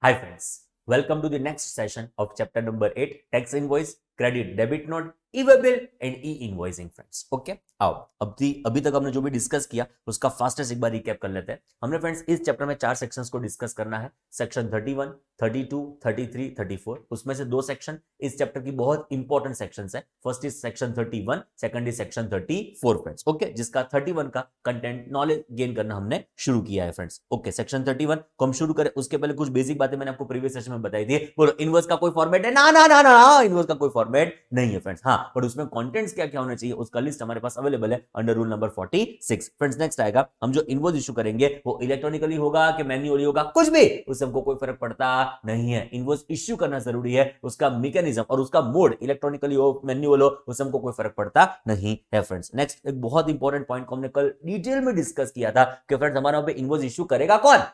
Hi friends, welcome to the next session of chapter number 8 tax invoice, credit debit note, e-bill and e-invoicing friends. Okay आओ अभी तक हमने जो भी discuss किया उसका फास्टेस्ट एक बार रिकैप कर लेते हैं। हमने फ्रेंड्स इस चैप्टर में 4 सेक्शंस को डिस्कस करना है, सेक्शन 31, 32, 33, 34। उसमें से 2 सेक्शन इस चैप्टर की बहुत इंपॉर्टेंट सेक्शंस है। First is section 31, second is section 34 friends. Okay, जिसका 31 का कंटेंट नॉलेज गेन करना हमने शुरू किया है फ्रेंड्स। ओके, सेक्शन 31 को हम शुरू करें उसके पहले कुछ बेसिक बातें मैंने आपको प्रीवियस सेशन में बताई थी। बोलो इनवर्स का कोई फॉर्मेट है? ना ना ना ना, इनवर्स का कोई फॉर्मेट नहीं है फ्रेंड्स। हाँ, पर उसमें कंटेंट्स क्या क्या होने चाहिए उसका लिस्ट हमारे पास अवेलेबल है under rule number 46 friends. Next आएगा, हम जो इनवॉइस इशू करेंगे वो इलेक्ट्रॉनिकली होगा कि मैन्युअली होगा, कुछ भी उससे हमको कोई फर्क पड़ता नहीं है। इनवॉइस इशू करना जरूरी है, उसका मैकेनिज्म और उसका मोड इलेक्ट्रॉनिकली हो मैन्युअल हो उससे हमको कोई फर्क पड़ता नहीं है फ्रेंड्स। नेक्स्ट एक बहुत इंपॉर्टेंट पॉइंट को हमने कल डिटेल में डिस्कस किया था कि फ्रेंड्स हमारे वहां पे इनवॉइस इशू करेगा कौन?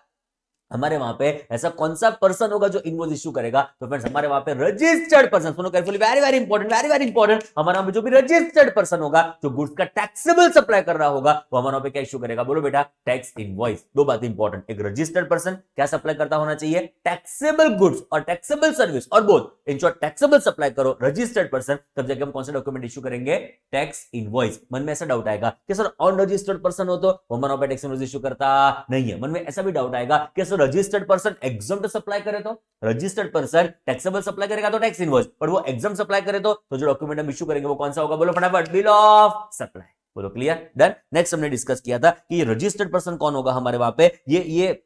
हमारे वहां पे ऐसा कौन सा पर्सन होगा जो इनवॉइस इशू करेगा? तो फ्रेंड्स हमारे वहां पे रजिस्टर्ड पर्सन, सुनो carefully, very very important, very very important. हमारे वहां पे जो भी रजिस्टर्ड पर्सन होगा जो गुड्स का टैक्सेबल सप्लाई कर रहा होगा वो हमारे वहां पे क्या इशू करेगा? बोलो बेटा, टैक्स इनवॉइस। दो बात इंपॉर्टेंट, एक रजिस्टर्ड पर्सन क्या सप्लाई करता होना चाहिए? टैक्सेबल गुड्स और टैक्सेबल सर्विस, और both in short taxable supply करो रजिस्टर्ड पर्सन, तब जाके हम कौन सा डॉक्यूमेंट इशू करेंगे? Tax invoice. मन में ऐसा डाउट आएगा कि सर अनरजिस्टर्ड पर्सन हो तो वो हमारे वहां पे टैक्स इनवॉइस इशू करता नहीं है। मन में ऐसा भी डाउट आएगा कि sir registered person exempt supply करे तो रजिस्टर्ड पर्सन टैक्सेबल सप्लाई करेगा तो टैक्स इनवॉइस, पर वो एग्जम्प्ट सप्लाई करे तो जो डॉक्यूमेंट हम इशू करेंगे वो कौन सा होगा? बोलो फटाफट, बिल ऑफ सप्लाई। बोलो क्लियर, डन। नेक्स्ट हमने डिस्कस किया था कि ये रजिस्टर्ड पर्सन कौन होगा हमारे वहां पे, ये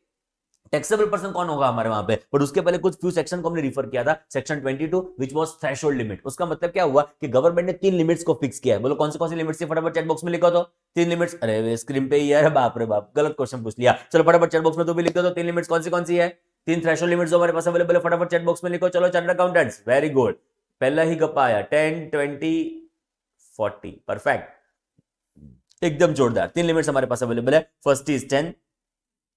टैक्सेबल पर्सन कौन होगा हमारे वहां पे। पर उसके पहले कुछ फ्यू सेक्शन को हमने रिफर किया था, section 22 which was threshold limit. उसका मतलब क्या हुआ कि गवर्नमेंट ने 3 लिमिट्स को फिक्स किया है। बोलो कौन सी लिमिट्स थी? फटाफट चैट बॉक्स में लिखो तो 3 लिमिट्स। अरे स्क्रीन पे ही है, बाप रे बाप, गलत क्वेश्चन पूछ लिया। चलो फटाफट चैट बॉक्स में तो भी लिखो तो 3 लिमिट्स कौन सी है? 3 थ्रेशोल्ड लिमिट्स जो हमारे पास अवेलेबल है, फटाफट चैट बॉक्स में लिखो। चलो चार्टर्ड अकाउंटेंट्स, वेरी गुड, पहला ही गप्पा आया, 10, 20, 40, परफेक्ट, एकदम जोरदार। 3 लिमिट्स हमारे पास अवेलेबल है। First is 10,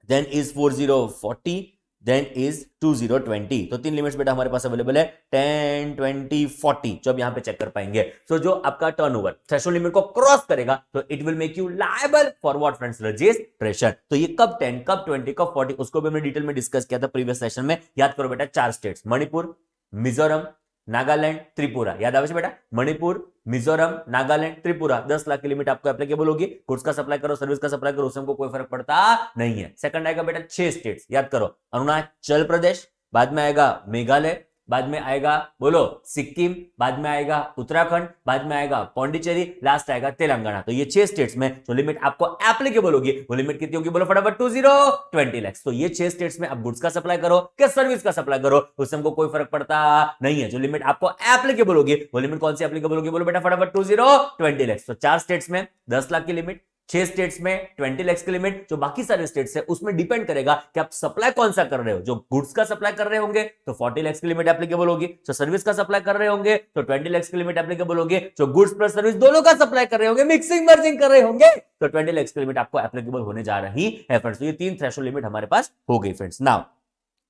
then is 4040, then is 2020। तो 3 लिमिट्स बेटा हमारे पास अवेलेबल है, 10, 20, 40, जो अब यहां पे चेक कर पाएंगे। सो जो आपका टर्नओवर थ्रेशोल्ड लिमिट को क्रॉस करेगा तो it will make you liable for what friends? Registration. तो ये कब 10, कब 20, कब 40, उसको भी हमने डिटेल में डिस्कस किया था प्रीवियस सेशन में। याद करो बेटा, 4 स्टेट्स, मणिपुर, मिजोरम, नागालैंड, त्रिपुरा। याद आवे बेटा, मणिपुर, मिजोरम, नागालैंड, त्रिपुरा। 10 लाख की लिमिट आपको एप्लीकेबल होगी। गुड्स का सप्लाई करो, सर्विस का सप्लाई करो, उससे हमको कोई फर्क पड़ता नहीं है। सेकंड आएगा बेटा 6 स्टेट्स, याद करो, अरुणाचल प्रदेश, बाद में आएगा मेघालय, बाद में आएगा बोलो सिक्किम, बाद में आएगा उत्तराखंड, बाद में आएगा पौंडीचेरी, लास्ट आएगा तेलंगाना। तो ये 6 स्टेट्स में जो लिमिट आपको एप्लीकेबल होगी वो लिमिट कितनी होगी? बोलो फटाफट, 20 लाख। तो ये 6 स्टेट्स में आप गुड्स का सप्लाई करो क्या सर्विस का सप्लाई करो, उससे हमको कोई फर्क पड़ता नहीं है। जो लिमिट आपको एप्लीकेबल होगी वो लिमिट कौन सी एप्लीकेबल होगी? बोलो बेटा फटाफट, 20 लाख। तो 4 स्टेट्स में 10 लाख की लिमिट, 6 स्टेट्स में 20 लाख की लिमिट। जो बाकी सारे स्टेट्स है उसमें डिपेंड करेगा कि आप सप्लाई कौन सा कर रहे हो। जो गुड्स का सप्लाई कर रहे होंगे तो 40 लाख की लिमिट एप्लीकेबल होगी, जो सर्विस का सप्लाई कर रहे होंगे तो 20 लाख की लिमिट एप्लीकेबल होगी, जो गुड्स प्लस सर्विस दोनों का सप्लाई कर रहे होंगे, मिक्सिंग मर्जिंग कर रहे होंगे, तो 20 लाख की लिमिट आपको एप्लीकेबल होने जा रही है फ्रेंड्स। तो ये 3 थ्रेशोल्ड लिमिट हमारे पास हो गई फ्रेंड्स। नाउ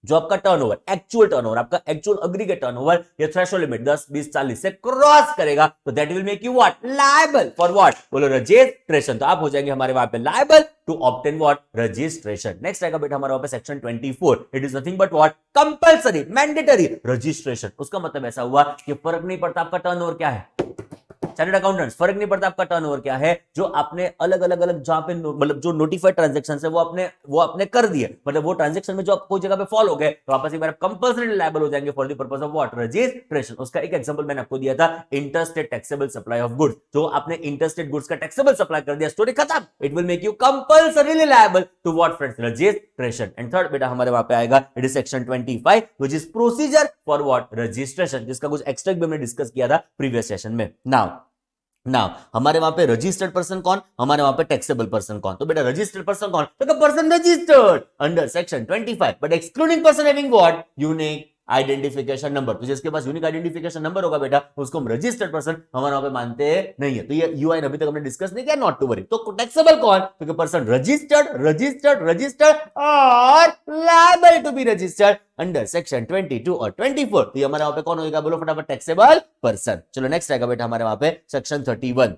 जो आपका टर्नओवर, एक्चुअल टर्नओवर, आपका एक्चुअल एग्रीगेट टर्नओवर, ये थ्रेशोल्ड लिमिट 10, 20, 40 से क्रॉस करेगा तो that will make you what? Liable for what? बोलो रजिस्ट्रेशन। तो आप हो जाएंगे हमारे वहां पे liable to obtain what? Registration. Next आएगा बेटा हमारे वहां पे section 24, it is nothing but what? Compulsory, mandatory registration. उसका मतलब ऐसा हुआ कि फर्क नहीं पड़ता आपका टर्नओवर क्या है, चार्टर्ड अकाउंटेंट्स, फर्क नहीं पड़ता आपका टर्नओवर क्या है, जो आपने अलग अलग जहां पे मतलब जो नोटिफाइड ट्रांजैक्शन है वो आपने कर दिए, मतलब वो ट्रांजैक्शन में जो आप कोई जगह पे फॉल हो गए तो वापस एक बार कंपल्सरी लायबल हो जाएंगे for the purpose of what? Registration. उसका एक एग्जांपल मैंने आपको दिया था, interstate taxable supply of goods. जो आपने इंटरस्टेट गुड्स का टैक्सेबल सप्लाई कर दिया, स्टोरी खत्म, it will make you compulsorily liable to what friends? Registration. And third बेटा हमारे वहां पे आएगा, it is section 25 which is procedure for what? Registration, जिसका कुछ एक्स्ट्रा भी हमने डिस्कस किया था प्रीवियस सेशन में। नाउ हमारे वहां पे रजिस्टर्ड पर्सन कौन, हमारे वहां पे टैक्सेबल पर्सन कौन? तो बेटा रजिस्टर्ड पर्सन कौन? तो person registered under section 25 but excluding person having what? Unique identification number. तो जिसके पास यूनिक आइडेंटिफिकेशन नंबर होगा बेटा उसको हम रजिस्टर्ड पर्सन हमारे वहां पे मानते नहीं है। तो ये यूआईन अभी तक हमने डिस्कस नहीं किया, नॉट टू वरी। तो टैक्सेबल कौन? तो पर्सन रजिस्टर्ड और liable to be registered under section 22 और 24। तो ये हमारे वहां पे कौन होगा? बोलो फटाफट, टैक्सेबल पर्सन। चलो नेक्स्ट आएगा बेटा हमारे वहां पे सेक्शन 31।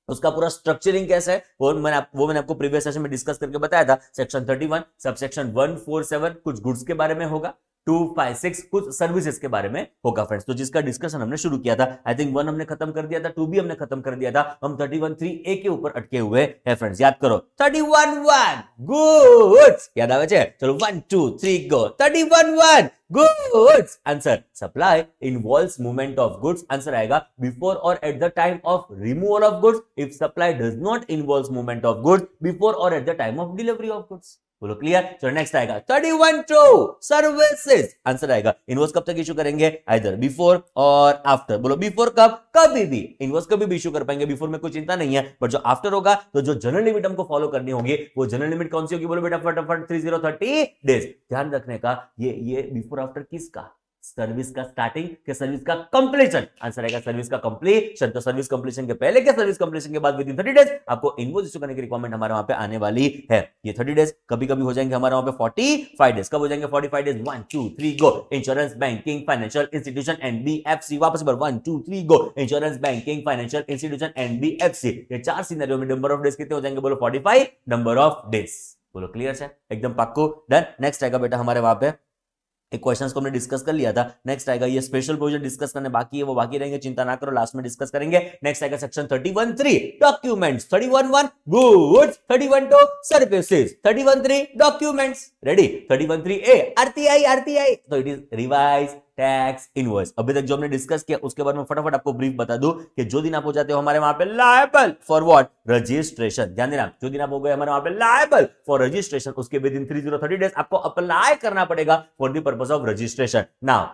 उसका पूरा स्ट्रक्चरिंग कैसा है वो मैंने आपको प्रीवियस सेशन में डिस्कस करके बताया था। सेक्शन 31 सब सेक्शन 147 कुछ गुड्स के बारे में होगा, 256 कुछ सर्विसेज के बारे में होगा फ्रेंड्स। तो जिसका डिस्कशन हमने शुरू किया था, आई थिंक 1 हमने खत्म कर दिया था, 2 भी हमने खत्म कर दिया था, हम 31(3)A के ऊपर अटके हुए हैं फ्रेंड्स। याद करो 31(1) गुड्स, याद आवे छे? चलो 1 2 3 go. 31(1) goods. Answer supply involves movement of goods. Answer आएगा before or at the time of removal of goods if supply does not involves movement of goods before or at the time of delivery of goods. बोलो clear? चलो next आएगा 31(2) services. Answer आएगा invoice कब तक issue करेंगे? Either before और after. बोलो before कब? कभी भी। इनवॉइस कभी भी इशू कर पाएंगे, बिफोर में कोई चिंता नहीं है, बट जो आफ्टर होगा तो जो जनरल लिमिट हमको फॉलो करनी होगी वो जनरल लिमिट कौन सी होगी? बोलो बेटा फटाफट 30 डेज। ध्यान रखने का ये बिफोर आफ्टर किसका? सर्विस का स्टार्टिंग के सर्विस का कंप्लीशन। आंसर आएगा सर्विस का कंप्लीशन। तो सर्विस कंप्लीशन के पहले के सर्विस कंप्लीशन के बाद विद इन 30 डेज आपको इनवॉइस इशू करने की रिक्वायरमेंट हमारे वहां पे आने वाली है। ये 30 डेज कभी कभी हो जाएंगे हमारे वहां पे 45 डेज। कब हो जाएंगे 45 days? 1 2 3 go. Insurance, banking, financial institution, NBFC. वापस एक बार 1 2 3 go. Insurance, banking, financial institution, NBFC. ये 4 सिनेरियो में नंबर ऑफ डेज कितने हो जाएंगे? बोलो 45 नंबर ऑफ डेज। बोलो क्लियर है? एकदम पक्को डन। नेक्स्ट आएगा बेटा हमारे वहां पे एक क्वेश्चंस को हमने डिस्कस कर लिया था। नेक्स्ट आएगा ये स्पेशल प्रोविजन डिस्कस करने बाकी है, वो बाकी रहेंगे, चिंता ना करो, लास्ट में डिस्कस करेंगे। नेक्स्ट आएगा section 31(3) documents. 31(1) goods, 31(2) services, 31(3) documents. Ready? 31(3)A RTI. तो it is revise tax invoice. अभी तक जो हमने डिस्कस किया उसके बारे में फटाफट आपको ब्रीफ बता दूं कि जो दिन आप हो जाते हो हमारे वहां पे लायबल फॉर व्हाट? रजिस्ट्रेशन। ध्यान देना, जो दिन आप हो गए हमारे वहां पे लायबल फॉर रजिस्ट्रेशन उसके विद इन 30 डेज आपको अप्लाई करना पड़ेगा for the purpose of registration. Now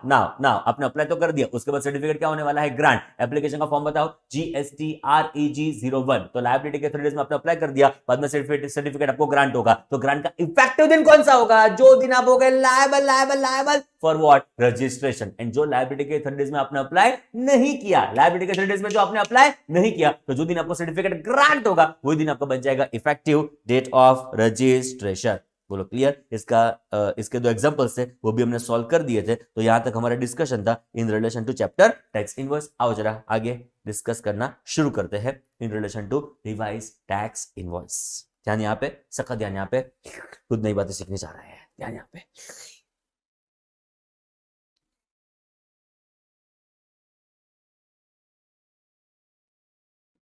आपने अप्लाई तो कर दिया, उसके बाद सर्टिफिकेट क्या होने वाला है? ग्रांट। एप्लीकेशन का फॉर्म बताओ, GSTREG01। तो लायबिलिटी के 30 डेज में आपने अप्लाई कर दिया, बाद में सर्टिफिकेट आपको ग्रांट होगा। तो ग्रांट का इफेक्टिव दिन कौन सा होगा? जो दिन आप हो गए liable for what? Registration. And जो लायबिलिटी के 30 डेज में आपने अप्लाई नहीं किया, लायबिलिटी के 30 डेज में जो आपने अप्लाई नहीं किया, तो जो दिन आपको सर्टिफिकेट ग्रांट होगा वही दिन आपका बन जाएगा इफेक्टिव डेट ऑफ रजिस्ट्रेशन। बोलो क्लियर? इसके दो एग्जांपल्स थे वो भी हमने सॉल्व कर दिए थे। तो यहां तक हमारा डिस्कशन था in relation to chapter tax invoice. आओ जरा आगे डिस्कस करना शुरू करते हैं in relation to revise tax invoice. ध्यान यहाँ पे, सख्त ध्यान यहाँ पे, खुद नई बातें सीखने जा रहे हैं। ध्यान यहाँ पे।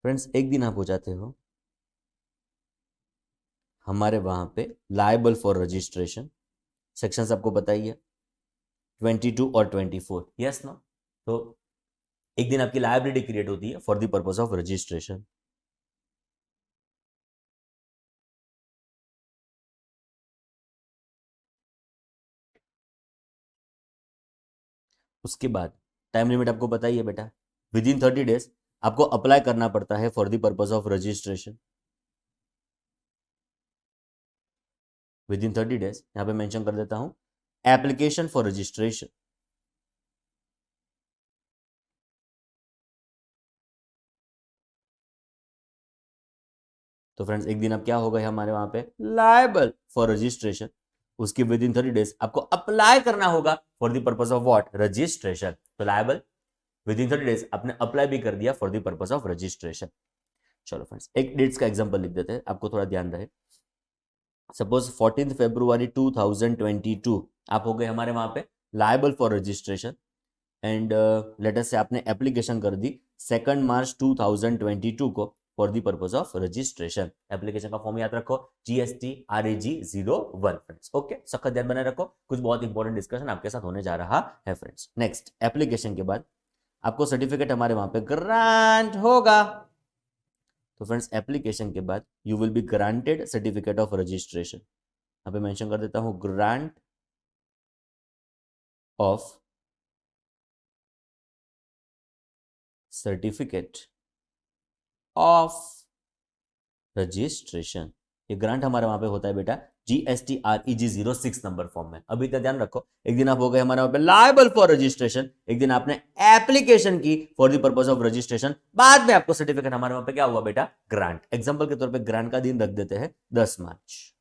फ्रेंड्स एक दिन आप हो जाते हो हमारे वहां पे लायबल फॉर रजिस्ट्रेशन। सेक्शंस आपको बताइए 22 और 24। Yes no? तो एक दिन आपकी लायबिलिटी क्रिएट होती है for the purpose of registration. उसके बाद टाइम लिमिट आपको बताइए बेटा, विद इन 30 डेज आपको अप्लाई करना पड़ता है for the purpose of registration. Within 30 days यहां पे मेंशन कर देता हूं एप्लीकेशन फॉर रजिस्ट्रेशन। तो फ्रेंड्स एक दिन आप क्या हो गए हमारे वहां पे लायबल फॉर रजिस्ट्रेशन। उसके विद इन 30 डेज आपको अप्लाई करना होगा for the purpose of what? Registration. तो लायबल विद इन 30 डेज आपने अप्लाई भी कर दिया for the purpose of registration. चलो फ्रेंड्स एक डेट्स का एग्जांपल लिख देते हैं, आपको थोड़ा ध्यान रहे। सपोज 14 फरवरी 2022 आप हो गए हमारे वहां पे liable for registration and later से आपने एप्लीकेशन कर दी 2 मार्च 2022 को for the purpose of registration. Application का फॉर्म याद रखो GSTREG01 फ्रेंड्स। ओके, सख्त ध्यान बनाए रखो, कुछ बहुत इंपॉर्टेंट डिस्कशन आपके साथ होने जा रहा है फ्रेंड्स। नेक्स्ट एप्लीकेशन के बाद आपको सर्टिफिकेट हमारे वहां पे ग्रांट होगा। तो फ्रेंड्स एप्लीकेशन के बाद you will be granted certificate of registration. यहाँ पे मेंशन कर देता हूं grant of certificate of registration. ये ग्रांट हमारे वहां पे होता है बेटा GSTREG06 नंबर फॉर्म में। अभी तक ध्यान रखो, एक दिन आप हो गए हमारे वहां पे लायबल फॉर रजिस्ट्रेशन, एक दिन आपने एप्लीकेशन की for the purpose of registration, बाद में आपको सर्टिफिकेट हमारे वहां पे क्या हुआ बेटा? ग्रांट। एग्जांपल के तौर पे ग्रांट का दिन रख देते हैं 10 मार्च।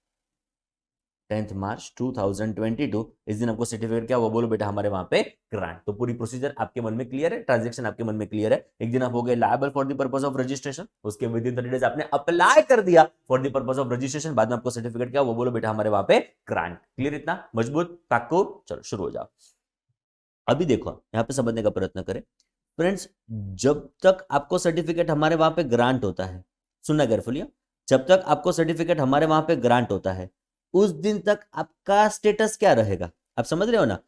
10 मार्च 2022 इस दिन आपको सर्टिफिकेट क्या हुआ, बोलो बेटा हमारे वहां पे ग्रांट। तो पूरी प्रोसीजर आपके मन में क्लियर है, ट्रांजेक्शन आपके मन में क्लियर है। एक दिन आप हो गए liable for the purpose of registration, उसके विद इन 30 डेज आपने अप्लाई कर दिया for the purpose of registration, बाद में आपको सर्टिफिकेट क्या हुआ, बोलो बेटा हमारे वहां पे ग्रांट। क्लियर, इतना मजबूत पाक्को। चलो शुरू हो जाओ। अभी देखो यहां पे समझने का प्रयत्न करें फ्रेंड्स, जब तक आपको सर्टिफिकेट हमारे वहां पे ग्रांट होता है, सुनना केयरफुली, जब तक आपको सर्टिफिकेट हमारे वहां पे ग्रांट होता है उस दिन तक आपका स्टेटस क्या रहेगा, आप समझ रहे हो ना।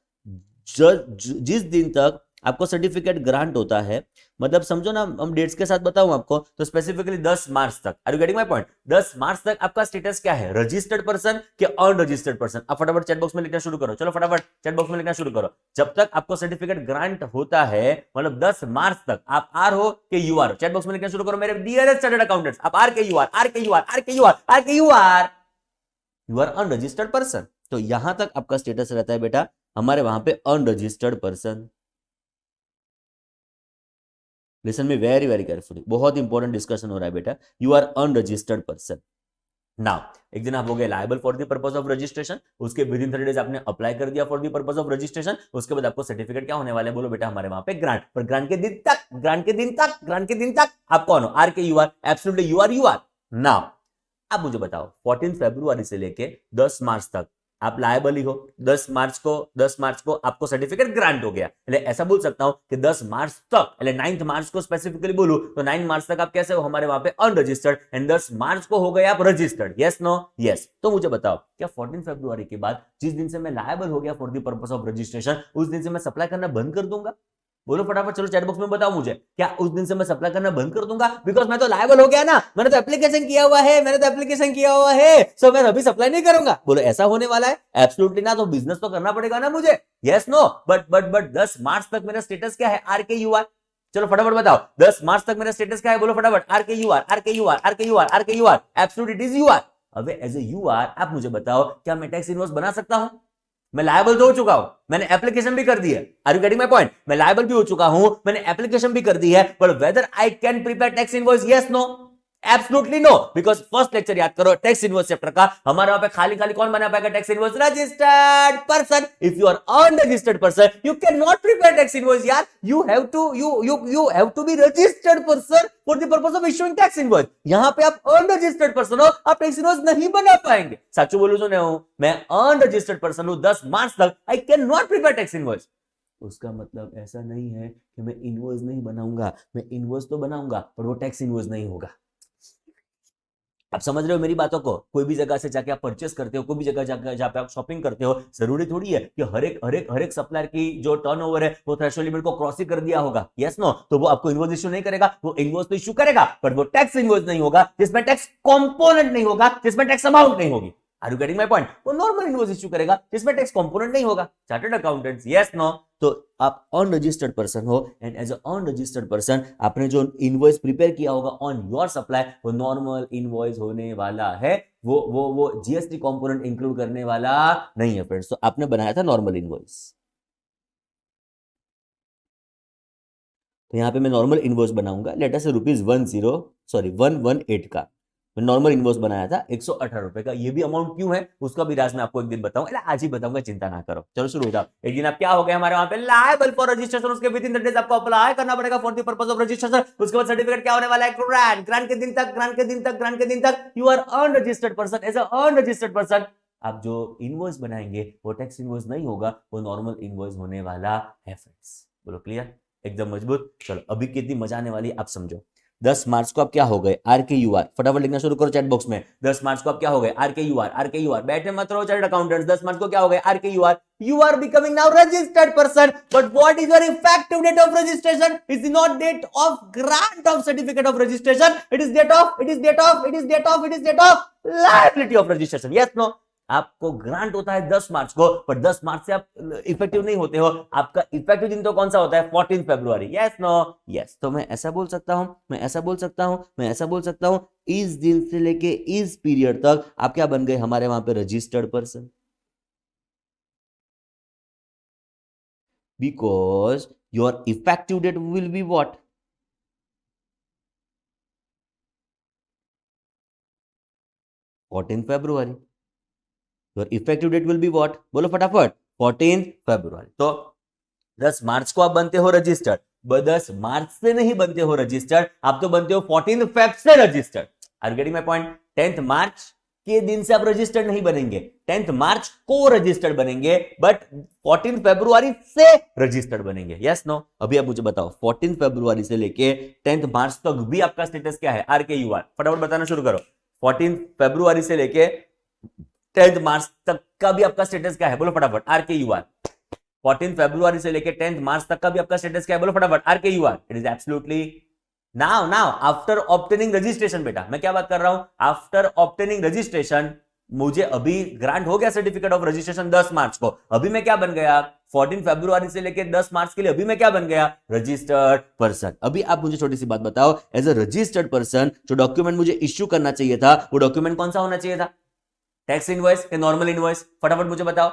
जिस दिन तक आपको सर्टिफिकेट ग्रांट होता है, मतलब समझो ना, हम डेट्स के साथ बताऊं आपको तो स्पेसिफिकली 10 मार्च तक, are you getting my point, 10 March तक आपका स्टेटस क्या है, रजिस्टर्ड पर्सन कि अनरजिस्टर्ड पर्सन। आप फटाफट चैट बॉक्स में लिखना शुरू करो, चलो फटाफट चैट बॉक्स में लिखना शुरू करो। जब तक आपको सर्टिफिकेट ग्रांट होता है, मतलब 10 मार्च तक, आप आर हो कि यू आर, चैट बॉक्स में लिखना शुरू करो मेरे डियरेस्ट चार्टर्ड अकाउंटेंट्स, आप आर के यू आर, आर के यू आर, आर के यू आर, आर के you are, you are unregistered person. तो यहां तक आपका स्टेटस रहता है बेटा हमारे वहां पे unregistered person. Listen me very very carefully, बहुत इंपॉर्टेंट डिस्कशन हो रहा है बेटा। You are unregistered person. Now एक दिन आप हो गए liable for the purpose of registration, उसके विद इन 30 डेज आपने अप्लाई कर दिया for the purpose of registration, उसके बाद आपको सर्टिफिकेट क्या होने वाले, बोलो बेटा हमारे वहां पे ग्रांट। पर ग्रांट के दिन तक, ग्रांट के दिन तक, ग्रांट के दिन तक आप कौन हो, आर के you are, absolutely you are, you are. Now अब मुझे बताओ 14 फरवरी से लेके 10 मार्च तक आप लायबल ही हो। 10 मार्च को आपको सर्टिफिकेट ग्रांट हो गया, એટલે ऐसा बोल सकता हूं कि 10 मार्च तक, એટલે 9 मार्च को स्पेसिफिकली बोलूं तो 9 मार्च तक आप कैसे हो, हमारे वहां पे अनरजिस्टर्ड, एंड 10 मार्च को हो गए आप रजिस्टर्ड। Yes no yes. तो मुझे बताओ क्या 14 फरवरी के बाद जिस दिन से मैं लायबल हो गया for the purpose of registration, उस दिन से मैं सप्लाई करना बंद कर दूंगा, बोलो फटाफट, चलो चैट बॉक्स में बताओ मुझे, क्या उस दिन से मैं सप्लाई करना बंद कर दूंगा, बिकॉज मैं तो लायबल हो गया ना, मैंने तो एप्लीकेशन किया हुआ है, मैंने तो एप्लीकेशन किया हुआ है, सो मैं अभी सप्लाई नहीं करूंगा, बोलो ऐसा होने वाला है, एब्सोल्युटली ना। तो बिजनेस तो करना पड़ेगा ना मुझे, यस नो। बट 10 मार्च तक मेरा स्टेटस क्या है, आर के यू आर। चलो फटाफट बताओ 10 मार्च तक मेरा स्टेटस क्या है, बोलो फटाफट, आर के यू आर, आर के यू आर, आर के यू आर, आर के you are, absolutely it is you are. अब एज ए यू आर आप मुझे बताओ क्या मैं टैक्स इनवॉइस बना सकता हूं, मैं लायबल तो हो चुका हूं, मैंने एप्लीकेशन भी कर दी है, are you getting my point, मैं लायबल भी हो चुका हूं, मैंने एप्लीकेशन भी कर दी है, but whether I can prepare tax invoice, yes no, absolutely no. Because first lecture याद करो टैक्स इनवॉइस चैप्टर का, हमारे वहां पे खाली खाली कौन बना पाएगा tax invoice, registered person. If you are unregistered person you can not prepare tax invoice यार, you have to be registered person for the purpose of issuing tax invoice। यहां पे आप अनरजिस्टर्ड पर्सन हो, आप टैक्स इनवॉइस नहीं बना पाएंगे। साचू बोलू जो नहीं, मैं अनरजिस्टर्ड पर्सन हूं, 10 मार्च तक आई can not prepare tax invoice. उसका मतलब ऐसा नहीं है कि मैं इनवॉइस नहीं बनाऊंगा, मैं इनवॉइस तो बनाऊंगा पर वो टैक्स इनवॉइस नहीं होगा। आप समझ रहे हो मेरी बातों को, कोई भी जगह से जाके आप परचेस करते हो, कोई भी जगह जाकर जहाँ पे आप शॉपिंग करते हो, जरूरी थोड़ी है कि हर एक सप्लायर की जो टर्नओवर है वो थ्रेशोल्ड लिमिट को क्रॉस ही कर दिया होगा, यस नो। तो वो आपको इनवॉइस इश्यू नहीं करेगा, वो इनवॉइस तो इश्यू करेगा बट वो टैक्स इनवॉइस नहीं होगा, जिसमें टैक्स कंपोनेंट नहीं होगा, जिसमें टैक्स अमाउंट नहीं होगी। Are you getting my point, वो नॉर्मल इनवॉइस इश्यू करेगा जिसमें टैक्स कंपोनेंट नहीं होगा। Chartered accountants, yes no. तो आप अनरजिस्टर्ड पर्सन हो, एंड एज अनरजिस्टर्ड पर्सन आपने जो इनवॉइस प्रिपेयर किया होगा ऑन योर सप्लाई वो नॉर्मल इनवॉइस होने वाला है, वो जीएसटी कंपोनेंट इंक्लूड करने वाला नहीं है फ्रेंड्स। तो आपने बनाया था नॉर्मल इनवॉइस, तो यहां पे मैं नॉर्मल इनवॉइस बनाऊंगा, लेट अस से ₹118 का मैं नॉर्मल इनवॉइस बनाया था, ₹118 का। ये भी अमाउंट क्यों है उसका भी राज मैं आपको एक दिन बताऊंगा, आज ही बताऊंगा, चिंता ना करो। चलो शुरू हो जाओ। एक दिन आप क्या हो गए हमारे वहां पे लायबल फॉर रजिस्ट्रेशन, उसके विद इन 30 डेज आपको अप्लाई करना पड़ेगा for the purpose of registration. उसके बाद सर्टिफिकेट क्या होने वाला है, ग्रांट। ग्रांट के दिन तक, ग्रांट के दिन तक, ग्रांट के दिन तक you are unregistered person. As a unregistered person आप जो इनवॉइस बनाएंगे वो टैक्स इनवॉइस नहीं होगा, वो नॉर्मल इनवॉइस होने वाला है फ्रेंड्स। बोलो क्लियर, एकदम मजबूत। चलो अभी कितनी मजा आने वाली आप समझो। 10 मार्च को आप क्या हो गए, आर के यू आर, फटाफट लिखना शुरू करो चैट बॉक्स में। 10 मार्च को आप क्या हो गए, आर के यू आर, आर के यू आर, बैठे मत रहो चार्टर्ड अकाउंटेंट्स। 10 मार्च को क्या हो गए, आर के you are becoming now registered person. But what is your effective date of registration, is not date of grant of certificate of registration, it is date of liability of registration, yes no. आपको grant होता है 10 मार्च को, पर 10 मार्च से आप effective नहीं होते हो, आपका इफेक्टिव दिन तो कौन सा होता है, 14 फरवरी, यस नो यस। तो मैं ऐसा बोल सकता हूं, मैं ऐसा बोल सकता हूं, मैं ऐसा बोल सकता हूं, इस दिन से लेके इस पीरियड तक आप क्या बन गए हमारे वहां पे, registered person. Because your effective date will be what, 14 फरवरी। Your effective date will be what, बोलो फटाफट, 14 फरवरी। तो 10 मार्च को आप बनते हो रजिस्टर्ड, 10 मार्च से नहीं बनते हो रजिस्टर्ड, आप तो बनते हो 14 फेब से registered. Are you getting my point? 10th March के दिन से आप रजिस्टर्ड नहीं बनेंगे, 10th मार्च को रजिस्टर्ड बनेंगे, बट 14 फरवरी से रजिस्टर्ड बनेंगे। Yes no? अभी आप मुझे बताओ 14 फरवरी से लेके 10th मार्च तक भी आपका स्टेटस क्या है? आर के यू आर, फटाफट बताना शुरू करो। 14 फरवरी से लेके 10th मार्च तक का भी आपका स्टेटस क्या है? बोलो फटाफट, आर के यू आर। 14 फरवरी से लेके 10th मार्च तक का भी आपका स्टेटस क्या है? बोलो फटाफट, आर के you are. It is absolutely now after obtaining registration. बेटा मैं क्या बात कर रहा हूं? आफ्टर ऑब्टेनिंग रजिस्ट्रेशन, मुझे अभी ग्रांट हो गया सर्टिफिकेट ऑफ रजिस्ट्रेशन 10 मार्च को, अभी मैं क्या बन गया? 14 फरवरी से लेके 10 मार्च के लिए अभी मैं क्या बन गया? Registered person. अभी आप मुझे छोटी सी बात बताओ, एज अ रजिस्टर्ड पर्सन जो डॉक्यूमेंट मुझे इश्यू करना चाहिए था, वो डॉक्यूमेंट कौन सा होना चाहिए था? टैक्स इनवॉइस या नॉर्मल इनवॉइस? फटाफट मुझे बताओ।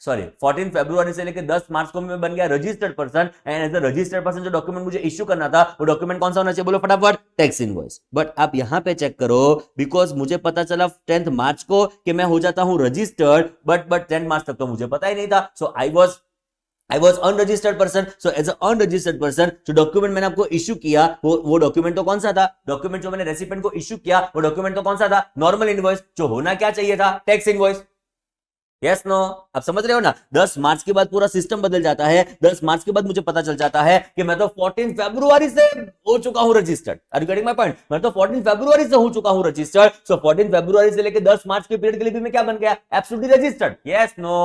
14 फरवरी से लेकर 10 मार्च को मैं बन गया registered person, and as a registered person जो डॉक्यूमेंट मुझे इश्यू करना था, वो डॉक्यूमेंट कौन सा होना चाहिए? बोलो फटाफट, टैक्स इनवॉइस। बट आप यहां पे चेक करो, बिकॉज मुझे पता चला 10th मार्च को कि मैं हो जाता हूं रजिस्टर्ड, बट 10 मार्च तक तो मुझे पता ही नहीं था। So I was unregistered person. So as unregistered person जो डॉक्यूमेंट मैंने आपको इश्यू किया, वो डॉक्यूमेंट तो कौन सा था? डॉक्यूमेंट जो मैंने रेसिपिएंट को इश्यू किया, वो डॉक्यूमेंट तो कौन सा था? Normal invoice. जो होना क्या चाहिए था? Tax invoice. Yes no? आप समझ रहे हो ना? 10 मार्च के बाद पूरा सिस्टम बदल जाता है। 10 मार्च के बाद मुझे पता चल जाता है कि मैं तो 14 फरवरी से हो चुका हूं registered. Are you getting my point? मैं तो 14 फरवरी से हो चुका हूं रजिस्टर्ड। सो 14 फरवरी से लेकर 10 मार्च के पीरियड के लिए भी मैं क्या बन गया? Absolutely registered. Yes no?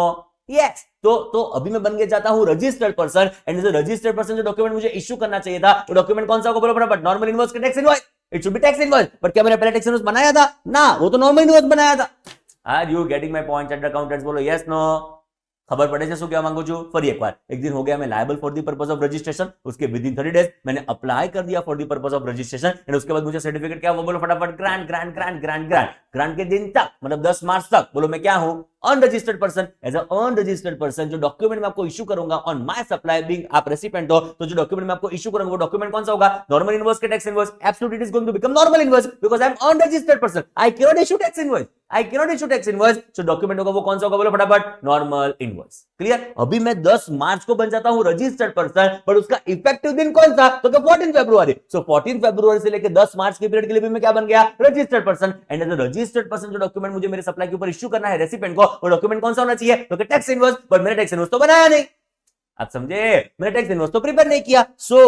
Yes. तो अभी मैं बन के जाता हूं registered person, and as a registered person जो डॉक्यूमेंट मुझे इश्यू करना चाहिए था, वो डॉक्यूमेंट कौन सा होगा? बोलो फटाफट, नॉर्मल इनवॉइस का tax invoice. It should be tax invoice. But क्या मैंने पहले टैक्स इनवॉइस बनाया था? ना, वो तो नॉर्मल इनवॉइस बनाया था। Are you getting my point chartered accountants? बोलो यस नो? खबर पड़े છે શું કહેવા માંગુ છું? ફરી એકવાર, એક दिन हो गया मैं liable for the purpose of registration, उसके विद इन 30 डेज मैंने अप्लाई कर दिया for the purpose of registration, and उसके बाद मुझे सर्टिफिकेट क्या? वो बोलो फटाफट, grant grant grant grant grant. Grant के दिन तक, मतलब 10 मार्च तक, बोलो मैं क्या हूं? Unregistered person. As unregistered person जो डॉक्यूमेंट मैं आपको इश्यू करूंगा ऑन माय सप्लाई, बीइंग आप रेसिपिएंट हो, तो जो डॉक्यूमेंट मैं आपको इश्यू करूंगा वो डॉक्यूमेंट कौन सा होगा? नॉर्मल इनवॉइस के tax invoice. Absolutely it is going to become normal invoice because I am unregistered person. I can not issue tax invoice. I can not issue tax invoice. So document होगा वो कौन सा होगा? बोलो फटाफट, normal invoice. Clear? अभी मैं 10 मार्च को बन जाता हूं रजिस्टर्ड पर्सन, पर उसका इफेक्टिव दिन कौन सा? तो 14 फरवरी। सो 14 फरवरी से लेकर 10 मार्च के पीरियड के लिए भी मैं क्या बन गया? Registered person. And as a registered person जो डॉक्यूमेंट मुझे मेरे सप्लाई के ऊपर इश्यू करना है रेसिपिएंट को, वो डॉक्यूमेंट कौन सा होना चाहिए? तो टैक्स इनवॉइस। पर मैंने टैक्स इनवॉइस तो बनाया नहीं। आप समझे? मैंने टैक्स इनवॉइस तो प्रिपेयर नहीं किया। सो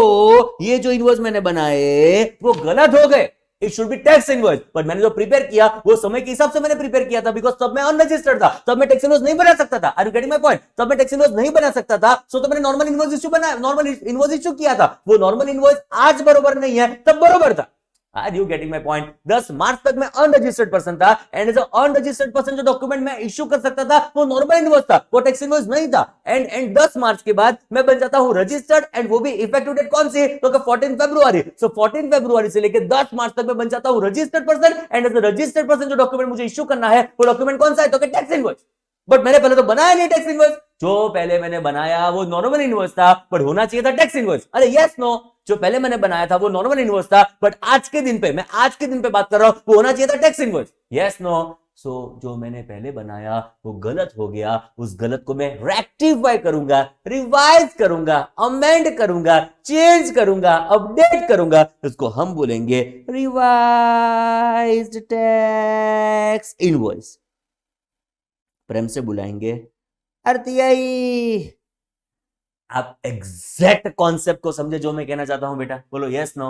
ये जो इनवॉइस मैंने बनाए वो गलत हो गए। It should be tax invoice. पर मैंने जो प्रिपेयर किया वो समय के हिसाब से मैंने प्रिपेयर किया था, बिकॉज तब मैं अनरजिस्टर्ड था, तब मैं टैक्स इनवॉइस नहीं बना सकता था। Are you getting my point? तब मैं टैक्स इनवॉइस नहीं बना सकता था, सो तो मैंने नॉर्मल इनवॉइस इश्यू बनाया, नॉर्मल इनवॉइस इश्यू किया था। वो नॉर्मल इनवॉइस आज बरोबर नहीं है, तब बरोबर था। Are you getting my point? 10 March तक मैं अनरजिस्टर्ड पर्सन था, एंड एज अनरजिस्टर्ड पर्सन जो डॉक्यूमेंट मैं इश्यू कर सकता था वो नॉर्मल इनवॉइस था, वो टैक्स इनवॉइस नहीं था। एंड 10 मार्च के बाद मैं बन जाता हूं रजिस्टर्ड, एंड वो भी इफेक्टिव डेट कौन सी? तो 14 फरवरी। सो 14 फरवरी से लेकर 10 मार्च तक मैं बन जाता हूं registered person, and as registered person जो डॉक्यूमेंट मुझे इश्यू करना है वो डॉक्यूमेंट कौन सा है? तो टैक्स इनवॉइस। बट मैंने पहले तो बनाया नहीं टैक्स इनवॉइस। जो पहले मैंने बनाया वो नॉर्मल इनवॉइस था, बट होना चाहिए था टैक्स इनवॉइस। अरे यस नो? जो पहले मैंने बनाया था वो नॉर्मल इनवॉइस था, बट आज के दिन पे, मैं आज के दिन पे बात कर रहा हूं, वो होना चाहिए था tax invoice. Yes no? So जो मैंने पहले बनाया वो गलत हो गया, उस गलत को मैं रेक्टिफाई करूंगा, रिवाइज करूंगा, अमेंड करूंगा, चेंज करूंगा, अपडेट करूंगा, उसको हम बोलेंगे रिवाइज्ड टैक्स इनवॉइस। प्रेम से बुलाएंगे आरटीआई। आप एग्जैक्ट कॉन्सेप्ट को समझे जो मैं कहना चाहता हूं बेटा? बोलो यस नो?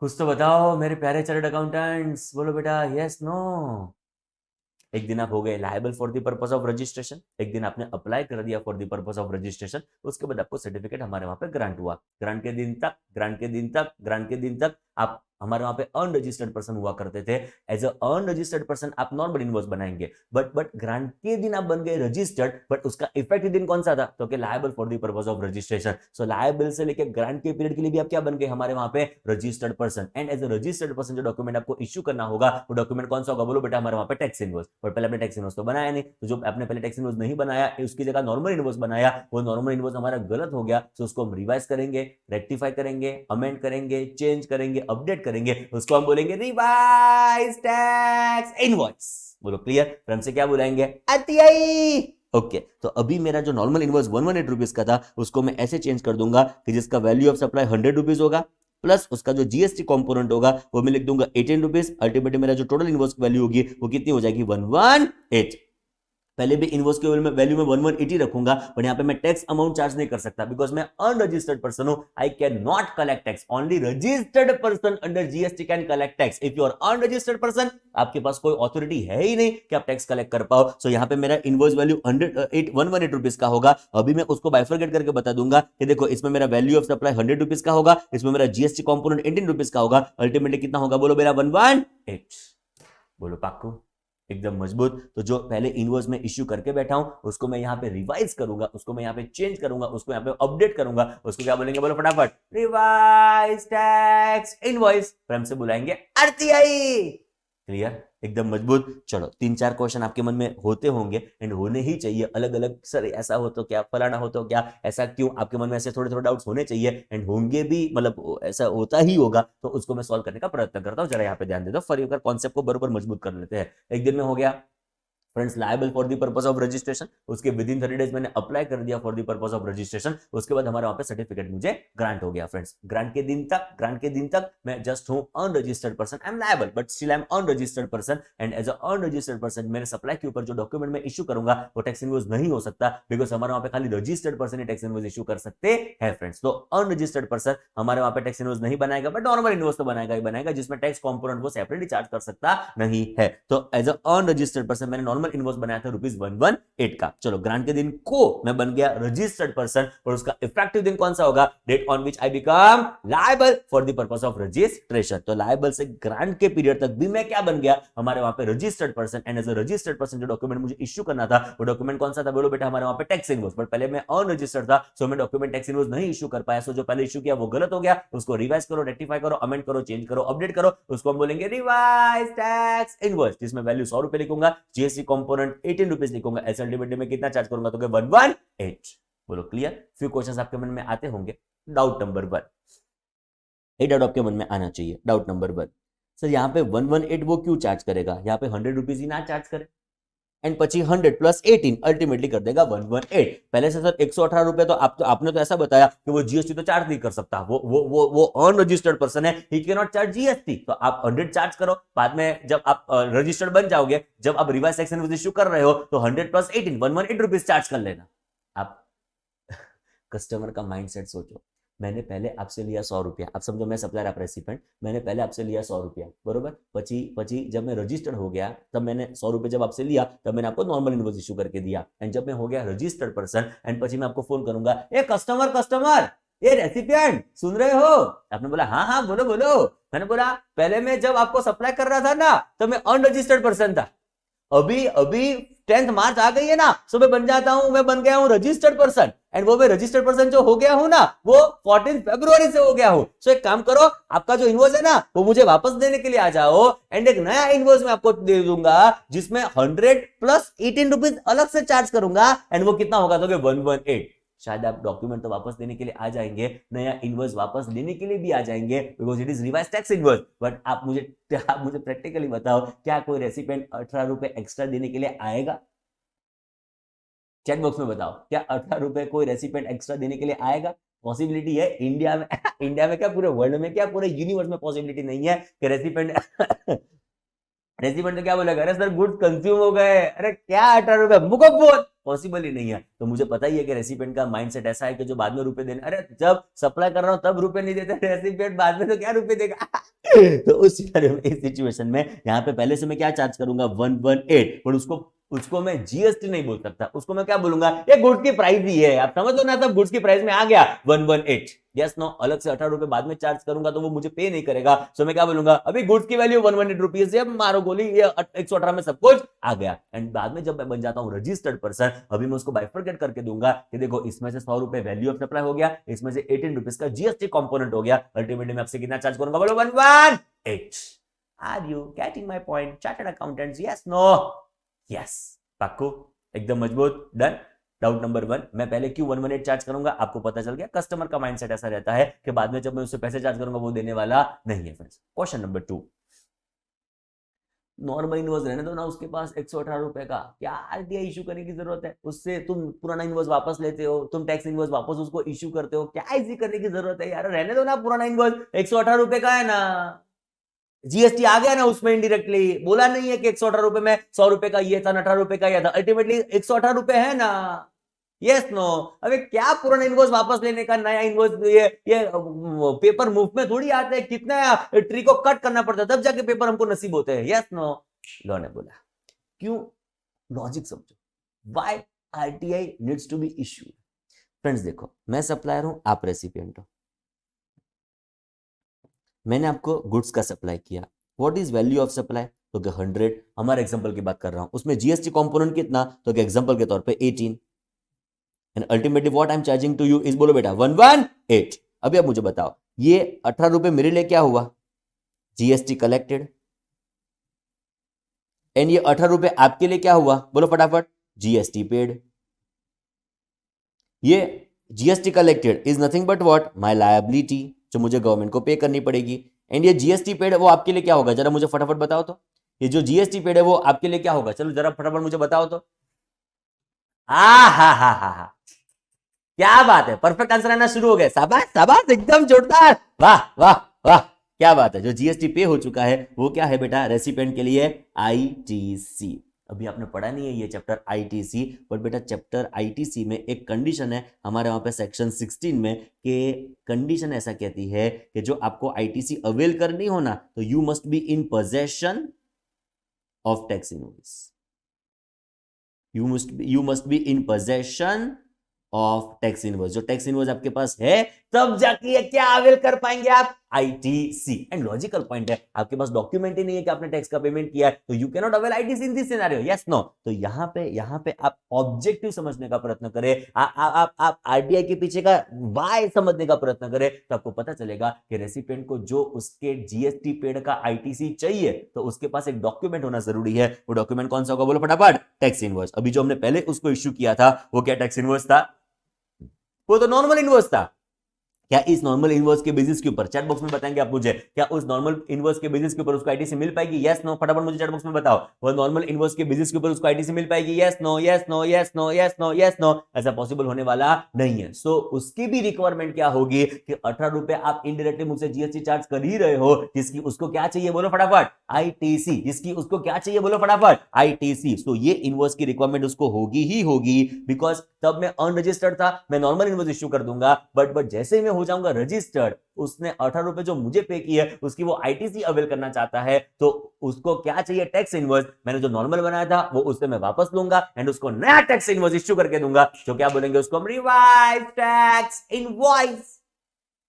कुछ तो बताओ मेरे प्यारे चार्टर्ड अकाउंटेंट्स, बोलो बेटा यस नो? एक दिन आप हो गए liable for the purpose of registration, एक दिन आपने अप्लाई कर दिया for the purpose of registration, उसके बाद आपको सर्टिफिकेट हमारे वहां पे ग्रांट हुआ। ग्रांट के दिन तक, ग्रांट के दिन तक, ग्रांट के दिन तक आप हमारे वहां पे अनरजिस्टर्ड पर्सन हुआ करते थे। एज अनरजिस्टर्ड पर्सन आप नॉर्मल इनवॉइस बनाएंगे, बट ग्रांट के दिन आप बन गए रजिस्टर्ड, बट उसका इफेक्टिव दिन कौन सा था? तो liable for the purpose of registration. So liable से लेके ग्रांट के पीरियड के लिए भी आप क्या बन गए हमारे वहां पे? Registered person. And as a registered person जो डॉक्यूमेंट आपको इश्यू करना होगा वो डॉक्यूमेंट कौन सा होगा? बोलो बेटा हमारे वहां पे टैक्स इनवॉइस। और पहले आपने टैक्स इनवॉइस तो बनाया नहीं, तो जो आपने पहले टैक्स इनवॉइस नहीं बनाया उसकी जगह नॉर्मल इनवॉइस बनाया, वो नॉर्मल इनवॉइस हमारा गलत हो गया। सो उसको हम रिवाइज करेंगे, रेक्टिफाई करेंगे, अमेंड करेंगे, चेंज करेंगे, अपडेट करेंगे, करेंगे उसको हम बोलेंगे रिवाइज टैक्स इनवॉइस। बोलो क्लियर? फिर हमसे क्या बुलाएंगे? आरटीआई। ओके तो अभी मेरा जो नॉर्मल इनवॉइस 118 रुपीज का था उसको मैं ऐसे चेंज कर दूंगा कि जिसका वैल्यू ऑफ सप्लाई 100 रुपीज होगा प्लस उसका जो जीएसटी कंपोनेंट होगा वो मैं लिख दूंगा 18 रुपीज। अल्टीमेटली मेरा जो टोटल इनवॉइस की वैल्यू होगी वो कितनी हो जाएगी? 118। पहले भी इनवॉइस के वैल्यू में 1180 रखूंगा पर यहाँ पे मैं टैक्स अमाउंट चार्ज नहीं कर सकता बिकॉज मैं अनरजिस्टर्ड पर्सन हूं। I can not collect tax. Only registered person under GST can collect tax. If you are unregistered person आपके पास कोई ऑथोरिटी है ही नहीं कि आप टैक्स कलेक्ट कर पाओ। सो यहाँ पे मेरा इनवॉइस वैल्यू 118 रुपीज का होगा। अभी मैं उसको बाइफरकेट करके बता दूंगा कि देखो इसमें मेरा वैल्यू ऑफ सप्लाई 100 रुपीज का होगा, इसमें मेरा जीएसटी कंपोनेंट 18 रुपीज का होगा। अल्टीमेटली कितना होगा? बोलो मेरा 118। बोलो पाक्कू? एकदम मजबूत। तो जो पहले इनवॉइस में इश्यू करके बैठा हूं उसको मैं यहाँ पे रिवाइज करूंगा, उसको मैं यहाँ पे चेंज करूंगा, उसको यहाँ पे अपडेट करूंगा। उसको क्या बोलेंगे? बोलो फटाफट। Revise tax invoice. फिर हमसे बुलाएंगे आरटीआई। क्लियर? एकदम मजबूत। चलो 3-4 क्वेश्चन आपके मन में होते होंगे एंड होने ही चाहिए अलग अलग। सर ऐसा हो तो क्या, फलाना हो तो क्या, ऐसा क्यों? आपके मन में ऐसे थोड़े थोड़े डाउट्स होने चाहिए एंड होंगे भी, मतलब ऐसा होता ही होगा। तो उसको मैं सॉल्व करने का प्रयत्न करता हूं। जरा यहाँ पे ध्यान दे दो, फॉर कॉन्सेप्ट को बरोबर मजबूत कर लेते हैं। एक दिन में हो गया friends liable for the purpose of registration. उसके विद इन 30 डेज मैंने अप्लाई कर दिया for the purpose of registration. उसके बाद हमारे वहां पे सर्टिफिकेट मुझे ग्रांट हो गया। फ्रेंड्स ग्रांट के दिन तक मैं जस्ट हूं unregistered person. I am liable but still I am unregistered person and as a unregistered person मेरे सप्लाई के ऊपर जो डॉक्यूमेंट मैं इश्यू करूंगा वो टैक्स इनवॉइस नहीं हो सकता बिकॉज हमारे वहां पे खाली रजिस्टर्ड पर्सन ही टैक्स इनवॉइस इश्यू कर सकते हैं। फ्रेंड्स तो अनरजिस्टर्ड पर्सन हमारे वहां पे टैक्स इनवॉइस नहीं बनाएगा बट नॉर्मल इनवॉइस तो बनाएगा ही बनाएगा जिसमें टैक्स कंपोनेंट वो सेपरेटली चार्ज कर सकता नहीं है। तो एज अ अनरजिस्टर्ड पर्सन मैंने नॉर्मल इनवॉइस बनाया था ₹118 का। चलो ग्रांट के दिन को मैं बन गया रजिस्टर्ड पर्सन और उसका इफेक्टिव दिन कौन सा होगा? Date on which I become liable for the purpose of registration. तो लायबल से ग्रांट के पीरियड तक भी मैं क्या बन गया? हमारे वहां पे registered person and as a registered person जो डॉक्यूमेंट मुझे इश्यू करना था वो डॉक्यूमेंट कौन सा था? बोलो बेटा हमारे वहां पे टैक्स इनवॉइस। बट पहले मैं अनरजिस्टर्ड था सो मैं डॉक्यूमेंट टैक्स इनवॉइस नहीं इश्यू कर पाया। सो जो पहले इश्यू किया वो गलत हो गया, उसको रिवाइज करो, रेक्टिफाई करो, अमेंड करो, चेंज करो, अपडेट करो। उसको हम बोलेंगे रिवाइज टैक्स इनवॉइस जिसमें वैल्यू 100 रुपए लिखूंगा, जीएसटी कंपोनेंट 18 रुपीज लिखूंगा। ऐसे अल्टीमेटली में कितना चार्ज करूंगा? तो 118। बोलो क्लियर? फ्यू क्वेश्चंस आपके मन में आते होंगे। डाउट नंबर 1, ये डाउट आपके मन में आना चाहिए। डाउट नंबर 1, सर यहाँ पे 118 वो क्यों चार्ज करेगा? यहाँ पे 100 रुपीज ही ना चार्ज करे एंड पची 100 प्लस 18 अल्टीमेटली कर देगा 118। पहले से सर 118 रुपए तो आपने तो ऐसा बताया कि वो जीएसटी तो चार्ज नहीं कर सकता, वो अनरजिस्टर्ड पर्सन है, he can not charge GST. तो आप 100 चार्ज करो, बाद में जब आप रजिस्टर्ड बन जाओगे, जब आप रिवाइज टैक्स इनवॉइस इश्यू कर रहे हो तो 100 प्लस 18 118 रुपीज चार्ज कर लेना। आप कस्टमर का माइंडसेट सोचो। मैंने पहले आपसे लिया 100 रुपया, आप समझो मैं सप्लायर आप रेसिपेंट, मैंने पहले आपसे लिया 100 रुपया बरोबर। पची जब मैं रजिस्टर्ड हो गया तब मैंने 100 रुपये जब आपसे लिया तब मैंने आपको नॉर्मल इनवॉइस इशू करके दिया एंड जब मैं हो गया रजिस्टर्ड पर्सन एंड पची मैं आपको फोन करूंगा, ए कस्टमर ये रेसिपिएंट सुन रहे हो? आपने बोला हाँ हाँ बोलो बोलो। मैंने बोला पहले मैं जब आपको सप्लाई कर रहा था ना तो मैं अनरजिस्टर्ड पर्सन था, अभी 10th मार्च आ गई है ना, सो मैं बन जाता हूं, मैं बन गया हूं रजिस्टर्ड पर्सन एंड वो मैं रजिस्टर्ड पर्सन जो हो गया हूं ना वो 14 फरवरी से हो गया हूं। सो एक काम करो, आपका जो इनवॉइस है ना वो मुझे वापस देने के लिए आ जाओ एंड एक नया इनवॉइस मैं आपको दे दूंगा जिसमें 100 प्लस 18 रुपीज अलग से चार्ज करूंगा एंड वो कितना होगा? तो 118। शायद आप डॉक्यूमेंट तो वापस देने के लिए आ जाएंगे, नया इनवॉइस वापस लेने के लिए भी आ जाएंगे because it is revise tax invoice. But आप मुझे प्रैक्टिकली बताओ, क्या कोई रेसिपेंट 18 रुपए एक्स्ट्रा देने के लिए आएगा? चैट बॉक्स में बताओ, क्या 18 रुपए कोई रेसिपेंट एक्स्ट्रा देने के लिए आएगा? पॉसिबिलिटी है इंडिया में इंडिया में क्या पूरे वर्ल्ड में, क्या पूरे यूनिवर्स में पॉसिबिलिटी नहीं है कि रेसिपेंट रेसिपेंट तो क्या बोलेगा, अरे सर गुड्स कंज्यूम हो गए, अरे क्या 18 रुपए मुको बोल, पॉसिबल ही नहीं है। तो मुझे पता ही है कि रेसिपेंट का माइंडसेट ऐसा है कि जो बाद में रुपए देने, अरे जब सप्लाई कर रहा हूं तब रुपए नहीं देते रेसिपेंट, बाद में तो क्या रुपए देगा तो उस सिचुएशन में यहाँ पे पहले से मैं क्या चार्ज करूंगा? 118। पर उसको मैं जीएसटी नहीं बोल सकता, उसको मैं क्या बोलूंगा? ये गुड्स की प्राइस ही है, आप समझ लो ना, तब गुड्स की प्राइस में आ गया 118। यस नो, अलग से 18 रुपए बाद में चार्ज करूंगा तो वो मुझे पे नहीं करेगा। सो मैं क्या बोलूंगा? अभी गुड्स की वैल्यू 118 रुपीज है, मारो गोली, ये 118 में सब कुछ आ गया। एंड बाद में जब मैं बन जाता हूं रजिस्टर्ड पर्सन, अभी मैं उसको बाइफरकेट करके दूंगा कि देखो इसमें से 100 रुपए वैल्यू ऑफ सप्लाई हो गया, इसमें से 18 रुपीज का जीएसटी कंपोनेंट हो गया, अल्टीमेटली मैं आपसे कितना चार्ज करूंगा? बोलो 118। Are you getting my point chartered accountants? Yes no? Yes, पक्कू, एकदम मजबूत, डन। डाउट नंबर 1, मैं पहले क्यों 118 चार्ज करूंगा, आपको पता चल गया कस्टमर का माइंडसेट ऐसा रहता है कि बाद में जब मैं उससे पैसे चार्ज करूंगा वो देने वाला नहीं है friends. Question number 2, normal invoice रहने दो ना, उसके पास 118 रुपए का, क्या आरटीआई इशू करने की जरूरत है, उससे तुम पुराना इनवॉइस वापस लेते हो, तुम टैक्स इनवॉइस वापस उसको इशू करते हो, क्या इसी करने की जरूरत है यार, रहने दो ना, पुराना इनवॉइस 118 रुपए का है ना, जीएसटी आ गया ना उसमें, इनडायरेक्टली बोला नहीं है कि 118 रुपए में 100 रुपए का ये था, 18 रुपए का ये था, अल्टीमेटली 118 रुपए है ना, यस नो। अबे क्या पुराना इनवॉइस वापस लेने का, नया इनवॉइस ये पेपर मूव में थोड़ी आते हैं, कितना ट्री को कट करना पड़ता है तब जाके पेपर हमको नसीब होते हैं, यस नो। लॉ ने बोला क्यों, लॉजिक समझो, why RTI needs to be issued. Friends देखो, मैं सप्लायर हूं, आप रेसिपिएंट हो, मैंने आपको गुड्स का सप्लाई किया, what is value of supply, तो 100, हमारे एग्जांपल की बात कर रहा हूं, उसमें जीएसटी कंपोनेंट कितना, तो एग्जांपल के तौर पे 18, and ultimately what I am charging to you is, बोलो बेटा 118। अभी आप मुझे बताओ, ये 18 रुपए मेरे लिए क्या हुआ, जीएसटी कलेक्टेड, एंड ये 18 रुपए आपके लिए क्या हुआ, बोलो फटाफट, जीएसटी पेड। ये GST collected is nothing but what, my liability, जो मुझे गवर्नमेंट को पे करनी पड़ेगी, एंड ये जीएसटी पेड वो आपके लिए क्या होगा, जरा मुझे फटाफट बताओ तो, ये जो जीएसटी पेड है वो आपके लिए क्या होगा, चलो जरा फटाफट मुझे बताओ तो। हा, क्या बात है, परफेक्ट आंसर आना शुरू हो गया, शाबाश शाबाश, एकदम जोरदार, वाह वाह वाह, क्या बात है। जो जीएसटी पे हो चुका है वो क्या है बेटा, रेसिपिएंट के लिए आईटीसी। अभी आपने पढ़ा नहीं है ये चैप्टर आईटीसी, बट बेटा चैप्टर आईटीसी में एक कंडीशन है हमारे वहां पे सेक्शन 16 में, कि कंडीशन ऐसा कहती है कि जो आपको आईटीसी अवेल करनी हो ना, तो you must be in possession of tax invoice, you must be in possession of tax invoice, जो टैक्स इनवॉइस आपके पास है तब जाके ये क्या अवेल कर पाएंगे आप, आईटीसी। एंड लॉजिकल पॉइंट है, आपके पास डॉक्यूमेंट ही नहीं है कि आपने टैक्स का पेमेंट किया है, तो you can not avail ITC in this scenario, yes no. तो यहाँ पे आप ऑब्जेक्टिव समझने का प्रयत्न करें, आप आरटीआई के पीछे का वाई समझने का प्रयत्न करें, तो आपको पता चलेगा कि रेसिपिएंट को जो उसके जीएसटी पेड का आईटीसी चाहिए, तो उसके पास एक डॉक्यूमेंट होना जरूरी है। वो डॉक्यूमेंट कौन सा होगा, बोलो फटाफट, टैक्स इनवॉइस। अभी जो हमने पहले उसको इश्यू किया था वो क्या टैक्स इनवॉइस था, वो तो नॉर्मल इनवॉइस था। क्या इस नॉर्मल इनवॉइस के बेसिस के ऊपर, चैट बॉक्स में बताएंगे आप मुझे, क्या उस नॉर्मल इनवॉइस के बेसिस के ऊपर उसको आईटीसी मिल पाएगी, यस नो, फटाफट मुझे चैट बॉक्स में बताओ, वो नॉर्मल इनवॉइस के बेसिस के ऊपर उसको आईटीसी मिल पाएगी, yes no yes no yes no yes no yes no, ऐसा पॉसिबल होने वाला नहीं है। सो उसकी भी रिक्वायरमेंट क्या होगी कि 18 रुपए आप इनडायरेक्टली मुझसे जीएसटी चार्ज कर ही रहे हो, जिसकी उसको क्या चाहिए, बोलो फटाफट, आईटीसी, जिसकी उसको क्या चाहिए, बोलो फटाफट, आईटीसी। सो ये इनवॉइस की रिक्वायरमेंट उसको होगी ही होगी, बिकॉज तब मैं अनरजिस्टर्ड था, मैं नॉर्मल इनवॉइस इश्यू कर दूंगा, बट जैसे ही मैं हो जाऊंगा रजिस्टर्ड, उसने 18 रुपए जो मुझे पे की है उसकी वो आईटीसी अवेल करना चाहता है, तो उसको क्या चाहिए, टैक्स इनवॉइस। मैंने जो नॉर्मल बनाया था वो उससे मैं वापस लूंगा एंड उसको नया टैक्स इनवॉइस इश्यू करके दूंगा, जो क्या बोलेंगे उसको, हम रिवाइज टैक्स इनवॉइस।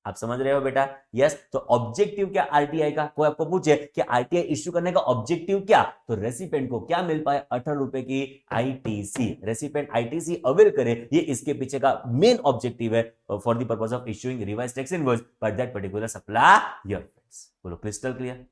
आप समझ रहे हो बेटा, यस। तो ऑब्जेक्टिव क्या आरटीआई का, कोई आपको पूछे कि आरटीआई इश्यू करने का ऑब्जेक्टिव क्या, तो रेसिपिएंट को क्या मिल पाए, 18 रुपए की आईटीसी, रेसिपिएंट आईटीसी अवेल करे, ये इसके पीछे का मेन ऑब्जेक्टिव है for the purpose of issuing revise tax invoice for that particular supplier. बोलो क्रिस्टल क्लियर,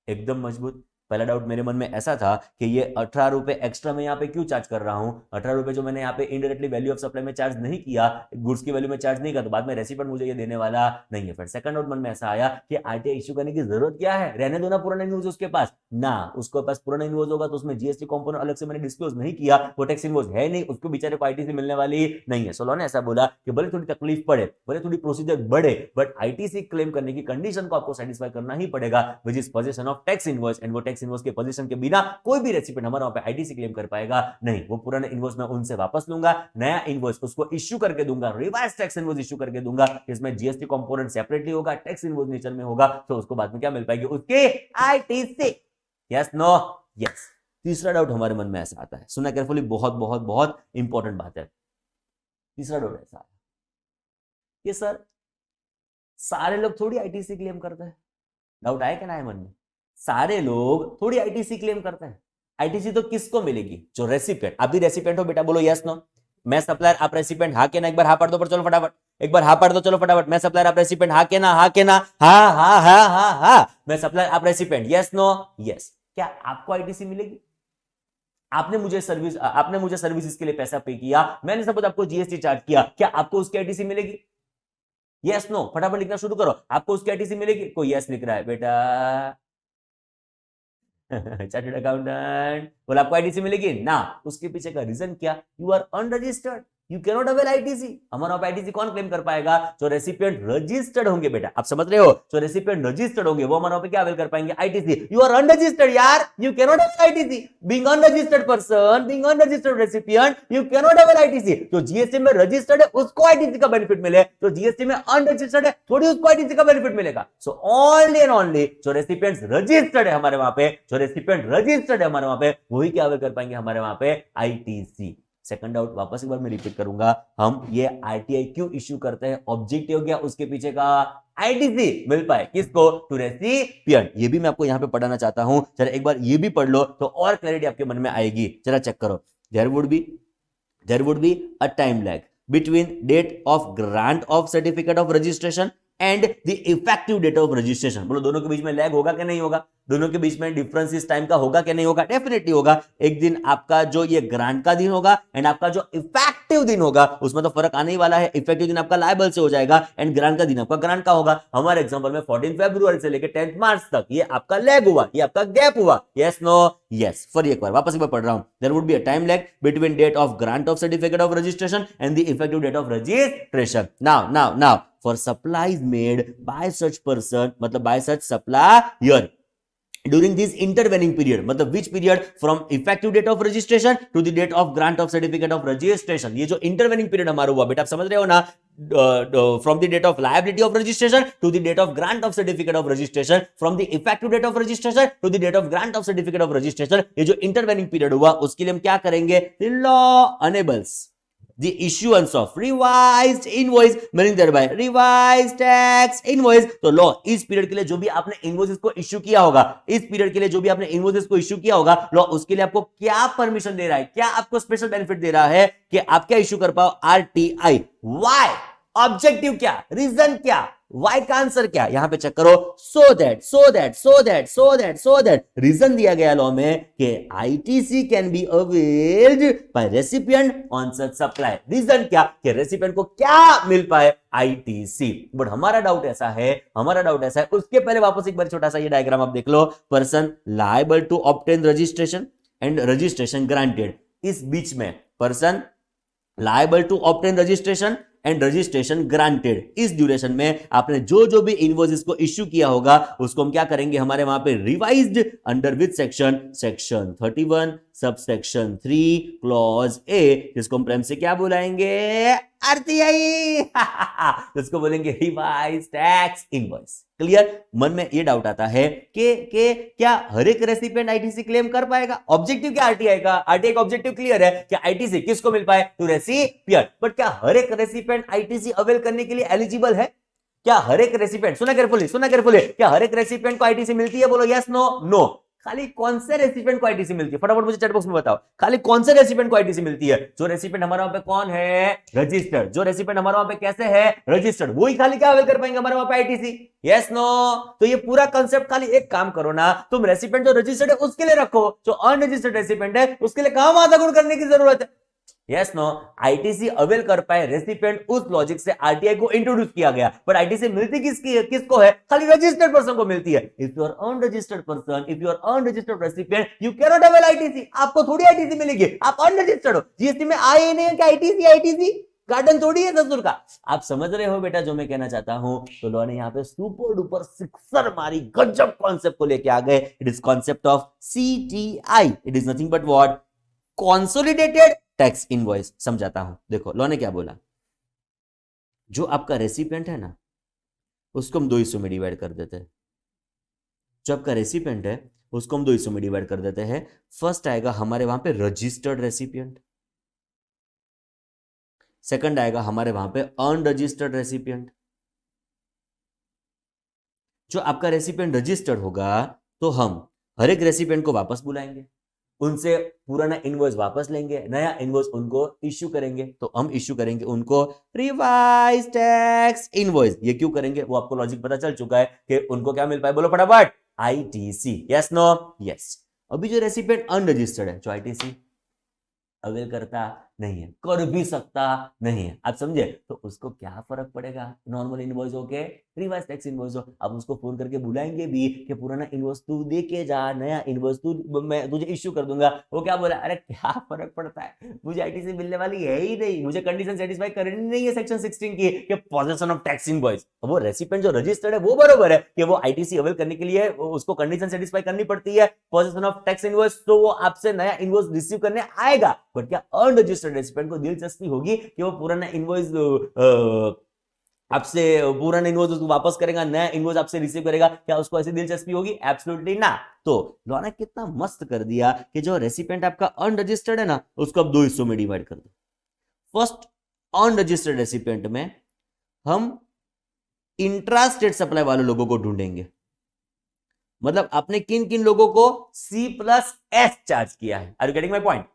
एकदम मजबूत। पहला डाउट मेरे मन में ऐसा था कि ये 18 रुपए एक्स्ट्रा मैं यहाँ पे क्यों चार्ज कर रहा हूँ, 18 रुपए जो मैंने यहाँ पे इनडायरेक्टली वैल्यू ऑफ सप्लाई में चार्ज नहीं किया, गुड्स की वैल्यू में चार्ज नहीं किया, तो बाद में रेसिपिएंट मुझे ये देने वाला नहीं है। फिर सेकंड डाउट मन में ऐसा आया कि आरटीआई इश्यू करने की जरूरत क्या है, रहने दो ना पुराना इनवॉइस उसके पास ना, उसके पास पुराना इनवॉइस होगा तो उसमें जीएसटी कंपोनेंट अलग से मैंने डिस्क्लोज नहीं किया, वो टैक्स इनवॉइस है नहीं, उसको बेचारे को आईटीसी मिलने वाली नहीं है। सोलो ने ऐसा बोला कि भले थोड़ी तकलीफ पड़े, भले थोड़ी प्रोसीजर बढ़े, बट आईटीसी क्लेम करने की कंडीशन को आपको सेटिस्फाई करना ही पड़ेगा, which is position of tax invoice, and वो टैक्स इनवॉइस के पोजीशन के बिना कोई भी रेसिपिएंट हमारा वहां पे आईटीसी क्लेम कर पाएगा नहीं। वो पुराना इनवॉइस मैं उनसे वापस लूंगा, नया इनवॉइस उसको इश्यू करके दूंगा, रिवाइज टैक्स इनवॉइस इश्यू करके दूंगा, इसमें जीएसटी कंपोनेंट सेपरेटली होगा, टैक्स इनवॉइस नेचर में होगा, तो उसको बाद में क्या मिल पाएगी, उसके आईटीसी, यस नो यस। तीसरा डाउट हमारे मन में ऐसा आता है, सुना केयरफुली, बहुत बहुत बहुत इंपॉर्टेंट बात है। तीसरा डाउट ऐसा है कि सर सारे लोग थोड़ी आईटीसी क्लेम करते हैं, डाउट आया क्या ना है मन में, सारे लोग थोड़ी आईटीसी क्लेम करते हैं, आईटीसी तो किसको मिलेगी, जो रेसिपिएंट, आप भी रेसिपिएंट हो बेटा, बोलो यस नो, मैं सप्लायर आप रेसिपिएंट, हाँ के ना, एक बार हाँ पढ़ दो पर चलो फटाफट, एक बार हाँ पढ़ दो चलो फटाफट, मैं सप्लायर आप रेसिपिएंट, हाँ के ना, हाँ के ना, हाँ हाँ हाँ हाँ, मैं सप्लायर आप रेसिपिएंट, यस नो यस। क्या आपको आईटीसी मिलेगी, आपने मुझे सर्विसेज के लिए पैसा पे किया, मैंने सपोज आपको जीएसटी चार्ज किया, क्या आपको उसकी आईटीसी मिलेगी? यस नो, फटाफट लिखना शुरू करो, आपको उसकी आईटीसी मिलेगी? कोई यस लिख रहा है बेटा। चार्टर्ड अकाउंटेंट बोला आपको आईटीसी मिलेगी ना, उसके पीछे का रीजन क्या? You are unregistered, you can not avail ITC. हमारा आईटीसी कौन क्लेम कर पाएगा? जो रेसिपिएंट रजिस्टर्ड होंगे बेटा, आप समझ रहे हो, जो रेसिपिएंट रजिस्टर्ड होंगे वो हमारा पे क्या अवेल कर पाएंगे? आईटीसी। यू आर अनरजिस्टर्ड यार, you can not avail ITC. Being unregistered person, being unregistered recipient, you can not avail ITC. जो जीएसटी में रजिस्टर्ड है उसको आईटीसी का बेनिफिट मिले, जो जीएसटी में अनरजिस्टर्ड है थोड़ी उसको आईटीसी का बेनिफिट मिलेगा। सो ओनली एंड ओनली जो रेसिपिएंट्स रजिस्टर्ड है हमारे वहां पे, जो रेसिपिएंट रजिस्टर्ड है हमारे वहां पे, वही क्या अवेल कर पाएंगे हमारे वहां पे? आईटीसी। सेकंड डाउट वापस एक बार मैं रिपीट करूंगा, हम ये आरटीआई क्यों इश्यू करते हैं? ऑब्जेक्टिव क्या उसके पीछे का? आईटीसी मिल पाए किसको? To recipient. ये भी मैं आपको यहां पे पढ़ाना चाहता हूं, जरा एक बार ये भी पढ़ लो तो और क्लैरिटी आपके मन में आएगी। जरा चेक करो, there would be a time lag between date of grant of certificate of registration and the effective date of registration. बोलो दोनों के बीच में लैग होगा कि नहीं होगा? दोनों के बीच में डिफरेंस इस टाइम का होगा कि नहीं होगा? डेफिनेटली होगा। एक दिन आपका जो ये ग्रांट का दिन होगा एंड आपका जो इफेक्टिव दिन होगा उसमें तो फर्क आने ही वाला है। इफेक्टिव दिन आपका लायबल से हो जाएगा एंड ग्रांट का दिन आपका ग्रांट का होगा। हमारे एग्जांपल में 14 फरवरी से लेकर 10 मार्च तक ये आपका लैग हुआ, ये आपका गैप हुआ। Yes no? यस। फिर एक बार वापस एक बार पढ़ रहा हूं, there would be a time lag between date of grant of certificate of registration and the effective date of registration. Now for supplies made by such person, मतलब by such supplier during this intervening period, मतलब which period? From effective date of registration to the date of grant of certificate of registration। ये जो intervening period हमारा हुआ बेटा, आप समझ रहे हो ना? From the date of liability of registration to the date of grant of certificate of registration, from the effective date of registration to the date of grant of certificate of registration, ये जो intervening period हुआ उसके लिए हम क्या करेंगे? The law enables the issuance of revised invoice, meaning thereby revised tax invoice। तो law इस पीरियड के लिए जो भी आपने इनवॉइसेस को इश्यू किया होगा, इस पीरियड के लिए जो भी आपने इनवॉइसेस को इश्यू किया होगा, लॉ उसके लिए आपको क्या परमिशन दे रहा है? क्या आपको स्पेशल बेनिफिट दे रहा है कि आप क्या इश्यू कर पाओ? आरटीआई। व्हाई? ऑब्जेक्टिव क्या? रीजन क्या? वाई का आंसर क्या? यहां पे चेक करो, सो दैट रीजन दिया गया लॉ में कि ITC can be availed by recipient on such supply. Reason क्या? कि रेसिपिएंट को क्या मिल पाए? आईटीसी। बट हमारा डाउट ऐसा है उसके पहले वापस एक बार छोटा सा ये डायग्राम आप देख लो। Person liable to obtain registration and registration granted, इस बीच में person liable to obtain registration and registration granted, इस ड्यूरेशन में आपने जो भी इनवॉइसेस को इश्यू किया होगा उसको हम क्या करेंगे? हमारे वहां पे revised under which section? Section 31 subsection 3 clause ए, जिसको हम प्रेम से क्या बुलाएंगे? आरटीआई। जिसको बोलेंगे रिवाइज टैक्स इनवॉइस। क्लियर? मन में ये डाउट आता है कि क्या हर एक रेसिपिएंट आईटीसी क्लेम कर पाएगा? ऑब्जेक्टिव क्या आरटीआई का? आरटीआई का ऑब्जेक्टिव क्लियर है कि आईटीसी किसको मिल पाए? To recipient. बट क्या हर एक रेसिपिएंट आईटीसी अवेल करने के लिए एलिजिबल है? क्या हर एक रेसिपिएंट, सुना केयरफुली, क्या हर एक रेसिपिएंट को आईटीसी मिलती है? बोलो यस नो? नो। खाली कौन से रेसिपिएंट को आईटीसी मिलती है? फटाफट मुझे चैट बॉक्स में बताओ, खाली कौन से रेसिपिएंट को आईटीसी मिलती है? जो रेसिपिएंट हमारे वहां पे कौन है? रजिस्टर्ड। जो रेसिपिएंट हमारे वहां पे कैसे है? रजिस्टर्ड। वही खाली क्या अवेल कर पाएंगे हमारे वहां पे? आईटीसी। Yes no? तो ये पूरा कंसेप्ट, खाली एक काम करो ना, तुम रेसिपिएंट जो रजिस्टर्ड है उसके लिए रखो, जो अनरजिस्टर्ड रेसिपिएंट है उसके लिए कहां माथा गुण करने की जरूरत है? Yes no? आईटीसी अवेल कर पाए रेसिपिएंट, उस लॉजिक से आरटीआई को इंट्रोड्यूस किया गया। बट आईटीसी मिलती किसको है? खाली रजिस्टर्ड पर्सन को मिलती है। If you are unregistered person, if you are unregistered recipient, you can not avail ITC. आपको थोड़ी आईटीसी मिलेगी, आप अनरजिस्टर्ड हो। जीएसटी में आए नहीं है कि आईटीसी गार्डन थोड़ी है ससुर का। आप समझ रहे हो बेटा जो मैं कहना चाहता हूं? तो लॉ ने यहां पे सुपर डुपर सिक्सर मारी, गजब कॉन्सेप्ट को लेके आ गए। It is concept of CTI. It is nothing but what? Consolidated tax invoice. समझाता हूं, देखो लॉ ने क्या बोला। जो आपका रेसिपिएंट है ना, उसको हम दो हिस्सों में डिवाइड कर देते हैं। जो आपका रेसिपिएंट है उसको हम दो हिस्सों में डिवाइड कर देते हैं। फर्स्ट आएगा हमारे वहां पे रजिस्टर्ड रेसिपिएंट, सेकंड आएगा हमारे वहां पे अनरजिस्टर्ड रेसिपिएंट। जो आपका रेसिपिएंट रजिस्टर्ड होगा तो हम हर एक रेसिपिएंट को वापस बुलाएंगे, उनसे पुराना इनवॉइस वापस लेंगे, नया इनवॉइस उनको इश्यू करेंगे। तो हम इश्यू करेंगे उनको रिवाइज टैक्स इनवॉइस। ये क्यों करेंगे वो आपको लॉजिक पता चल चुका है कि उनको क्या मिल पाए? बोलो फटाफट, आईटीसी। Yes no? यस। अभी जो रेसिपिएंट अनरजिस्टर्ड है, जो आईटीसी अवेल करता नहीं है, कर भी सकता नहीं है, आप समझे, तो उसको क्या फर्क पड़ेगा, नॉर्मल इनवॉइस हो के रिवाइज टैक्स इनवॉइस हो। अब उसको फोन करके बुलाएंगे भी कि पुराना इनवॉइस तू दे के जा, नया इनवॉइस तू, मैं तुझे इश्यू कर दूंगा। वो क्या बोला, अरे क्या फर्क पड़ता है, मुझे आईटीसी मिलने वाली है ही नहीं, मुझे कंडीशन सेटिस्फाई करनी नहीं है सेक्शन 16 की कि पोजीशन ऑफ टैक्स इनवॉइस। वो रेसिपिएंट जो रजिस्टर्ड है वो बरोबर है कि वो आईटीसी अवेल करने के लिए उसको कंडीशन सेटिस्फाई करनी पड़ती है, पोजीशन ऑफ टैक्स इनवॉइस, तो वो आपसे नया इनवॉइस रिसीव करने आएगा। बट क्या अनरजिस्टर्ड रेसिपिएंट को दिलचस्पी होगी कि वो पुराना इनवॉइस आपसे, पुराना इनवॉइस उसको वापस करेगा, नया इनवॉइस आपसे रिसीव करेगा, क्या उसको ऐसी दिलचस्पी होगी? एब्सोल्युटली ना। तो लॉ ने कितना मस्त कर दिया कि जो रेसिपिएंट आपका अनरजिस्टर्ड है ना, उसको अब दो हिस्सों में डिवाइड कर दो। फर्स्ट, अनरजिस्टर्ड रेसिपिएंट में हम इंट्रा स्टेट सप्लाई वाले लोगों को ढूंढेंगे, मतलब आपने किन किन लोगों को C+S चार्ज किया है। Are you getting my point?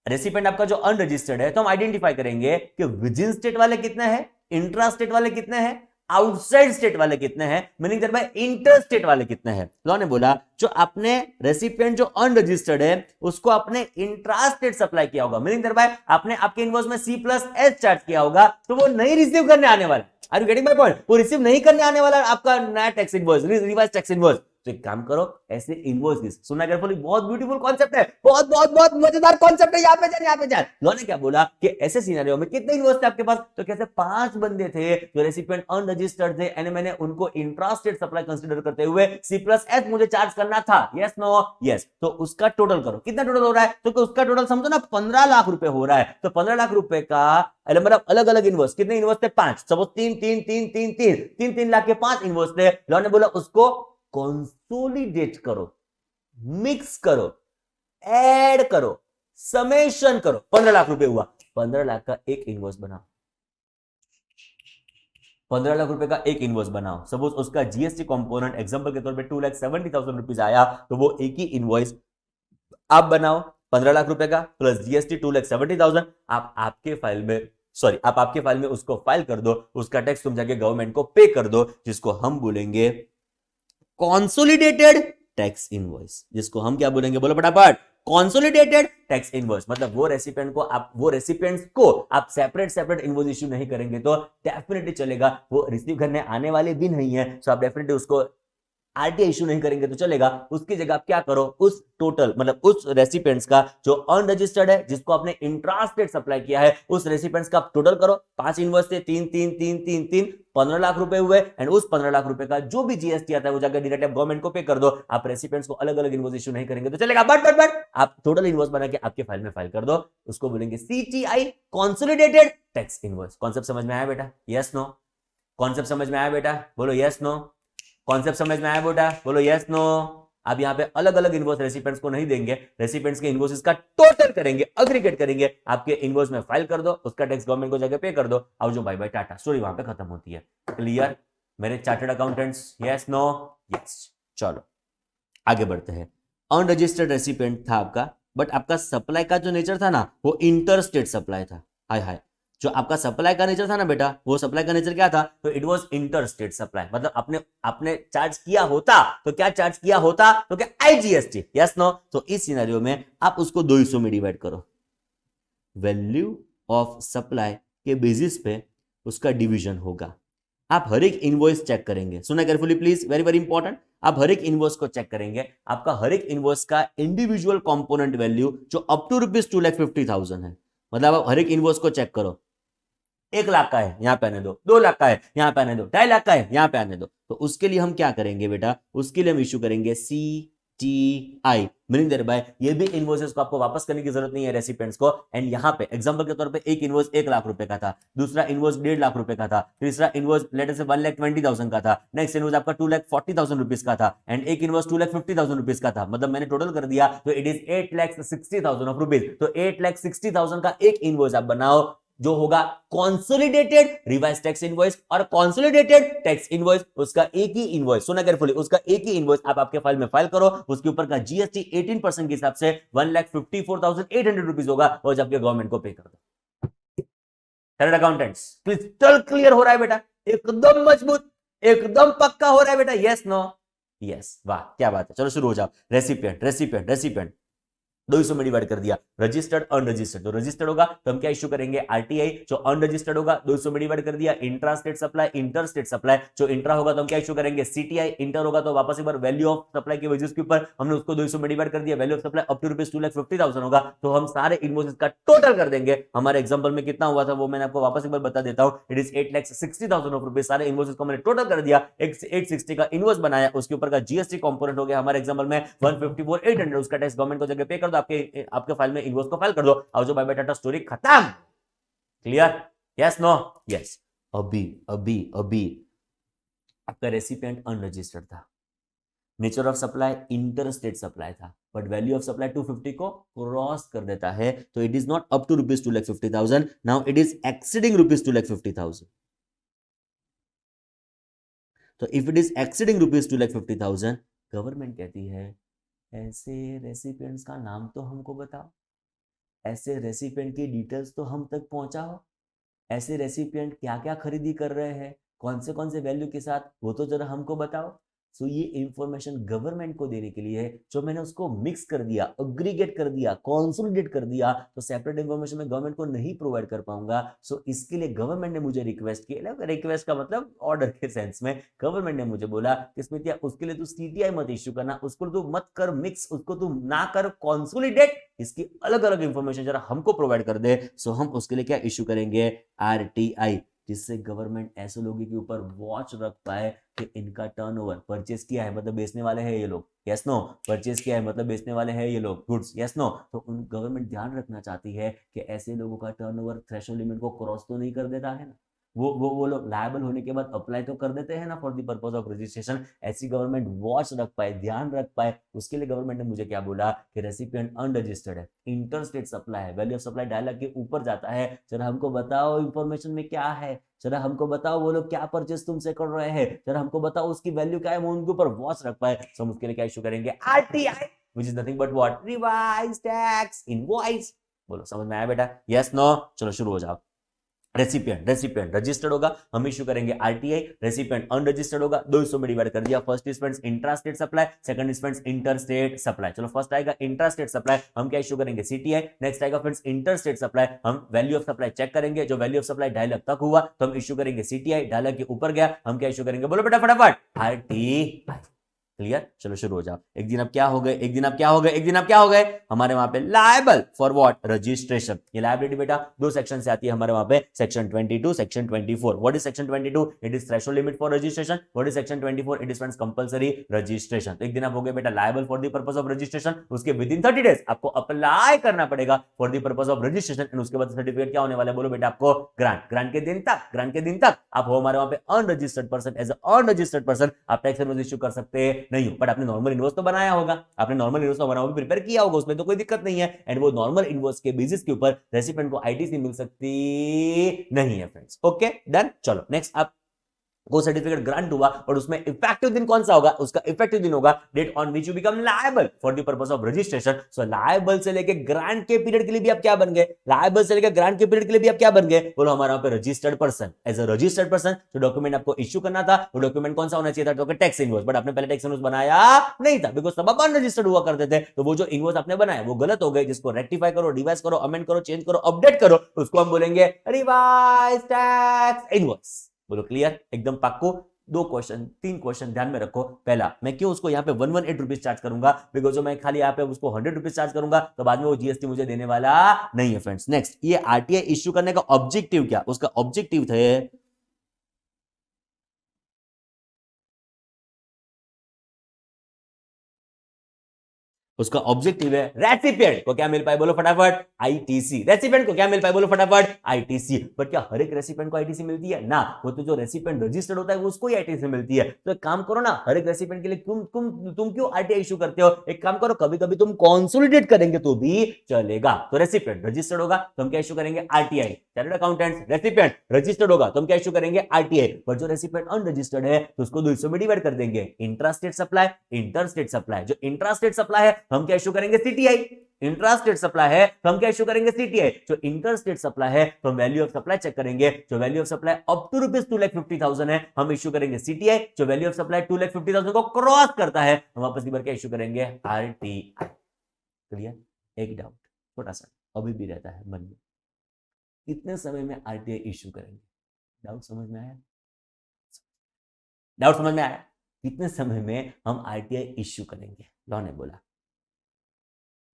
Recipient आपका जो अनरजिस्टर्ड है, तो हम आइडेंटिफाई करेंगे कि विदिन स्टेट वाले कितने हैं, इंट्रा स्टेट वाले कितने हैं, आउटसाइड स्टेट वाले कितने हैं, meaning that bye inter state वाले कितने हैं। लॉ ने बोला जो आपने रेसिपिएंट जो अनरजिस्टर्ड है उसको आपने इंट्रा स्टेट सप्लाई किया होगा, मीनिंग दैट बाय आपने आपके इनवॉइस में C+S चार्ज किया होगा, तो वो नहीं रिसीव करने आने वाला। Are you getting my point? वो रिसीव नहीं करने आने वाला आपका नया tax invoice, revise tax invoice. तो एक काम करो, ऐसे इनवॉइस लिस्ट, सुनना केयरफुली, बहुत ब्यूटीफुल कॉन्सेप्ट है, बहुत बहुत बहुत मजेदार कॉन्सेप्ट है, यहाँ पे जान। लॉ ने क्या बोला कि ऐसे सिनेरियो में कितने इनवॉइस थे आपके पास, तो कैसे 5 बंदे थे जो रेसिपिएंट अनरजिस्टर्ड थे, एंड मैंने उनको इंट्रास्टेट सप्लाई कंसीडर करते हुए C+S मुझे चार्ज करना था, यस नो यस। तो उसका टोटल करो, कितना टोटल हो रहा है, तो उसका टोटल समझो ना 15 लाख रुपए हो रहा है। तो 15 लाख रुपए का मतलब अलग अलग इनवॉइस, कितने इनवॉइस थे? 5, सपोज 3 लाख के 5 इनवॉइस थे। लॉ ने बोला उसको कंसोलिडेट करो, मिक्स करो, ऐड करो, समेशन करो, 15 लाख रुपए हुआ। 15 लाख का एक इनवॉइस बनाओ, 15 लाख रुपए का एक इनवॉइस बनाओ। सपोज उसका जीएसटी कंपोनेंट एग्जांपल के तौर पे 2,70,000 रुपीज आया, तो वो एक ही इनवॉइस आप बनाओ 15 लाख रुपए का प्लस जीएसटी 2,70,000। आप आपके फाइल में उसको फाइल कर दो, उसका टैक्स तुम जाके गवर्नमेंट को पे कर दो, जिसको हम बोलेंगे कॉन्सोलिडेटेड टैक्स इनवॉइस, जिसको हम क्या बोलेंगे, बोलो फटाफट, कॉन्सोलिडेटेड टैक्स इनवॉइस। मतलब वो रेसिपिएंट्स को आप सेपरेट इनवॉइस इश्यू नहीं करेंगे तो डेफिनेटली चलेगा, वो रिसीव करने आने वाले भी नहीं है, सो आप डेफिनेटली उसको आरटीआई इशू नहीं करेंगे तो चलेगा। उसकी जगह आप क्या करो, उस टोटल मतलब उस रेसिपिएंट्स का जो अनरजिस्टर्ड है, जिसको आपने इंट्रास्टेट सप्लाई किया है, उस रेसिपिएंट्स का टोटल करो। 5 इनवॉइस थे, 3 15 लाख रुपए हुए, एंड उस 15 लाख रुपए का जो भी जीएसटी आता है वो जाकर डायरेक्ट गवर्नमेंट को पे कर दो। आप रेसिपिएंट्स को अलग अलग इनवॉइस इशू नहीं करेंगे तो चलेगा, बट आप टोटल इनवॉइस बना के आपके फाइल में फाइल कर दो, उसको बोलेंगे CTI, consolidated tax invoice. Concept समझ में आया बेटा? Yes no? कॉन्सेप्ट समझ में आया बेटा? बोलो यस नो। कॉन्सेप्ट समझ में आया बेटा? बोलो यस नो। अब यहाँ पे अलग अलग इनवॉइस रेसिपिएंट्स को नहीं देंगे, रेसिपिएंट्स के इनवॉइसेस का टोटल करेंगे, अग्रीगेट करेंगे, आपके इनवॉइस में फाइल कर दो, उसका टैक्स गवर्नमेंट को जाके पे कर दो, और जो बाय बाय टाटा, स्टोरी वहां पे खत्म होती है। क्लियर मेरे chartered accountants? Yes no yes. चलो आगे बढ़ते हैं। अनरजिस्टर्ड रेसिपिएंट था आपका, बट आपका सप्लाई का जो नेचर था ना वो इंटर स्टेट सप्लाई था। हाय हाय, जो आपका सप्लाई का नेचर था ना बेटा, वो सप्लाई का नेचर क्या था, तो it was inter state supply. मतलब आपने चार्ज किया होता तो क्या चार्ज किया होता, तो क्या आईजीएसटी, यस नो। तो इस सिनेरियो में आप उसको दो हिस्सों में डिवाइड करो, वैल्यू ऑफ सप्लाई के बेसिस पे उसका डिवीजन होगा। आप हर एक इनवॉइस चेक करेंगे, सुना carefully please, very very important. आप हर एक इनवॉइस को चेक करेंगे, आपका हर एक इनवॉइस का इंडिविजुअल कंपोनेंट वैल्यू जो अप टू ₹2,50,000 है, मतलब आप हर एक इनवॉइस को चेक करो। 1 लाख का है, यहां पे आने दो, 2 लाख का है, यहां पे आने दो, 2.5 लाख का है, यहां पे आने दो। तो उसके लिए हम क्या करेंगे बेटा, उसके लिए हम इश्यू करेंगे CTI, मीनिंग देयर बाय ये भी इनवॉइसेस को आपको वापस करने की जरूरत नहीं है रेसिपिएंट्स को। एंड यहाँ पे एग्जांपल के तौर पे एक इनवॉइस 1 लाख रुपए का था, दूसरा इनवॉइस 1.5 लाख रुपए का था, तीसरा इनवॉइस लेटर से 1,20,000 का था, नेक्स्ट इनवॉइस आपका 2,40,000 रुपीज का था, एंड एक इनवॉइस 2,50,000 रुपीज का था। मतलब मैंने टोटल कर दिया तो इट इज 8,60,000 ऑफ रुपीज। तो 8,60,000 का एक इनवॉइस आप बनाओ जो होगा कंसोलिडेटेड रिवाइज टैक्स इनवॉइस, और कंसोलिडेटेड टैक्स इनवॉइस उसका एक ही इनवॉइस, सुना केयरफुली, उसका एक ही इनवॉइस आप आपके फाइल में फाइल करो, उसके ऊपर का जीएसटी 18% के हिसाब से 1,54,800 रुपीज होगा, और जब के गवर्नमेंट को पे कर दो। चार्टर्ड अकाउंटेंट्स क्रिस्टल क्लियर हो रहा है बेटा? एकदम मजबूत, एकदम पक्का हो रहा है बेटा? Yes no? यस, वाह क्या बात है। चलो शुरू हो जाओ। रेसिपिएंट रेसिपिएंट रेसिपिएंट 200 में डिवाइड कर दिया। रजिस्टर्ड अनरजिस्टर्ड, तो रजिस्टर्ड होगा तो हम क्या इश्यू करेंगे आरटीआई, जो अनरजिस्टर्ड होगा 200 में डिवाइड कर दिया। Intra state supply, inter state supply, जो इंट्रा होगा तो हम क्या इश्यू करेंगे सीटीआई, इंटर होगा तो वापस एक बार वैल्यू ऑफ सप्लाई के बेसिस के ऊपर हमने उसको 200 में डिवाइड कर दिया। Value of supply up to ₹2,50,000 होगा तो हम सारे इनवॉइसेस का टोटल कर देंगे। हमारे एग्जांपल में कितना हुआ था वो मैंने आपको वापस एक बार बता देता हूं। इट इज 8,60,000 सारे इनवॉइसेस को मैंने टोटल कर दिया। 860 का इनवॉइस बनाया, उसके ऊपर का जीएसटी कंपोनेंट हो गया हमारे एग्जांपल में 154,800, उसका टैक्स गवर्नमेंट को जगह पे कर दो, आपके फाइल में इनवॉइस को फाइल कर दो। और जो बाय बाय टाटा स्टोरी खत्म। क्लियर? Yes no? यस। अभी अभी अभी आपका रेसिपिएंट अनरजिस्टर्ड था, nature of supply inter state supply था, बट वैल्यू ऑफ सप्लाई 250 को क्रॉस कर देता है तो it is not up to ₹2,50,000, now it is exceeding ₹2,50,000। तो if it is exceeding ₹2,50,000, government कहती है ऐसे रेसिपिएंट्स का नाम तो हमको बताओ, ऐसे रेसिपिएंट की डिटेल्स तो हम तक पहुंचाओ, ऐसे रेसिपिएंट क्या क्या खरीदी कर रहे हैं, कौन से वैल्यू के साथ, वो तो जरा हमको बताओ। सो ये इंफॉर्मेशन गवर्नमेंट को देने के लिए जो मैंने उसको मिक्स कर दिया, अग्रीगेट कर दिया, कॉन्सोलिडेट कर दिया, तो सेपरेट इंफॉर्मेशन मैं गवर्नमेंट को नहीं प्रोवाइड कर पाऊंगा। सो इसके लिए गवर्नमेंट ने मुझे रिक्वेस्ट किया, रिक्वेस्ट का मतलब ऑर्डर के सेंस में गवर्नमेंट ने मुझे बोला कि स्मितिया उसके लिए तू सीटीआई मत इश्यू करना, उसको तू मत कर मिक्स, उसको तू ना कर कॉन्सोलिडेट, इसकी अलग अलग इंफॉर्मेशन जरा हमको प्रोवाइड कर दे। सो हम उसके लिए क्या इश्यू करेंगे आरटीआई, जिससे गवर्नमेंट ऐसे लोगों के ऊपर वॉच रख पाए कि इनका टर्नओवर, परचेस किया है मतलब बेचने वाले हैं ये लोग, यस नो, परचेस किया है मतलब बेचने वाले हैं ये लोग गुड्स, यस नो। तो उन गवर्नमेंट ध्यान रखना चाहती है कि ऐसे लोगों का टर्नओवर थ्रेशोल्ड लिमिट को क्रॉस तो नहीं कर देता है ना, वो लोग लायबल होने के बाद अप्लाई तो कर देते हैं ना for the purpose of registration. ऐसी गवर्नमेंट वॉच रख पाए, ध्यान रख पाए, उसके लिए गवर्नमेंट ने मुझे क्या बोला कि रेसिपिएंट अनरजिस्टर्ड है, इंटर स्टेट सप्लाई है, वैल्यू ऑफ सप्लाई डायलॉग के ऊपर जाता है, जरा हमको बताओ इंफॉर्मेशन में क्या है, जरा हमको बताओ वो लोग क्या परचेस तुमसे कर रहे हैं, जरा हमको बताओ उसकी वैल्यू क्या है, वो उनके ऊपर वॉच रख पाए। तो हम उसके लिए क्या इश्यू करेंगे RTI, which is nothing but what, revise tax invoice. बोलो समझ में आया बेटा? Yes no? चलो शुरू हो जाओ। रेसिपिएंट रजिस्टर्ड होगा हम इश्यू करेंगे आरटीआई, रेसिपिएंट अनरजिस्टर्ड होगा 200 में डिवाइड कर दिया। First is friends intra state supply, second is friends inter state supply. चलो फर्स्ट आएगा इंट्रा स्टेट सप्लाई, हम क्या इश्यू करेंगे सीटीआई। नेक्स्ट आएगा फ्रेंड्स इंटर स्टेट सप्लाई, हम वैल्यू ऑफ सप्लाई चेक करेंगे, जो वैल्यू ऑफ सप्लाई 2.5 लाख तक हुआ तो हम इश्यू करेंगे सीटीआई, 2.5 लाख के ऊपर गया हम क्या इश्यू करेंगे, बोलो बेटा फटाफट, आरटीआई। क्लियर? चलो शुरू हो जाओ। एक दिन आप क्या हो गए, एक दिन आप क्या हो गए, एक दिन आप क्या हो गए, हमारे वहां पे लायबल फॉर व्हाट, रजिस्ट्रेशन। ये लायबिलिटी बेटा दो सेक्शन से आती है हमारे वहां पे, section 22, section 24। What is section 22? It is threshold limit for registration. What is section 24? It is friends compulsory registration. तो एक दिन आप हो गए बेटा liable for the purpose of registration, उसके विद इन 30 डेज आपको अप्लाई करना पड़ेगा for the purpose of registration, and उसके बाद सर्टिफिकेट क्या होने वाला है, बोलो बेटा आपको ग्रांट के दिन तक, ग्रांट के दिन तक आप हो हमारे वहां पे unregistered person, as unregistered person आप टैक्स इनवॉइस इश्यू कर सकते नहीं हो, बट आपने नॉर्मल इनवॉइस तो बनाया होगा, आपने नॉर्मल इनवॉइस तो बना होगा, प्रिपेयर किया होगा, उसमें तो कोई दिक्कत नहीं है, एंड वो नॉर्मल इनवॉइस के बेसिस के ऊपर रेसिपिएंट को आईटीसी मिल सकती नहीं है फ्रेंड्स। Okay done. चलो नेक्स्ट आप वो सर्टिफिकेट ग्रांट हुआ और उसमें इफेक्टिव दिन कौन सा होगा, उसका इफेक्टिव दिन होगा date on which you become liable for the purpose of registration. So liable से लेके ग्रांट के पीरियड के लिए भी आप क्या बन गए, लायबल से लेके ग्रांट के पीरियड के लिए भी आप क्या बन गए, बोलो हमारे वहां पे registered person. As a registered person जो डॉक्यूमेंट आपको इश्यू करना था वो डॉक्यूमेंट कौन सा होना चाहिए था, तो टैक्स इनवॉइस, बट आपने पहले टैक्स इनवॉइस बनाया नहीं था बिकॉज तब आप अनरजिस्टर्ड हुआ करते थे, तो वो जो इनवॉइस आपने बनाया वो गलत हो गए, जिसको रेक्टिफाई करो, रिवाइज करो, अमेंड करो, चेंज करो, अपडेट करो, उसको हम बोलेंगे रिवाइज टैक्स इनवॉइस। बोलो क्लियर? एकदम पक्को। दो क्वेश्चन, तीन क्वेश्चन ध्यान में रखो। पहला, मैं क्यों उसको यहाँ पे 118 रुपीज चार्ज करूंगा, बिकॉज जो मैं खाली यहाँ पे उसको 100 रुपीज चार्ज करूंगा तो बाद में वो जीएसटी मुझे देने वाला नहीं है फ्रेंड्स। नेक्स्ट, ये आरटीआई इश्यू करने का ऑब्जेक्टिव क्या, उसका ऑब्जेक्टिव थे उसका ऑब्जेक्टिव है रेसिपिएंट को क्या मिल पाए, बोलो फटाफट आईटीसी। रेसिपिएंट को क्या मिल पाए, बोलो फटाफट आईटीसी। बट क्या हर एक रेसिपिएंट को आईटीसी मिलती है ना, वो तो जो रेसिपिएंट रजिस्टर्ड होता है वो उसको ही आईटीसी मिलती है। तो एक काम करो ना, हर एक रेसिपिएंट के लिए तुम क्यों आरटीआई इशू करते हो, एक काम करो कभी कभी तुम कंसोलिडेट करेंगे तो भी चलेगा। तो रेसिपिएंट रजिस्टर्ड होगा तो हम क्या इशू करेंगे RTI, chartered accountant. Recipient registered होगा तो हम क्या इशू करेंगे आरटीआई, पर जो रेसिपिएंट अनरजिस्टर्ड है तो उसको 200 में डिवाइड कर देंगे, intra state supply, inter state supply. जो इंट्रा स्टेट सप्लाई है हम क्या इश्यू करेंगे सीटीआई, इंट्रा स्टेट सप्लाई है तो हम क्या इश्यू करेंगे सीटीआई, जो इंटर स्टेट सप्लाई है तो हम वैल्यू ऑफ सप्लाई चेक करेंगे, जो value of supply up to ₹2,50,000 है हम इश्यू करेंगे सीटीआई, जो वैल्यू ऑफ सप्लाई 2,50,000 को क्रॉस करता है हम वापस की बार क्या इश्यू करेंगे आरटीआई। क्लियर? एक डाउट छोटा सा अभी भी रहता है मन में, कितने समय में आरटीआई इश्यू करेंगे? डाउट समझ में आया? डाउट समझ में आया? कितने समय में हम आरटीआई इश्यू करेंगे? लॉ ने बोला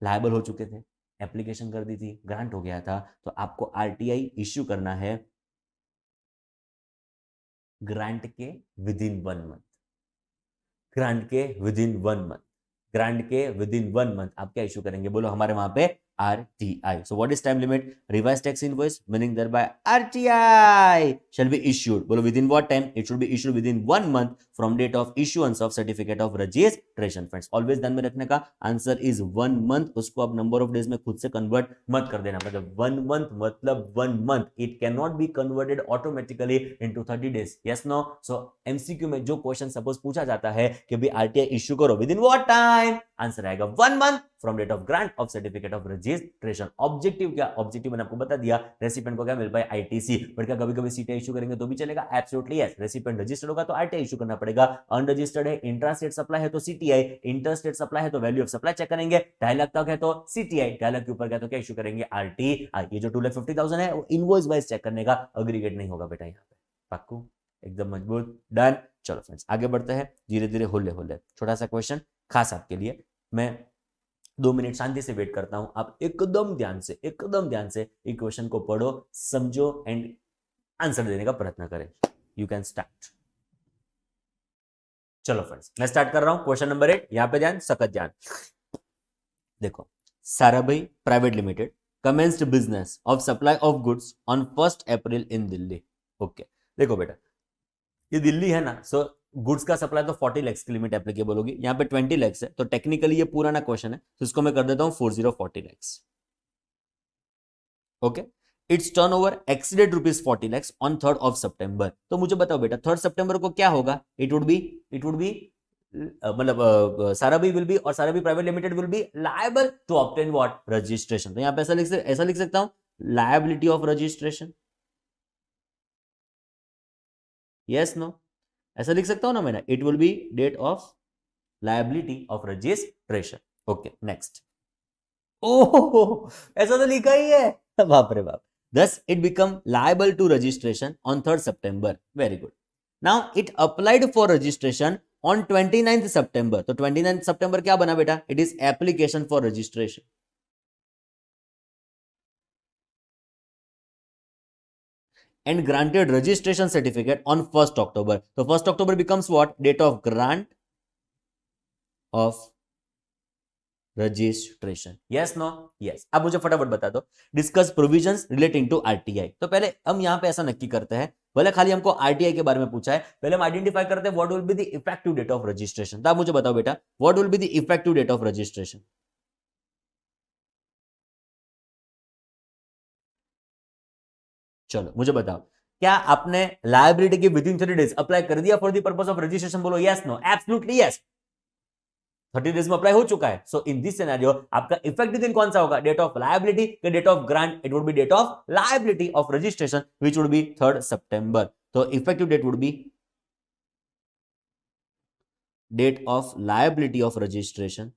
लायबल हो चुके थे, एप्लीकेशन कर दी थी, ग्रांट हो गया था, तो आपको आरटीआई इश्यू करना है ग्रांट के विद इन 1 मंथ, ग्रांट के विद इन 1 मंथ, ग्रांट के विद इन 1 मंथ आप क्या इश्यू करेंगे? बोलो हमारे वहां पे RTI. So what is time limit? Revised tax invoice, meaning thereby RTI shall be issued. बोलो within what time? It should be issued within 1 month from date of issuance of certificate of registration. Friends, always ध्यान में रखने का answer is 1 month. उसको आप number of days में खुद से convert मत कर देना, मतलब 1 month मतलब 1 month. It cannot be converted automatically into 30 days. Yes, no? So MCQ में जो क्वेश्चन सपोज पूछा जाता है कि भाई RTI इश्यू करो within what time? आंसर आएगा 1 month from date of grant of certificate of registration. Objective क्या? ऑब्जेक्टिव मैंने आपको बता दिया, रेसिपिएंट को क्या मिल पाए आईटीसी, बट क्या कभी कभी सीटीआई इशू करेंगे तो भी चलेगा? Absolutely yes. रेसिपिएंट रजिस्टर्ड होगा तो आरटीआई इशू करना पड़ेगा, अनरजिस्टर्ड है, इंट्रा स्टेट सप्लाई है तो सीटीआई, इंटर स्टेट सप्लाई है तो वैल्यू ऑफ सप्लाई चेक करेंगे, 2.5 लाख तक है तो सीटीआई, 2.5 लाख के ऊपर गया तो क्या इशू करेंगे आरटीआई। ये जो 2,50,000 है वो इनवॉइस वाइज चेक करने का, अग्रीगेट नहीं होगा बेटा यहाँ पे। पक्कू? एकदम मजबूत, डन। चलो फ्रेंड्स आगे बढ़ते हैं, धीरे धीरे होले होले। छोटा सा क्वेश्चन खास आपके लिए, मैं 2 मिनट शांति से वेट करता हूं, आप एकदम ध्यान से एक क्वेश्चन को पढ़ो, समझो एंड आंसर देने का प्रयत्न करें। You can start. चलो फ्रेंड्स मैं स्टार्ट कर रहा हूं, क्वेश्चन नंबर 8। यहां पे ध्यान, सखत ध्यान। देखो, Sarabhai private limited commenced business of supply of goods on 1 April in Delhi. Okay, देखो बेटा ये दिल्ली है ना, सो गुड्स का सप्लाई तो 40 लाख की लिमिट एप्लीकेबल होगी, यहाँ पे 20 लाख है, तो टेक्निकली ये पुराना क्वेश्चन है, तो इसको मैं कर देता हूं 40 lakh. Okay, it's turnover exceeded ₹40 lakh on 3 सितंबर। तो मुझे बताओ बेटा 3 सितंबर को क्या होगा? इट वुड बी मतलब साराभाई विल बी, और Sarabhai private limited will be liable to obtain what? Registration. तो यहाँ पे ऐसा लिख सकता हूं, liability of registration. Yes no? ऐसा लिख सकता हूं ना मैंने, it will be date of liability of registration. Okay next. Oh ऐसा तो लिखा ही है, बाप रे बाप। Thus it become liable to registration on 3rd September. Very good. Now it applied for registration on 29th September. तो 29th September क्या बना बेटा? It is application for registration. And granted registration certificate on 1st October. So 1st October becomes what? Date of grant of registration. Yes no? Yes. अब मुझे फटाफट बता दो, discuss provisions relating to RTI. तो पहले हम यहां पे ऐसा नक्की करते हैं, भले खाली हमको आरटीआई के बारे में पूछा है, पहले हम आइडेंटिफाई करते हैं what will be the effective date of registration. तो आप मुझे बताओ बेटा what will be the effective date of registration? चलो मुझे बताओ, क्या आपने लायबिलिटी के विद इन 30 डेज अप्लाई कर दिया for the purpose of registration? बोलो yes no? Absolutely yes. 30 days में अप्लाई हो चुका है। सो इन दिस सिनेरियो आपका इफेक्टिव दिन कौन सा होगा? डेट ऑफ लायबिलिटी के date of grant? It would be date of liability of registration which would be 3rd सितंबर। तो effective date would be date of liability of registration,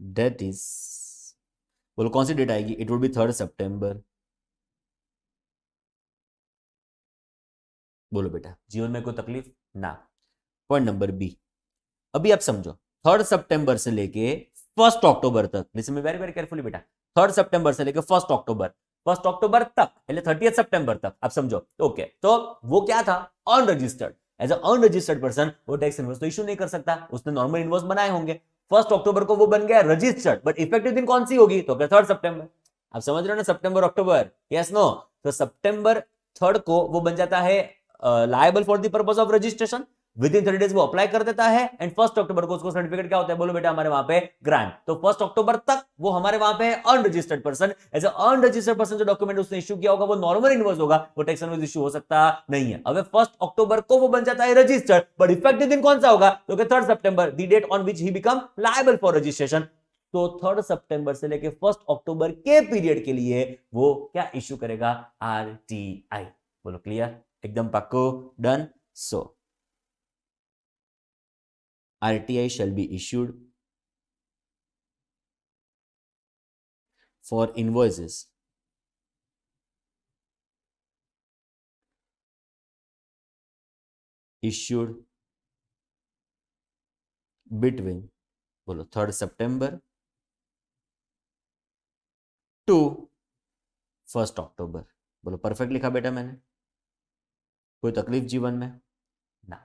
that is, बोलो कौन सी डेट आएगी? इट वुड बी 3rd सितंबर। बोलो बेटा जीवन में कोई तकलीफ ना? पॉइंट नंबर बी, अभी आप समझो 3rd सितंबर से लेके 1st अक्टूबर तक, listen me very very carefully बेटा, 3rd सितंबर से लेके 1st अक्टूबर तक, पहले 30th सितंबर तक, आप समझो। ओके, तो वो क्या था? अनरजिस्टर्ड। एज अनरजिस्टर्ड पर्सन वो टैक्स इनवॉइस तो इशू नहीं कर सकता, उसने नॉर्मल इनवॉइस बनाए होंगे। 1st अक्टूबर को वो बन गया रजिस्टर्ड, बट इफेक्टिव दिन कौन सी होगी? तो 3rd सितंबर। आप समझ रहे हो ना, सितंबर अक्टूबर, यस नो? तो सितंबर 3rd को वो बन जाता है liable for the purpose of registration. Within 30 days वो अप्लाई कर देता है एंड 1 अक्टूबर को उसको सर्टिफिकेट क्या होता है, बोलो बेटा हमारे वहां पे ग्रांट। तो 1 अक्टूबर तक वो हमारे वहां पे unregistered person, as unregistered person जो डॉक्यूमेंट उसने इश्यू किया होगा वो नॉर्मल इनवॉइस होगा, वो टैक्स इनवॉइस इश्यू हो सकता नहीं है। अब 1 अक्टूबर को वो बन जाता है रजिस्टर्ड, बट इफेक्टिव दिन कौन सा होगा, तो 3 सितंबर, the date on which he become liable for registration. तो 3 सितंबर से लेके 1 अक्टूबर के पीरियड के लिए वो क्या इश्यू करेगा, आरटीआई। बोलो क्लियर, एकदम पक्को, done. So RTI shall be issued for invoices issued between, बोलो 3 सितंबर टू 1 अक्टूबर। बोलो परफेक्ट लिखा बेटा मैंने, कोई तकलीफ जीवन में ना।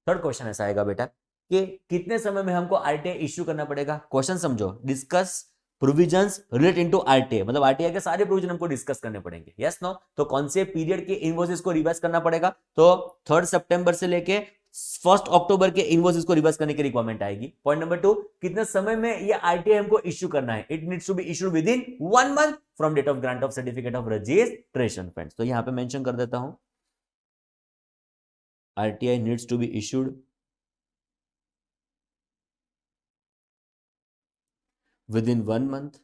थर्ड क्वेश्चन ऐसा आएगा बेटा कि कितने समय में हमको आरटीआई इश्यू करना पड़ेगा। क्वेश्चन समझो, discuss provisions related to RTI, मतलब आरटीआई के सारे प्रोविजन हमको डिस्कस करने पड़ेंगे, यस नो। तो कौन से पीरियड के इनवॉइसेस को रिवाइज करना पड़ेगा, तो 3 सितंबर से लेके 1 अक्टूबर के इनवॉइसेस को रिवाइज करने की रिक्वायरमेंट आएगी। पॉइंट नंबर 2, कितने समय में ये आरटीआई हमको इश्यू करना है, it needs to be issued within 1 month from date of grant of certificate of registration. Friends तो यहां पे मेंशन कर देता हूं, RTI needs to be issued within 1 month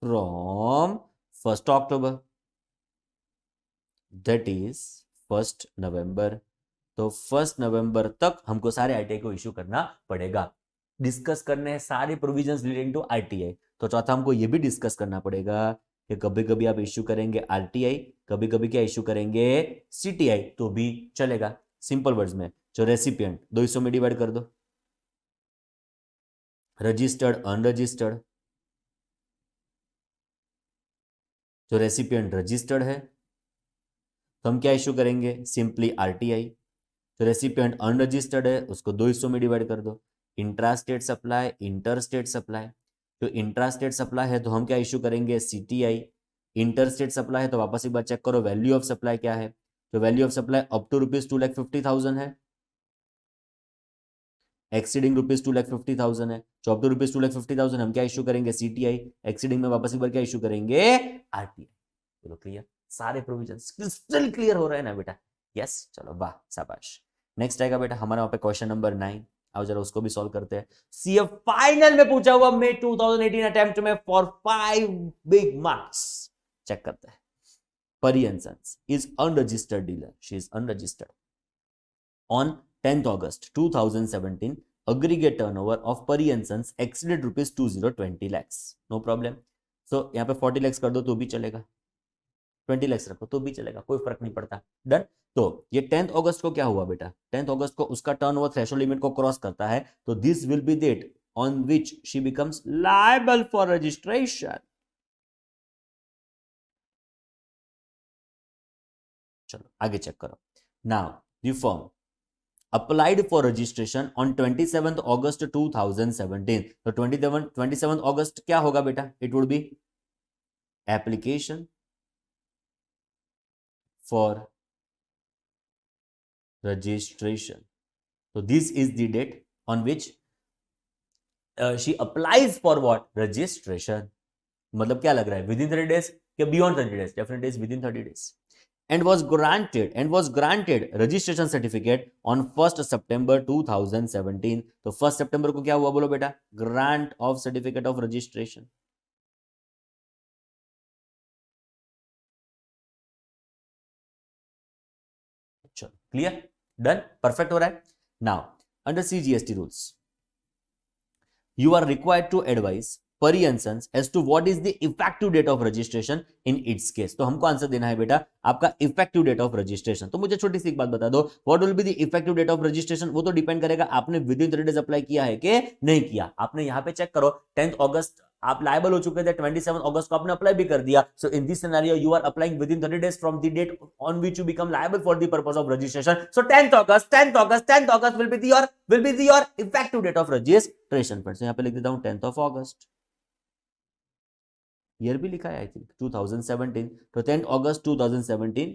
from 1st October, that is 1st November। तो 1 नवंबर तक हमको सारे आरटीआई को इश्यू करना पड़ेगा। डिस्कस करने हैं सारे प्रोविजंस रिलेटिंग टू आरटीआई। तो चौथा हमको ये भी डिस्कस करना पड़ेगा कि कभी कभी आप इश्यू करेंगे आरटीआई, कभी कभी क्या इश्यू करेंगे सीटीआई, तो भी चलेगा। सिंपल वर्ड्स में जो रेसिपिएंट 200 में डिवाइड कर दो, रजिस्टर्ड अनरजिस्टर्ड, जो रेसिपिएंट रजिस्टर्ड है तो हम क्या इश्यू करेंगे, सिंपली आरटीआई। जो रेसिपिएंट अनरजिस्टर्ड है उसको 200 में डिवाइड कर दो। Intra state supply, inter state supply, जो इंट्रा स्टेट सप्लाई है तो हम क्या इश्यू करेंगे, सीटीआई। इंटर स्टेट सप्लाई है तो वापस एक बार चेक करो वैल्यू ऑफ सप्लाई क्या है, तो value of supply up to ₹2,50,000 है, एक्सीडिंग ₹2,50,000 है। जो अप टू ₹2,50,000 हम क्या इश्यू करेंगे, सीटीआई। एक्सीडिंग में वापस एक बार क्या इश्यू करेंगे, आरटीआई। चलो क्लियर, सारे प्रोविजंस क्रिस्टल क्लियर हो रहे हैं ना बेटा, यस। चलो वाह शाबाश। नेक्स्ट आएगा बेटा हमारे वहां पे क्वेश्चन नंबर 9, आओ जरा उसको भी सॉल्व करते हैं। सीए फाइनल में पूछा हुआ मई 2018 अटेम्प्ट में फॉर 5 बिग मार्क्स। चेक करते हैं। Pari and Sons is unregistered dealer. She is unregistered. On 10th August 2017, aggregate turnover of Pari and Sons exceeded rupees 2020 lakhs. No problem. So यहाँ पे 40 lakhs कर दो तो भी चलेगा, 20 lakhs रखो तो भी चलेगा, कोई फर्क नहीं पड़ता। डन। तो ये 10th अगस्त को क्या हुआ बेटा, 10th अगस्त को उसका टर्नओवर थ्रेशोल्ड लिमिट को क्रॉस करता है, तो this will be date on which she becomes liable for registration. चलो आगे चेक करो। Now the firm applied for registration on 27th August 2017। तो 27th August क्या होगा बेटा, it would be application for registration। so this is the date on which she applies for what, registration। मतलब क्या लग रहा है, within 30 days या beyond 30 days, definitely is within 30 days। and was granted registration certificate on 1st September 2017। तो 1st September को क्या हुआ बोलो बेटा, grant of certificate of registration। चलो क्लियर, डन, परफेक्ट हो रहा है। Now under CGST rules you are required to advise Pari and Sons as to what is the effective date of registration in its case। तो हमको answer देना है बेटा आपका इफेक्टिव डेट ऑफ रजिस्ट्रेशन। तो मुझे छोटी सी एक बात बता दो, what will be the effective date of registration. वो तो डिपेंड करेगा आपने विद इन 30 डेज अप्लाई किया है कि नहीं किया। आपने यहाँ पे चेक करो 10th अगस्त आप लायबल हो चुके थे, 27 अगस्त को आपने अप्लाई भी कर दिया। So in this scenario you are applying within 30 days from the date on which you become liable for the purpose of registration. So 10th अगस्त will be your effective date of registration. Friends यहाँ पे लिख देता हूं 10th of August। Year भी लिखा है I think 2017। तो 10th August 2017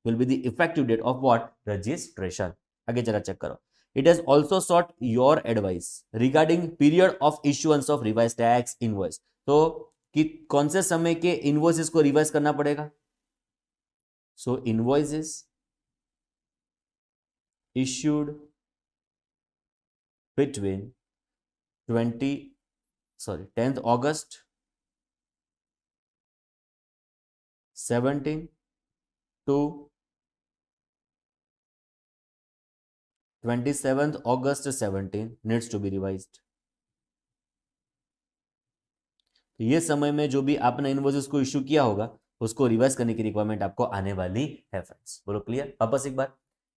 will be the effective date of what, registration. आगे जरा चेक करो, it has also sought your advice regarding period of issuance of revise tax invoice. तो कि कौन से समय के इनवॉइसेस को रिवाइज करना पड़ेगा। सो invoices issued between 10th August 17 to 27th August 17 needs to be revised। तो ये समय में जो भी आपने इनवॉइसेस को इश्यू किया होगा उसको रिवाइज करने की रिक्वायरमेंट आपको आने वाली है फ्रेंड्स। बोलो क्लियर। वापस एक बार,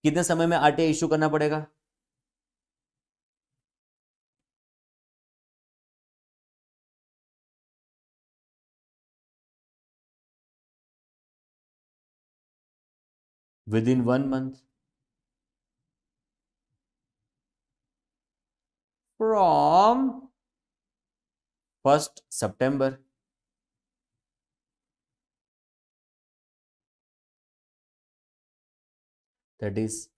कितने समय में आरटीआई इश्यू करना पड़ेगा। With in 1 month from 1st September that is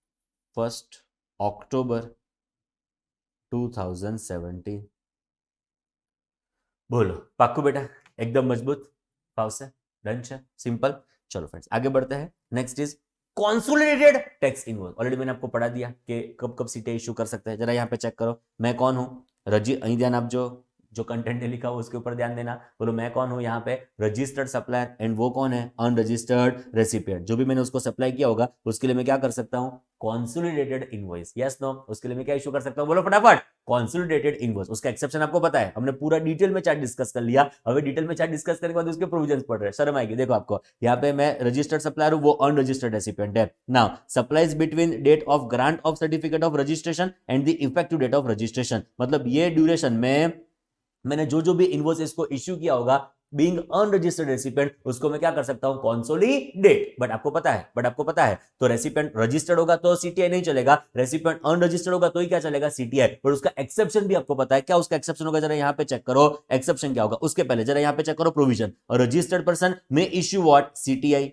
1st October 2017। बोलो पाक्कू बेटा, एकदम मजबूत भाव से, डन है, सिंपल। चलो फ्रेंड्स आगे बढ़ते हैं। Next is consolidated tax invoice. Already मैंने आपको पढ़ा दिया कि कब कब सीटें इशू कर सकते हैं। जरा यहाँ पे चेक करो, मैं कौन हूं, रजी, अहीं ध्यान आप जो कंटेंट है लिखा हो उसके ऊपर ध्यान देना। बोलो मैं कौन हूं यहाँ पे, रजिस्टर्ड सप्लायर, एंड वो कौन है, अनरजिस्टर्ड रेसिपिएंट। जो भी मैंने उसको सप्लाई किया होगा उसके लिए मैं क्या कर सकता हूं, कॉन्सोलिडेटेड इनवॉइस। यस नो, उसके लिए मैं क्या इशू कर सकता हूं, बोलो फटाफट, कॉन्सोलिडेटेड इनवॉइस। उसका एक्सेप्शन आपको पता है, हमने पूरा डिटेल में चार्ट डिस्कस कर लिया। अभी डिटेल में चार्ट डिस्कस करने के बाद उसके प्रोविजंस पढ़ रहे हैं, शर्म आएगी। देखो आपको यहाँ पे मैं रजिस्टर्ड सप्लायर हूं, वो अनरजिस्टर्ड रेसिपिएंट है। Now supplies between date of grant of certificate of registration and the effective date of registration. मतलब ये ड्यूरेशन में मैंने जो भी इनवॉइसेस को इश्यू किया होगा बीइंग अनरजिस्टर्ड रेसिपिएंट, उसको मैं क्या कर सकता हूं, कॉन्सोलिडेट। बट आपको पता है तो रेसिपिएंट रजिस्टर्ड होगा तो सीटीआई नहीं चलेगा, रेसिपिएंट अनरजिस्टर्ड होगा तो ही क्या चलेगा, सीटीआई। पर उसका एक्सेप्शन भी आपको पता है, क्या उसका एक्सेप्शन होगा, जरा यहां पे चेक करो एक्सेप्शन क्या होगा। उसके पहले जरा यहां पे चेक करो प्रोविजन, रजिस्टर्ड पर्सन में issue what, CTI,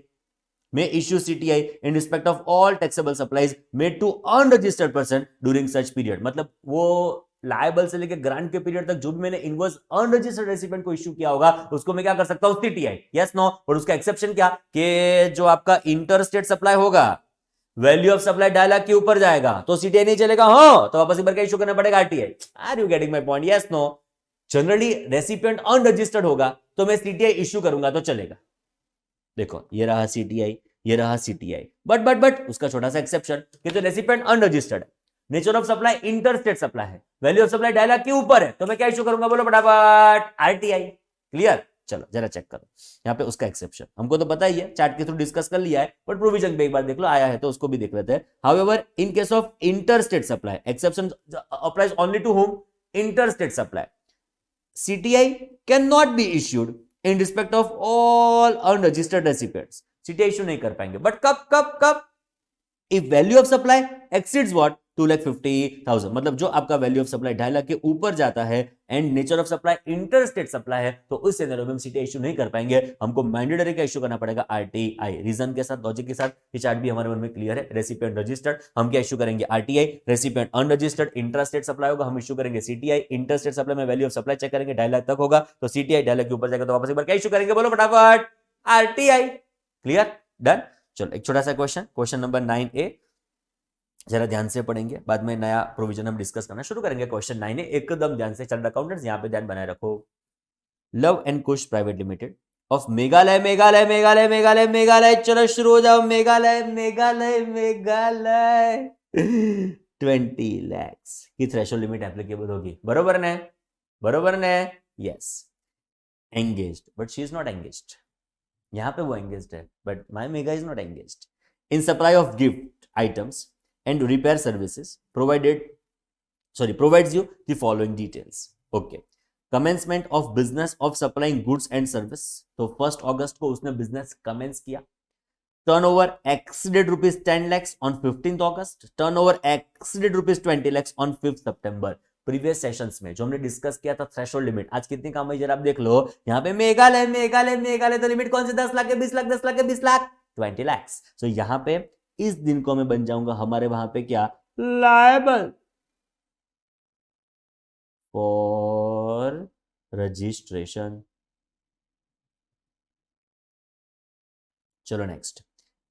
may issue CTI in respect of all taxable supplies made to unregistered person during such period। मतलब वो लायबल से लेकर ग्रांट के पीरियड तक जो भी मैंने इनवॉइस अनरजिस्टर्ड रेसिपिएंट को इश्यू किया होगा उसको मैं क्या कर सकता हूं, सीटीआई। Yes no. और उसका एक्सेप्शन क्या, कि जो आपका इंटर स्टेट सप्लाई होगा, वैल्यू ऑफ सप्लाई 2.5 लाख के ऊपर जाएगा तो सीटीआई नहीं चलेगा। हाँ, तो वापस एक बार क्या इश्यू करना पड़ेगा, RTI. Are you getting my point, yes no. Generally recipient unregistered होगा तो मैं सीटीआई इश्यू करूंगा तो चलेगा। देखो ये रहा सीटीआई, ये रहा सीटीआई, बट उसका छोटा सा एक्सेप्शन कि जो रेसिपिएंट अनरजिस्टर्ड है, nature of supply inter state supply है, वैल्यू ऑफ सप्लाई 2.5 लाख के ऊपर है तो मैं क्या इश्यू करूंगा, बोलो फटाफट, आरटीआई। क्लियर। चलो जरा चेक करो यहाँ पे उसका एक्सेप्शन, हमको तो पता ही है, चार्ट के थ्रू डिस्कस कर लिया है, बट प्रोविजन पे एक बार देख लो, आया है तो उसको भी देख लेते हैं। However in case of inter state supply, exception applies only to home, inter state supply, CTI can not be issued in respect of all unregistered recipients। CTI issue नहीं कर पाएंगे, बट कब if value of supply exceeds what, 2,50,000। मतलब जो आपका value of supply 2.5 lakh के ऊपर जाता है and nature of supply inter state supply है तो उस सिनेरियो में हम सीटीआई इश्यू नहीं कर पाएंगे, हमको मैंडेटरी का इश्यू करना पड़ेगा, आरटीआई। रीजन के साथ, लॉजिक के साथ, ये चार्ट भी हमारे मन में क्लियर है। रेसिपिएंट रजिस्टर्ड, हम क्या इश्यू करेंगे, RTI. Recipient unregistered, inter state supply होगा, हम इश्यू करेंगे सीटीआई। इंटर स्टेट सप्लाई में वैल्यू ऑफ सप्लाई चेक करेंगे, 2.5 लाख तक होगा तो सीटीआई, 2.5 लाख के ऊपर जाएगा तो वापस एक बार क्या इश्यू करेंगे, बोलो फटाफट, आरटीआई। Clear, done. चलो एक छोटा सा क्वेश्चन नंबर 9A, जरा ध्यान से पढ़ेंगे, बाद में नया प्रोविजन हम डिस्कस करना शुरू करेंगे। क्वेश्चन 9A एकदम ध्यान से, चार्टर्ड अकाउंटेंट्स यहाँ पे ध्यान बनाए रखो। Love and Kush private limited of Meghalaya, चलो शुरू हो जाओ, मेघालय 20 लाख की थ्रेशोल्ड लिमिट एप्लीकेबल होगी, बरोबर ने। Yes, engaged, but she is not engaged. यहाँ पे वो एंगेज्ड है, but my mega is not engaged in supply of gift items and repair services provides you the following details। okay, commencement of business of supplying goods and service, तो 1 अगस्त को उसने business commence किया। Turnover exceeded rupees 10 lakhs on 15th August, turnover exceeded rupees 20 lakhs on 5th September। Previous sessions में जो हमने discuss किया था threshold limit, आज कितनी काम हुई जरा आप देख लो। यहाँ पे मेघालय तो लिमिट कौन सी, 10 लाख के 20 लाख, 10 लाख के 20 लाख, 20 lakhs. सो यहां पे इस दिन को मैं बन जाऊंगा हमारे वहां पे क्या, लायबल फॉर रजिस्ट्रेशन. चलो next,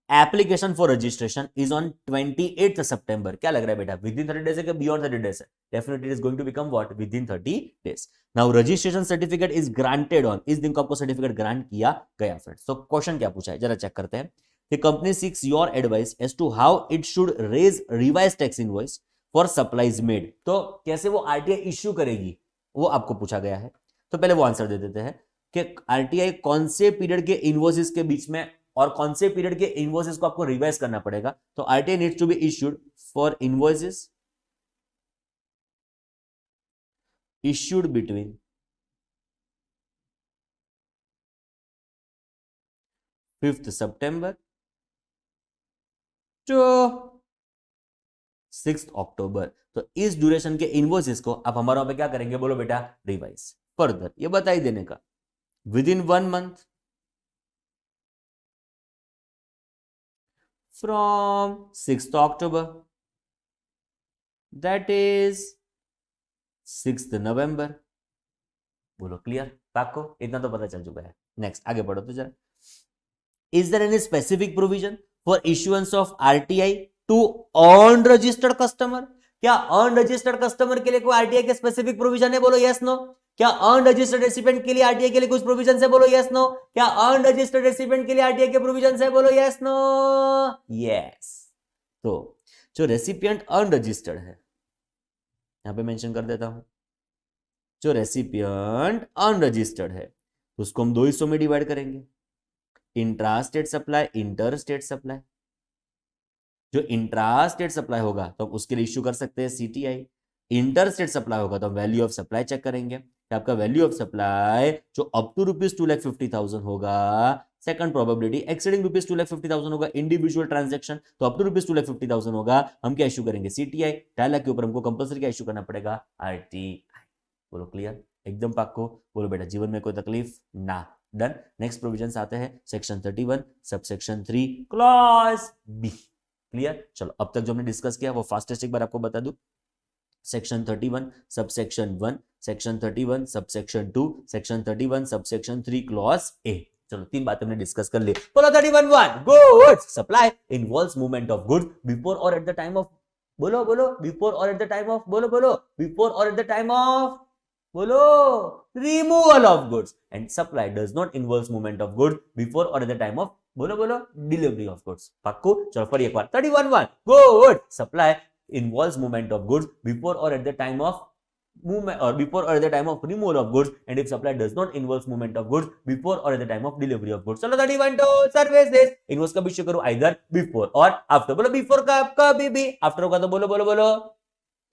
application for registration is on 28th सितंबर. क्या लग रहा है बेटा, विद इन 30 डेज है कि बियॉन्ड 30 डेज है? Definitely is going to become what, within 30 days. Now registration certificate is granted on, इस दिन को आपको सर्टिफिकेट ग्रांट किया गया फ्रेंड्स. तो क्वेश्चन क्या पूछा है जरा चेक करते हैं. The company seeks your advice as to how it should raise revise tax invoice for supplies made. तो कैसे वो आरटीआई इश्यू करेगी वो आपको पूछा गया है. तो पहले वो आंसर दे देते हैं कि आरटीआई कौन से पीरियड के इनवॉइसेस के बीच में और कौन से पीरियड के इनवॉइसेस को आपको रिवाइज करना पड़ेगा. तो RTI needs to be issued for invoices issued between 5th सितंबर टू 6th अक्टूबर. तो इस ड्यूरेशन के इनवॉइसेस को आप हमारे वहां पे क्या करेंगे, बोलो बेटा, रिवाइज. फर्दर ये बता ही देने का, with in 1 month from 6th October, that is 6th November. बोलो क्लियर, पाको इतना तो पता चल चुका है. नेक्स्ट आगे बढ़ो तो जरा. Is there any specific provision for issuance of RTI to unregistered customer? क्या अनरजिस्टर्ड कस्टमर के लिए कोई आरटीआई के स्पेसिफिक प्रोविजन है? बोलो यस नो. क्या अनरजिस्टर्ड रेसिपिएंट के लिए आरटीआई के लिए कुछ प्रोविजन है? बोलो यस नो. क्या अनरजिस्टर्ड रेसिपिएंट के लिए आरटीआई के प्रोविजन है? बोलो यस नो. यस. तो जो रेसिपिएंट अनरजिस्टर्ड है, यहां पे मेंशन कर देता हूं, जो रेसिपिएंट अनरजिस्टर्ड है उसको हम दो हिस्सों में डिवाइड करेंगे, intra state supply, inter state supply. जो इंट्रा स्टेट सप्लाई होगा तो हम उसके लिए इश्यू कर सकते हैं सीटीआई. इंटर स्टेट सप्लाई होगा तो हम वैल्यू ऑफ सप्लाई चेक करेंगे कि आपका वैल्यू ऑफ सप्लाई जो अप टू ₹2,50,000 होगा, सेकंड प्रोबेबिलिटी एक्सीडिंग ₹2,50,000 होगा इंडिविजुअल ट्रांजैक्शन, तो अप टू ₹2,50,000 होगा, हम क्या इश्यू करेंगे, सीटीआई. 2.5 लाख के ऊपर हमको कंपलसरी क्या इश्यू करना पड़ेगा, आरटीआई. बोलो क्लियर, एकदम पक्को. बोलो बेटा जीवन में कोई तकलीफ ना. डन. नेक्स्ट प्रोविजंस आते हैं section 31 subsection 3 clause B. Clear. चलो अब तक जो हमने डिस्कस किया वो फास्टेस्ट एक बार आपको बता दूं. Section 31 subsection 1, section 31 subsection 2, section 31 subsection 3 clause ए. चलो तीन बातें हमने डिस्कस कर ली. बोलो 31(1) goods supply involves movement of goods before or at the time of, बोलो बोलो, before or at the time of, बोलो बोलो, before or at the time of, बोलो, removal of goods. And supply does not involves movement of goods before or at the time of, बोलो बोलो, delivery of goods. पक्को. चलो फिर एक बार 31(1) good supply involves movement of goods before or at the time of movement or before or at the time of removal of goods, and if supply does not involve movement of goods before or at the time of delivery of goods. चलो 31 to service this invoice का भी issue करो either before or after. बोलो before का कभी भी, after होगा तो बोलो बोलो बोलो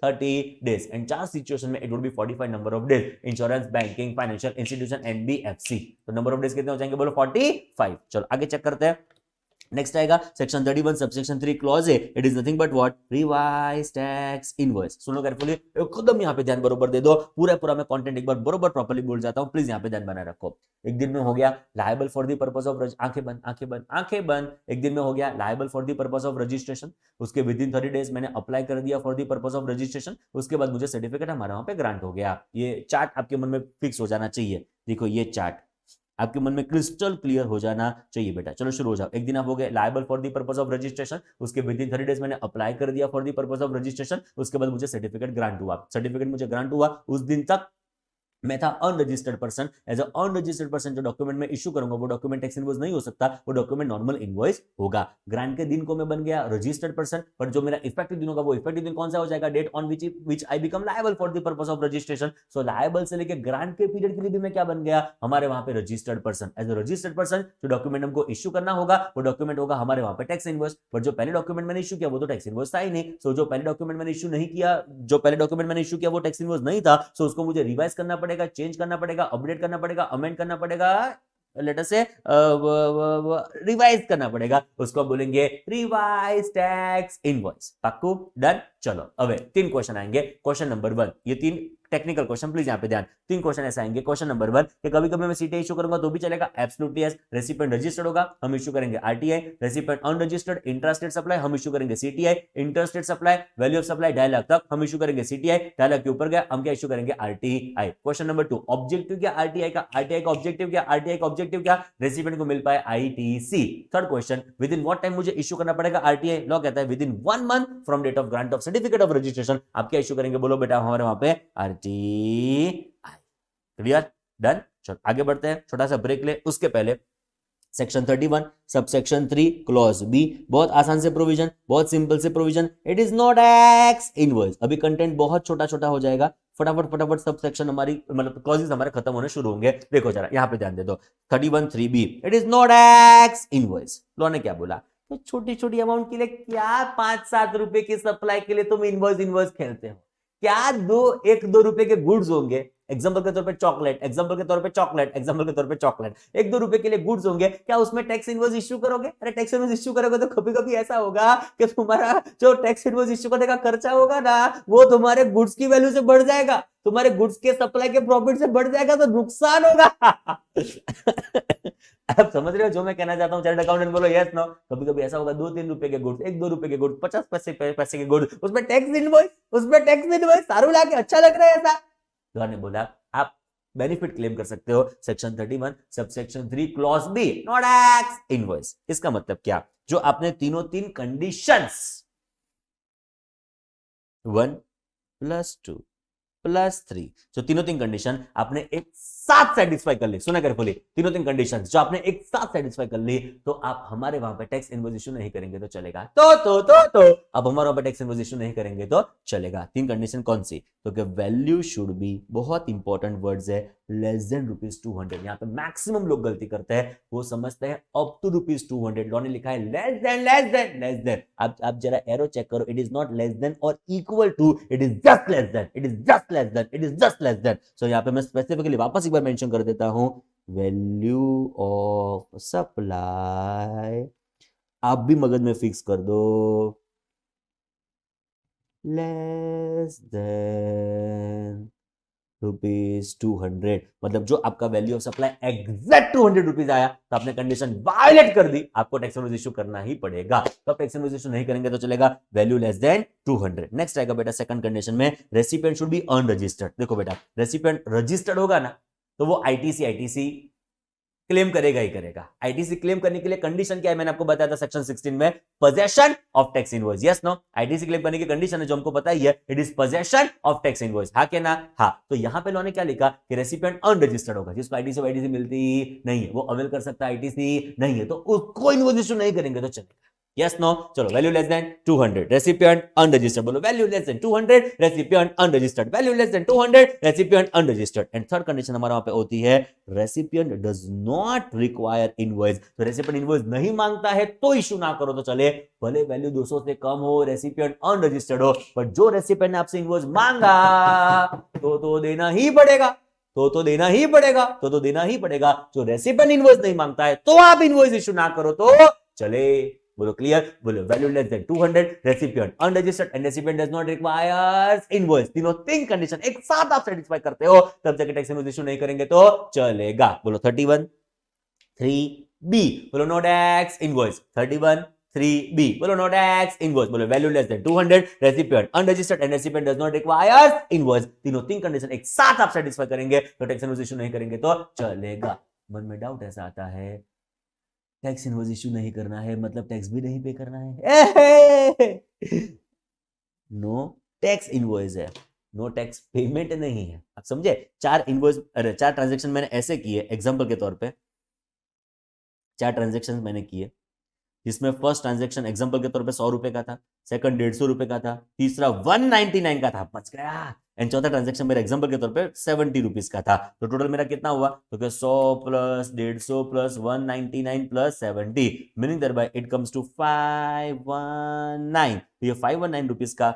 30 days. and चार सिचुएशन में it would be 45 number of days. Insurance, banking, financial institution, NBFC. तो नंबर ऑफ डेज कितने हो जाएंगे, बोलो 45. चलो आगे चेक करते हैं. नेक्स्ट आएगा section 31 subsection 3 clause A. It is nothing but what, revise tax invoice. सुनो केयरफुली, एकदम यहाँ पे ध्यान बरोबर दे दो. पूरा मैं कंटेंट एक बार बरोबर प्रॉपर्ली बोल जाता हूँ, प्लीज यहाँ पे ध्यान बनाए रखो. एक दिन में हो गया liable for the purpose of, आंखें बंद आंखें बंद आंखें बंद. एक दिन में हो गया liable for the purpose of registration. उसके विद इन 30 डेज मैंने अप्लाई कर दिया for the purpose of registration. उसके बाद मुझे सर्टिफिकेट हमारे वहां पे ग्रांट हो गया. ये चार्ट आपके मन में फिक्स हो जाना चाहिए. देखो ये चार्ट आपके मन में क्रिस्टल क्लियर हो जाना चाहिए बेटा. चलो शुरू हो जाओ. एक दिन आप हो गए liable for the purpose of registration. उसके विद इन 30 डेज मैंने अप्लाई कर दिया for the purpose of registration. उसके बाद मुझे सर्टिफिकेट ग्रांट हुआ. सर्टिफिकेट मुझे ग्रांट हुआ, उस दिन तक मैं था unregistered person. As unregistered person जो डॉक्यूमेंट में इश्यू करूंगा वो डॉक्यूमेंट टैक्स इनवॉइस नहीं हो सकता, वो डॉक्यूमेंट नॉर्मल इनवॉइस होगा. ग्रांट के दिन को मैं बन गया रजिस्टर्ड पर्सन, पर जो मेरा इफेक्टिव दिन होगा वो इफेक्टिव दिन कौन सा हो जाएगा, date on which I become liable for the purpose of registration. So liable से लेकर ग्रांट के पीरियड के लिए भी मैं क्या बन गया, हमारे वहां पे registered person. As a registered person जो डॉक्यूमेंट हमको इश्यू करना होगा वो डॉक्यूमेंट होगा हमारे वहां पे टैक्स इनवॉइस. पर जो पहले डॉक्यूमेंट मैंने इश्यू किया वो तो टैक्स इनवॉइस था ही नहीं. सो जो पहले डॉक्यूमेंट मैंने इश्यू नहीं किया, जो पहले डॉक्यूमेंट मैंने इश्यू किया वो टैक्स इनवॉइस नहीं था. सो उसको मुझे रिवाइज करना पड़ेगा, चेंज करना पड़ेगा, अपडेट करना पड़ेगा, अमेंड करना पड़ेगा, लेटर से रिवाइज करना पड़ेगा. उसको बोलेंगे रिवाइज टैक्स इनवॉइस. पक्कू. डन. चलो अब 3 क्वेश्चन आएंगे। क्वेश्चन नंबर 1, ये 3 टेक्निकल क्वेश्चन, प्लीज यहाँ पे ध्यान। 3 क्वेश्चन ऐसे आएंगे। क्वेश्चन नंबर 1 कि कभी कभी मैं सीटीआई इशू करूंगा तो भी चलेगा, एब्सोल्युटली यस। रेसिपिएंट रजिस्टर्ड होगा, हम इशू करेंगे RTI. Recipient unregistered intrastate supply, हम इशू करेंगे CTI. Interstate supply, value of supply 2.5 lakh तक, हम इशू करेंगे सीटीआई। 2.5 लाख के ऊपर गया, हम क्या इशू करेंगे, आरटीआई। क्वेश्चन नंबर 2, ऑब्जेक्टिव क्या आरटीआई का, आरटीआई का ऑब्जेक्टिव क्या, आरटीआई का ऑब्जेक्टिव क्या, रेसिपिएंट को मिल पाए ITC. Third question, within what time मुझे इशू करना पड़ेगा आरटीआई, लॉ कहता है within 1 month from date of grant of certificate of registration. आप क्या इशू करेंगे, बोलो बेटा हमारे वहां पे आरटीआई। Clear, done. चलो आगे बढ़ते हैं, छोटा सा ब्रेक ले, उसके पहले section 31 sub section 3 clause B, बहुत आसान से प्रोविजन, बहुत सिंपल से provision, it is not tax invoice. अभी कंटेंट बहुत छोटा छोटा हो जाएगा, फटाफट फटाफट सब सेक्शन हमारी मतलब क्लॉजेस हमारे खत्म होने शुरू होंगे। देखो जरा यहाँ पे ध्यान दे दो, 31(3)(b, it is not tax invoice. Law ने क्या बोला, तो छोटी छोटी अमाउंट के लिए क्या 5-7 रुपए की सप्लाई के लिए तुम इनवॉइस खेलते हो, क्या 1-2 रुपए के गुड्स होंगे, एग्जांपल के तौर पे चॉकलेट, एग्जांपल के तौर पे चॉकलेट, एग्जांपल के तौर पे चॉकलेट, 1-2 रुपए के लिए गुड्स होंगे, क्या उसमें टैक्स इनवॉइस इश्यू करोगे? अरे टैक्स इनवॉइस इश्यू करोगे तो कभी कभी ऐसा होगा कि तुम्हारा जो टैक्स इनवॉइस इश्यू करने का खर्चा होगा ना, वो तुम्हारे गुड्स की वैल्यू से बढ़ जाएगा, तुम्हारे गुड्स के सप्लाई के प्रॉफिट से बढ़ जाएगा, तो नुकसान होगा। आप समझ रहे हो जो मैं कहना चाहता हूँ? चार्टर्ड अकाउंटेंट बोलो यस नो। कभी कभी ऐसा होगा 2-3 रुपए के गुड्स, 1-2 रुपए के गुड्स, 50 पैसे के गुड्स, उसमें टैक्स इनवॉइस सारू लाके अच्छा लग रहा है ऐसा। तो ने बोला आप बेनिफिट क्लेम कर सकते हो section 31 sub section 3 clause B, not tax invoice. इसका मतलब क्या, जो आपने तीन कंडीशंस 1 + 2 + 3 जो तीन कंडीशन आपने एक साथ सेटिस्फाई कर ली, सुना केयरफुली, तीन कंडीशन जो आपने एक साथ सेटिस्फाई कर ली, तो आप हमारे वहां पे टैक्स इनवॉइस इशू नहीं करेंगे तो चलेगा। तो अब हमारे वहां पे टैक्स इनवॉइस इशू नहीं करेंगे तो चलेगा। 3 कंडीशन कौन सी, तो कि वैल्यू शुड बी, बहुत इंपॉर्टेंट वर्ड्स है, लेस देन ₹200। यहां पे मैक्सिमम लोग गलती करते हैं, वो समझते हैं अप टू ₹200। लॉ ने लिखा है लेस देन। आप जरा एरो चेक करो, it is not less than or equal to, it is just less than, it is just less than, it is just less than. So यहां पे मैं specifically वापस एक बार मेंशन कर देता हूं, वैल्यू ऑफ सप्लाई, आप भी मगज में फिक्स कर दो, लेस देन ₹200। मतलब जो आपका वैल्यू ऑफ सप्लाई एग्जैक्ट ₹200 आया तो आपने कंडीशन वायलेट कर दी, आपको टैक्स इनवॉइस इशू करना ही पड़ेगा। तो टैक्स इनवॉइस इशू नहीं करेंगे तो चलेगा, वैल्यू लेस देन 200। नेक्स्ट आएगा बेटा सेकंड कंडीशन में, रेसिपिएंट शुड बी अनरजिस्टर्ड। देखो बेटा, रेसिपिएंट रजिस्टर्ड होगा ना, तो वो आईटीसी क्लेम करेगा ही करेगा। आईटीसी क्लेम करने के लिए कंडीशन क्या है, मैंने आपको बताया था सेक्शन 16 में, possession of tax invoice. Yes no, ITC claim करने की कंडीशन है जो हमको पता ही है, it is possession of tax invoice, हाँ के ना? हाँ। तो यहां पे लॉ ने क्या लिखा कि रेसिपिएंट अनरजिस्टर्ड होगा, जिसको आईटीसी मिलती नहीं है, वो अवेल कर सकता है आईटीसी नहीं है, तो उसको इनवॉइस इशू नहीं करेंगे तो चलेगा। यस नो, चलो value less than 200, recipient unregistered, बोलो value less than 200, recipient unregistered, value less than 200, recipient unregistered. And third condition हमारा वहां पे होती है, recipient does not require invoice. तो रेसिपिएंट इनवॉइस नहीं मांगता है तो इशू ना करो तो चले, भले वैल्यू 200 से कम हो, रेसिपिएंट अनरजिस्टर्ड हो, पर जो रेसिपिएंट ने आपसे इनवॉइस मांगा तो देना ही पड़ेगा, तो देना ही पड़ेगा, तो देना ही पड़ेगा। जो रेसिपिएंट इनवॉइस नहीं मांगता है तो आप इनवॉइस इशू ना करो तो चले। बोलो क्लियर, बोलो value less than 200, recipient unregistered and recipient does not requires invoice. तीन कंडीशन एक साथ आप सेटिस्फाई करते हो, तब जाके टैक्स इनवॉइस इशू नहीं करेंगे तो चलेगा। बोलो 31(3)(b, बोलो नो टैक्स इनवॉइस। 31(3)(b, बोलो नो टैक्स इनवॉइस। बोलो value less than 200, recipient unregistered and recipient does not requires invoice. तीन कंडीशन एक साथ आप सेटिस्फाई करेंगे तो टैक्स इनवॉइस इशू नहीं करेंगे तो चलेगा। मन में डाउट ऐसा आता है, टैक्स इनवॉइस इशू नहीं करना है मतलब टैक्स भी नहीं पे करना है? नो टैक्स इनवॉइस है, नो टैक्स पेमेंट नहीं है। आप समझे? 4 ट्रांजैक्शन मैंने ऐसे किए, एग्जांपल के तौर पे 4 ट्रांजैक्शन मैंने किए, जिसमें फर्स्ट ट्रांजैक्शन एग्जांपल के तौर पे 100 रुपए का था, सेकंड 150 रुपए का था, तीसरा 199 का था, बच गया। एंड चौथा ट्रांजैक्शन मेरा एग्जांपल के तौर पे 70 रुपीज का था। तो टोटल मेरा कितना हुआ, तो 100 plus 150 plus 199 plus 70, meaning thereby it comes to 519। तो ये 519 रुपीज का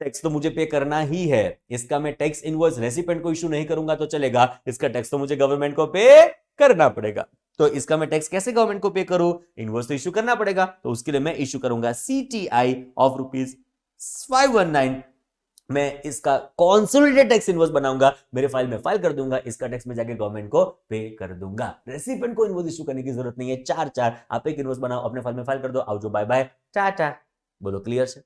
टैक्स तो मुझे पे करना ही है। इसका मैं टैक्स इनवॉइस रेसिपिएंट को इशू नहीं करूंगा तो चलेगा, इसका टैक्स तो मुझे गवर्नमेंट को पे करना पड़ेगा। तो इसका मैं टैक्स कैसे गवर्नमेंट को पे करूं? इनवॉइस तो इशू करना पड़ेगा, तो उसके लिए मैं इशू करूंगा CTI ऑफ 519 मैं इसका कॉन्सोलिडेटेड टैक्स इनवॉइस बनाऊंगा, मेरे फाइल में फाइल कर दूंगा, इसका टैक्स में जाके गवर्नमेंट को पे कर दूंगा। रेसिपिएंट को इनवॉइस इशू करने की जरूरत नहीं है। 4 आप एक इनवॉइस बनाओ, अपने फाइल में फाइल कर दो, आओ जो बाय बाय टाटा। बोलो क्लियर से,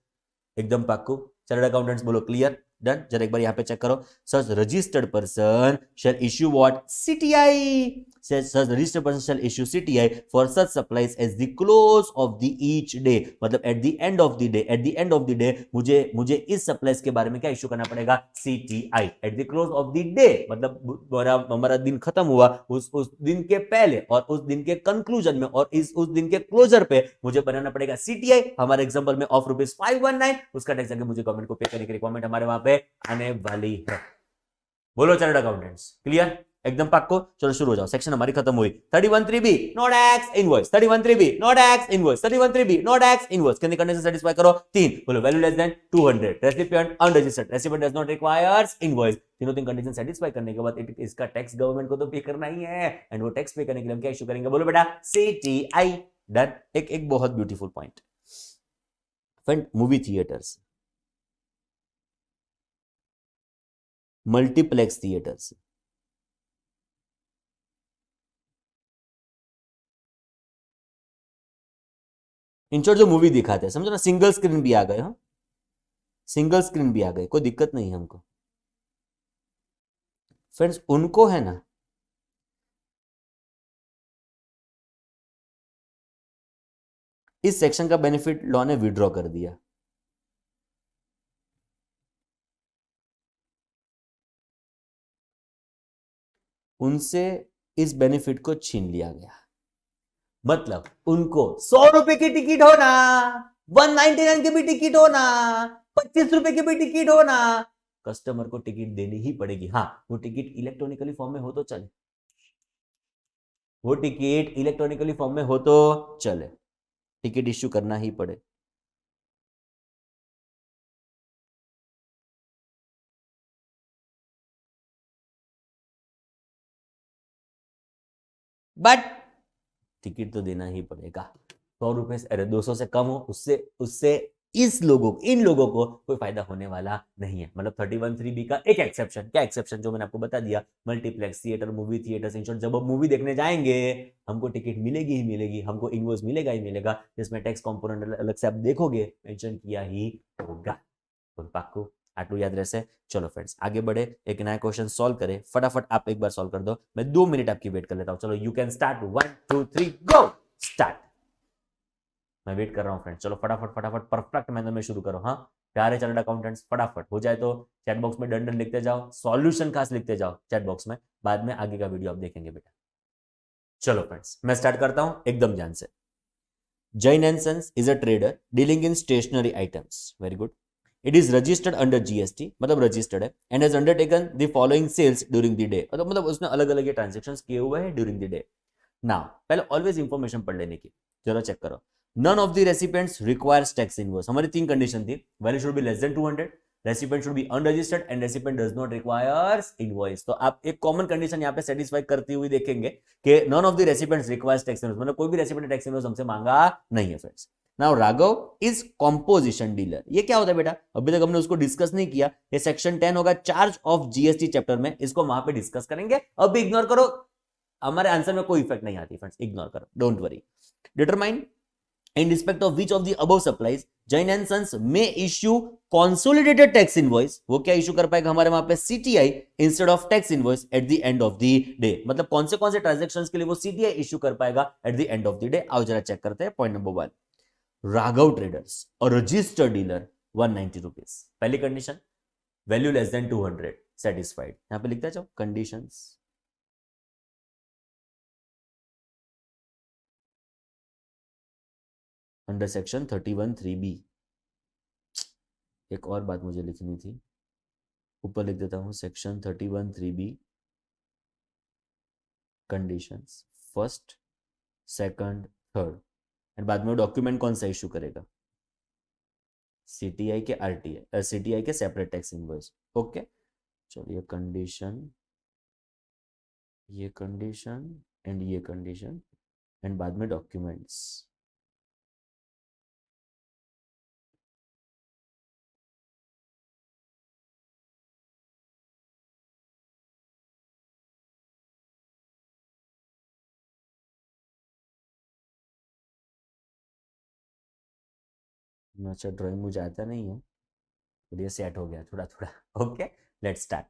एकदम पक्कू। चार्टर्ड अकाउंटेंट्स बोलो क्लियर, डन। जरा एक बार यहां पे चेक करो। Such registered person shall issue what, CTI. Such registered person shall issue CTI for such supplies at the close of the each day, मतलब at the end of the day. At the end of the day मुझे मुझे इस supplies के बारे में क्या issue करना पड़ेगा, CTI. Eight the close of the day मतलब हमारा दिन खत्म हुआ उस दिन के पहले और उस दिन के कंक्लूजन में और उस दिन के क्लोजर पे मुझे बनाना पड़ेगा सीटीआई। हमारे एग्जांपल में ऑफ ₹519, उसका टैक्स जाके मुझे गवर्नमेंट को पे करने की रिक्वायरमेंट हमारे वहां पे आने वाली है। बोलो चार्टर्ड अकाउंटेंट्स क्लियर, एकदम पक्को। चलो शुरू हो जाओ, सेक्शन हमारी खत्म हुई। 31(3)B no tax invoice, 31(3)B no tax invoice, 31(3)B no tax invoice. कितनी कंडीशन सेटिस्फाई करो, 3। बोलो value less than 200, recipient unregistered, recipient does not requires invoice. तीन कंडीशन सेटिस्फाई करने के बाद इसका टैक्स गवर्नमेंट को तो पे करना ही है, एंड वो टैक्स पे करने के लिए हम क्या इशू करेंगे, बोलो बेटा सीटीआई। डन। एक बहुत beautiful point, friend, movie theatres, multiplex theatres, in short जो मूवी दिखाते हैं, समझो ना, सिंगल स्क्रीन भी आ गए। हाँ, सिंगल स्क्रीन भी आ गए, कोई दिक्कत नहीं है हमको। फ्रेंड्स उनको है ना, इस सेक्शन का बेनिफिट लॉ ने विड्रॉ कर दिया। उनसे इस बेनिफिट को छीन लिया गया। मतलब उनको 100 रुपए की टिकट होना, 199 की भी टिकट होना, 25 रुपए की भी टिकट होना, कस्टमर को टिकट देनी ही पड़ेगी। हाँ, वो टिकट इलेक्ट्रॉनिकली फॉर्म में हो तो चले, वो टिकट इलेक्ट्रॉनिकली फॉर्म में हो तो चले, टिकट इश्यू करना ही पड़े। बट टिकट तो देना ही पड़ेगा। 100 रुपए से, अरे 200 से कम हो, उससे उससे इन लोगों को कोई फायदा होने वाला नहीं है। मतलब 31(3)B का एक एक्सेप्शन, क्या एक्सेप्शन, जो मैंने आपको बता दिया, multiplex theatre, movie theatre. In short जब हम मूवी देखने जाएंगे हमको टिकट मिलेगी ही मिलेगी, हमको इनवॉइस मिलेगा ही मिलेगा, जिसमें टैक्स कंपोनेंट अलग से आप देखोगे मेंशन किया ही होगा। पाक्कू, आटू याद रहसे। चलो फ्रेंड्स आगे बढ़े, एक नया क्वेश्चन सॉल्व करें। फटाफट आप एक बार सॉल्व कर दो, मैं 2 मिनट आपकी वेट कर लेता हूं। चलो you can start, 1 2 3 go, start. मैं वेट कर रहा हूं फ्रेंड्स, चलो फटाफट फटाफट परफेक्ट मैनर में शुरू करो। हाँ, प्यारे चार्टर्ड अकाउंटेंट्स, फटाफट हो जाए तो चैट बॉक्स में डन डन लिखते जाओ, सॉल्यूशन खास लिखते जाओ चैट बॉक्स में, बाद में आगे का वीडियो आप देखेंगे बेटा। चलो फ्रेंड्स मैं स्टार्ट करता हूं एकदम ध्यान से। Jain and sons is a trader dealing in stationery items, very good. It is registered under GST, मतलब रजिस्टर्ड है, and has undertaken the following sales during the day, मतलब उसने अलग अलग ट्रांजेक्शंस किए हुए हैं ड्यूरिंग द डे। नाउ पहले ऑलवेज इंफॉर्मेशन पढ़ लेने की, जरा चेक करो। None of the recipients requires tax invoice, हमारी 3 कंडीशन थी, value should be less than 200, recipient should be unregistered and recipient does not requires invoice. तो आप एक कॉमन कंडीशन यहां पे सेटिस्फाई करती हुई देखेंगे कि none of the recipients requires tax invoice, मतलब कोई भी रेसिपिएंट टैक्स इनवॉइस हमसे मांगा नहीं है friends. Now Raghav is composition dealer, ये क्या होता है बेटा, अभी तक हमने उसको डिस्कस नहीं किया। ये सेक्शन 10 होगा चार्ज ऑफ जीएसटी चैप्टर में, इसको वहां पे डिस्कस करेंगे। अब भी इग्नोर करो, हमारे आंसर में कोई इफेक्ट नहीं आती फ्रेंड्स, इग्नोर करो, don't worry. Determine in respect of which of the above supplies Jain and Sons may issue consolidated tax invoice, वो क्या इशू कर पाएगा हमारे वहां पे, CTI instead of tax invoice at the end of the day। मतलब कौन से ट्रांजेक्शंस के लिए वो CTI इशू कर पाएगा at the end of the day। आओ जरा चेक करते हैं। पॉइंट नंबर 1, राघव ट्रेडर्स और रजिस्टर्ड डीलर 190 रुपीज, पहली condition, value less than 200 satisfied. यहां पे लिखता जाओ कंडीशंस। अंडर सेक्शन 31(3)B एक और बात मुझे लिखनी थी, ऊपर लिख देता हूं, section 31(3)B conditions, first second third, and बाद में डॉक्यूमेंट कौन सा इशू करेगा, सीटीआई के आरटीआई, सीटीआई के सेपरेट टैक्स इनवॉइस। ओके, चलिए ये कंडीशन एंड ये कंडीशन, एंड बाद में डॉक्यूमेंट्स। अच्छा, ड्राइंग मुझे आता नहीं है, तो ये सेट हो गया थोड़ा थोड़ा। Okay, let's start.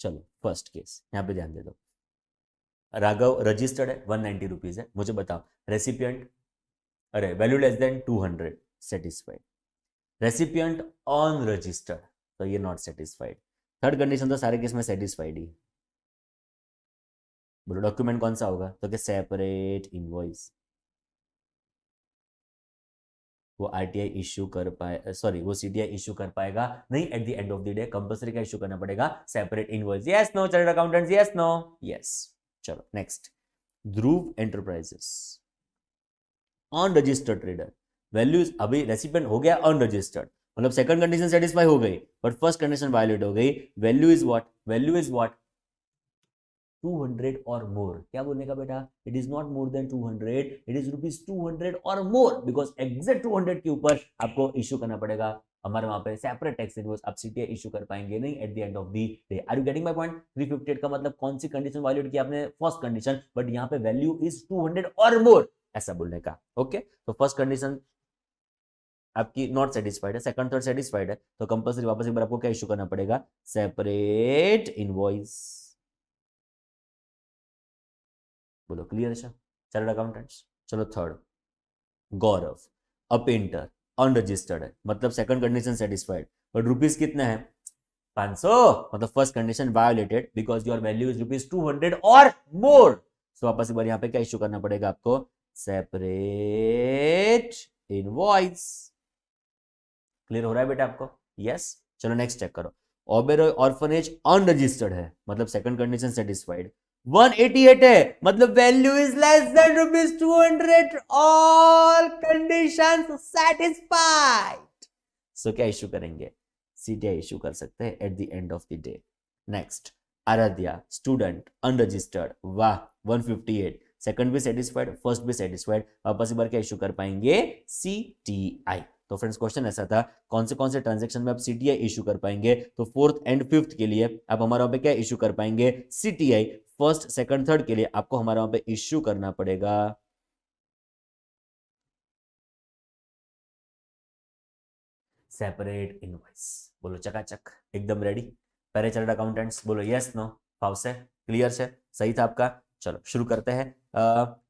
चलो फर्स्ट केस यहाँ पे ध्यान दे दो। राघव रजिस्टर्ड है, 190 रुपीज है। मुझे बताओ रेसिपिएंट, अरे value less than 200, satisfied. Recipient on registered, तो ये नॉट सेटिस्फाइड। थर्ड कंडीशन तो सारे केस में सेटिस्फाइड ही। बोलो डॉक्यूमेंट कौन सा होगा, तो क्या सेपरेट इनवॉइस। वो आरटीआई इश्यू कर पाए, सॉरी वो सीटीआई इश्यू कर पाएगा नहीं, at the end of the day compulsory का इश्यू करना पड़ेगा separate invoice. Yes no chartered accountants, yes no, yes. चलो next, Dhruv enterprises on registered trader, values अभी रेसिपिएंट हो गया ऑन रजिस्टर्ड, मतलब सेकंड कंडीशन सेटिस्फाई हो गई, बट फर्स्ट कंडीशन वायलेट हो गई। Value is what, value is what 200 और मोर। क्या बोलने का बेटा, it is not more than 200, it is ₹200 और मोर, बिकॉज एग्जैक्ट 200 के ऊपर आपको इश्यू करना पड़ेगा हमारे वहां पे सेपरेट टैक्स इनवॉइस। आप सीटीआई इश्यू कर पाएंगे नहीं at the end of the day. Are you getting my point. 358 का मतलब कौन सी कंडीशन वायलेट की आपने, फर्स्ट कंडीशन, बट यहाँ पे वैल्यू इज 200 और मोर, ऐसा बोलने का। ओके, तो फर्स्ट कंडीशन आपकी नॉट सेटिस्फाइड है, सेकंड थर्ड सेटिस्फाइड है, तो कंपल्सरी वापस एक बार आपको क्या इश्यू करना पड़ेगा, सेपरेट इनवॉइस। बोलो क्लियर है चार्टर्ड अकाउंटेंट्स। चलो third, Gaurav a painter unregistered है, मतलब second condition satisfied, but rupees कितने हैं 500, मतलब first condition violated because your value is ₹200 और मोर। सो वापस एक बार यहाँ पे क्या इश्यू करना पड़ेगा आपको, सेपरेट इनवॉइस। क्लियर हो रहा है बेटा आपको, यस। चलो नेक्स्ट चेक करो, ओबेरॉय ऑर्फनेज अनरजिस्टर्ड है, मतलब सेकंड कंडीशन सेटिस्फाइड। 188 है, मतलब value is less than ₹200, all conditions satisfied. So क्या इश्यू करेंगे, सीटीआई इश्यू कर सकते हैं at the end of the day. Next, Aradhya student unregistered, वाह 158, सेकंड भी सेटिस्फाइड, फर्स्ट भी सेटिस्फाइड, वापस एक बार क्या इश्यू कर पाएंगे, सीटीआई। तो फ्रेंड्स क्वेश्चन ऐसा था, कौन से ट्रांजैक्शन में आप सीटीआई इश्यू कर पाएंगे, तो फोर्थ एंड फिफ्थ के लिए आप हमारे वहां पे क्या इश्यू कर पाएंगे, सीटीआई। फर्स्ट सेकंड थर्ड के लिए आपको हमारे वहां पे इश्यू करना पड़ेगा सेपरेट इनवॉइस। बोलो चकाचक, एकदम रेडी। पहले चार्टर्ड अकाउंटेंट्स बोलो यस नो, फाव से, क्लियर से, सही था आपका। चलो शुरू करते हैं,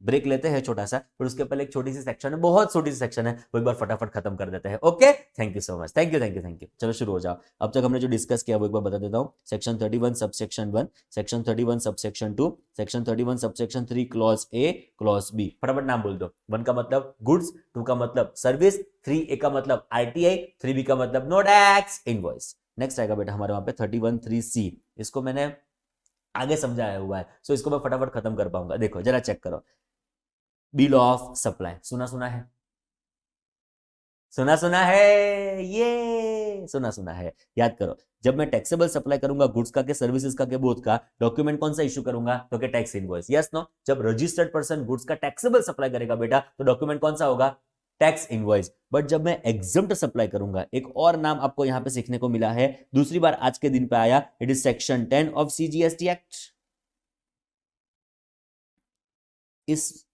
ब्रेक लेते हैं छोटा सा, फिर उसके पहले एक छोटी सी सेक्शन है, बहुत छोटी सी सेक्शन है, वो एक बार फटाफट खत्म कर देते हैं। Okay, thank you so much, thank you thank you thank you. चलो शुरू हो जाओ। अब तक हमने जो डिस्कस किया वो एक बार बता देता हूँ। Section 31 subsection 1, section 31 subsection 2, section 31 subsection 3 clause A clause B. फटाफट नाम बोल दो। 1 का मतलब गुड्स, 2 का मतलब सर्विस, 3A का मतलब आरटीआई, 3B का मतलब नो टैक्स इनवॉइस। नेक्स्ट आएगा बेटा हमारे वहां पे 31(3)C, इसको मैंने आगे समझाया हुआ है, सो इसको मैं फटाफट खत्म कर पाऊंगा। देखो जरा चेक करो, बिल ऑफ सप्लाई, सुना सुना है, सुना सुना है, ये सुना सुना है। याद करो, जब मैं टैक्सेबल सप्लाई करूंगा गुड्स का के सर्विसेज का के बोथ का, डॉक्यूमेंट कौन सा इश्यू करूंगा, तो के टैक्स इनवॉइस। यस नो, जब रजिस्टर्ड पर्सन गुड्स का टैक्सेबल सप्लाई करेगा बेटा, तो डॉक्यूमेंट कौन सा होगा, टैक्स इनवॉइस। बट जब मैं एग्जम्प्ट सप्लाई करूंगा, एक और नाम आपको यहां पे सीखने को मिला है, दूसरी बार आज के दिन पे आया, it is section 10 of CGST act. इस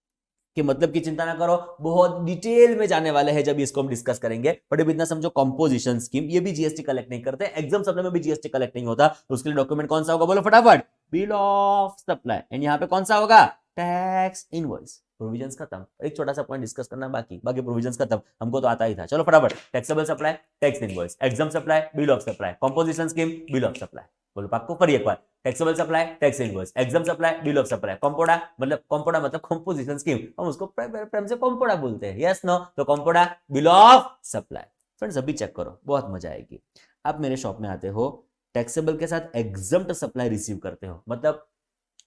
के मतलब की चिंता ना करो, बहुत डिटेल में जाने वाले हैं जब इसको हम डिस्कस करेंगे, बट अब इतना समझो, कंपोजिशन स्कीम ये भी जीएसटी कलेक्ट नहीं करते, एग्जाम सप्लाई में भी जीएसटी कलेक्ट नहीं होता, तो उसके लिए डॉक्यूमेंट कौन सा होगा, बोलो फटाफट, बिल ऑफ सप्लाई। एंड यहां पे कौन सा होगा, टैक्स इनवॉइस। प्रोविजंस खत्म, एक छोटा सा पॉइंट डिस्कस करना बाकी, बाकी प्रोविजंस खत्म, हमको तो आता ही था। चलो फटाफट, taxable supply tax invoice, exempt supply bill of supply, composition scheme bill of supply. बोलो पाको पर एक बार, taxable supply tax invoice, exempt supply bill of supply, कंपोडा मतलब कंपोजिशन स्कीम, हम उसको प्रेम से कंपोडा बोलते हैं। यस नो, तो कंपोडा बिल ऑफ सप्लाई। फ्रेंड्स अभी चेक करो, बहुत मजा आएगी। आप मेरे शॉप में आते हो, टैक्सेबल के साथ एग्जम्प्ट सप्लाई रिसीव करते हो, मतलब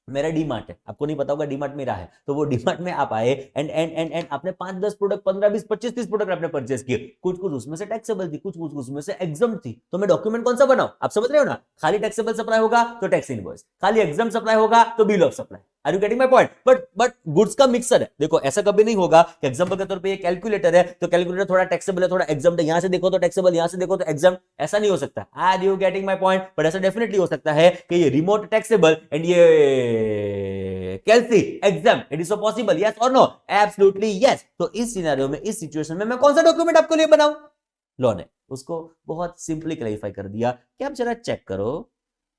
मेरा डीमार्ट है, आपको नहीं पता होगा डीमार्ट मेरा है, तो वो डीमार्ट में आप आए एंड आपने 5-10 प्रोडक्ट, 15-20-25-30 प्रोडक्ट आपने परचेस किए, कुछ कुछ उसमें से टैक्सेबल थी, कुछ कुछ उसमें से एग्जाम थी, तो मैं डॉक्यूमेंट कौन सा बनाऊं, आप समझ रहे हो ना। खाली टैक्सेबल सप्लाई होगा तो टैक्स इनवॉइस, खाली एग्जाम सप्लाई होगा तो bill of supply. Are you getting my point. But goods का मिक्सर है। देखो ऐसा कभी नहीं होगा कि एग्जांपल के तौर पे ये कैलकुलेटर है, तो कैलकुलेटर थोड़ा टैक्सेबल है थोड़ा एग्जाम है, यहां से देखो तो टैक्सेबल, यहां से देखो तो एग्जाम, ऐसा नहीं हो सकता। Are you getting my point. But ऐसा डेफिनेटली हो सकता है कि ये रिमोट टैक्सेबल एंड ये कैलसी exempt, it is so possible, yes or no, absolutely yes. तो इस सिनेरियो में, इस सिचुएशन में मैं कौन सा डॉक्यूमेंट आपके लिए बनाऊं, लॉ ने उसको बहुत सिंपली क्लैरिफाई कर दिया कि आप जरा चेक करो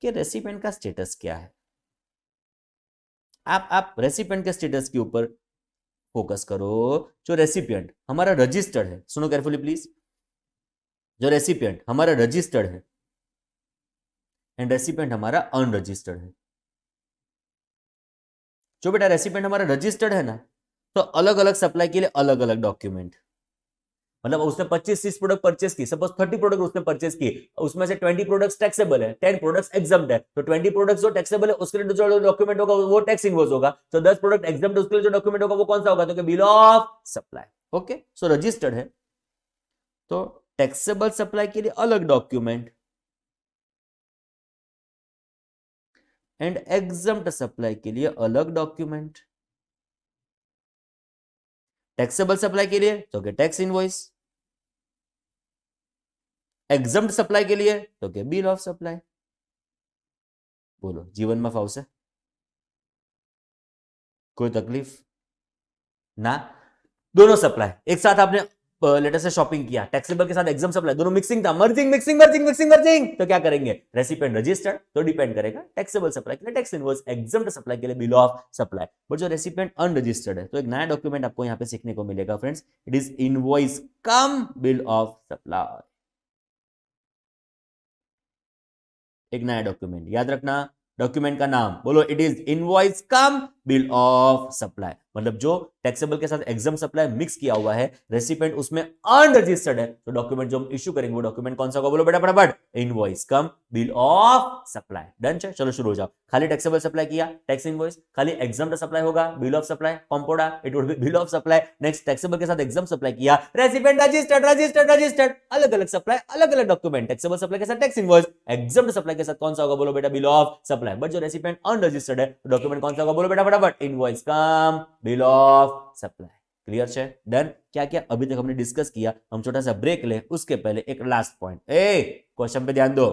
कि रेसिपिएंट का स्टेटस क्या है। आप रेसिपिएंट के स्टेटस के ऊपर फोकस करो। जो रेसिपिएंट हमारा रजिस्टर्ड है, सुनो केयरफुली प्लीज, जो रेसिपिएंट हमारा रजिस्टर्ड है एंड रेसिपिएंट हमारा अनरजिस्टर्ड है। जो बेटा रेसिपिएंट हमारा रजिस्टर्ड है ना, तो अलग अलग सप्लाई के लिए अलग अलग डॉक्यूमेंट, मतलब उसने 25-30 प्रोडक्ट परचेस की, सपोज 30 प्रोडक्ट उसने परचेस की, उसमें से 20 प्रोडक्ट्स टैक्सेबल है, 10 प्रोडक्ट्स एग्जम्प्ट है, तो 20 प्रोडक्ट्स जो टैक्सेबल है उसके लिए जो डॉक्यूमेंट होगा वो टैक्स इनवॉइस होगा। तो 10 प्रोडक्ट एग्जम्प्ट उसके लिए जो डॉक्यूमेंट होगा वो कौन सा होगा, तो bill of supply. Okay, so registered है तो टैक्सेबल सप्लाई के लिए अलग डॉक्यूमेंट एंड एग्जम्प्ट सप्लाई के लिए अलग डॉक्यूमेंट। टैक्सेबल सप्लाई के लिए तो टैक्स इनवॉइस, एग्जम्प्ट सप्लाई के लिए तो क्या बिल ऑफ सप्लाई। बोलो जीवन में फावशे? कोई तकलीफ ना? दोनों सप्लाई एक साथ आपने लेटर से शॉपिंग किया, टैक्सेबल के साथ एग्जाम सप्लाई, दोनों मिक्सिंग था, merging mixing merging mixing merging, तो क्या करेंगे, रेसिपिएंट रजिस्टर्ड तो डिपेंड करेगा टैक्सेबल सप्लाई के लिए टैक्स इनवॉइस, एग्जम्प्ट सप्लाई के लिए बिल ऑफ सप्लाई। बट जो रेसिपिएंट अनरजिस्टर्ड है तो एक नया डॉक्यूमेंट आपको यहां पे सीखने को मिलेगा friends, it is invoice cum bill of supply. एक नया डॉक्यूमेंट याद रखना, डॉक्यूमेंट का नाम बोलो, it is invoice cum bill of supply. मतलब जो टैक्सेबल के साथ एग्जाम सप्लाई मिक्स किया हुआ है, रेसिपिएंट उसमें अनरजिस्टर्ड है, तो डॉक्यूमेंट जो हम इश्यू करेंगे वो डॉक्यूमेंट कौन सा होगा, बोलो बेटा फटाफट, invoice cum bill of supply. Done है, चलो शुरू हो जाओ। खाली टैक्सेबल सप्लाई किया टैक्स इनवॉइस, खाली एग्जाम सप्लाई होगा बिल ऑफ सप्लाई, कॉम्पोडा it would be bill of supply. Next taxable के साथ एग्जाम सप्लाई किया, रेसिपिएंट रजिस्टर्ड रजिस्टर्ड रजिस्टर्ड, अलग अलग सप्लाई अलग अलग डॉक्यूमेंट, टैक्सेबल सप्लाई के साथ टैक्स इनवॉइस, एग्जाम सप्लाई के साथ कौन सा होगा, बोलो बेटा बिल ऑफ सप्लाई। बट जो रेसिपिएंट अनरजिस्टर्ड है डॉक्यूमेंट कौन सा होगा, बोलो बेटा फटाफट, invoice cum bill of supply. Clear है? डन। क्या क्या अभी तक हमने डिस्कस किया, हम छोटा सा ब्रेक ले, उसके पहले एक लास्ट पॉइंट, क्वेश्चन पे ध्यान दो।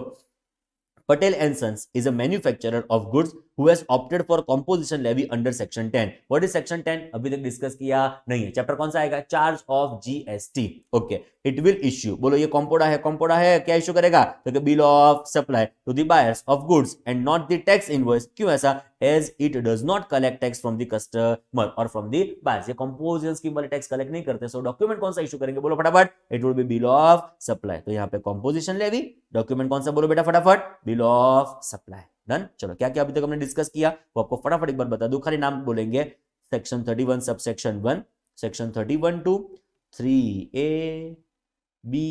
Patel and Sons is a manufacturer of goods who has opted for composition levy under section 10. What is section 10? अभी तक डिस्कस किया नहीं है। चैप्टर कौन सा आएगा, charge of GST. Okay, it will issue, बोलो ये कॉम्पोडा है, कॉम्पोडा है, क्या इश्यू करेगा, तो bill of supply to the buyers of goods and not the tax invoice. क्यों ऐसा, as it does not collect tax from the customer और फ्रॉम द बायर्स। ये कंपोजिशन स्कीम वाले टैक्स कलेक्ट नहीं करते, सो डॉक्यूमेंट कौन सा इश्यू करेंगे, बोलो फटाफट, it will B bill of supply. तो यहाँ पे कंपोजिशन लेवी, डॉक्यूमेंट कौन सा, बोलो बेटा फटाफट, बिल ऑफ सप्लाई। डन। चलो क्या क्या अभी तक हमने डिस्कस किया वो आपको फटाफट एक बार बता दूं, खाली नाम बोलेंगे। Section 31 subsection 1, section 31(2), 3A B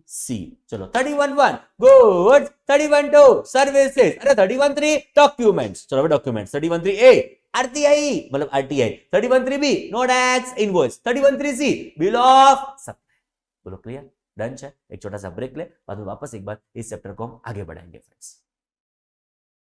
C। चलो 31(1) गुड्स, 31(2) सर्विसेज, अरे 31(3) डॉक्यूमेंट्स। चलो डॉक्यूमेंट्स 31(3)A आरटीआई मतलब RTI, 31(3)B no tax invoice, 31(3)C bill of supply. बोलो क्लियर? डन है। एक छोटा सा ब्रेक ले, बाद में वापस एक बार इस चैप्टर को हम आगे बढ़ाएंगे फ्रेंड्स।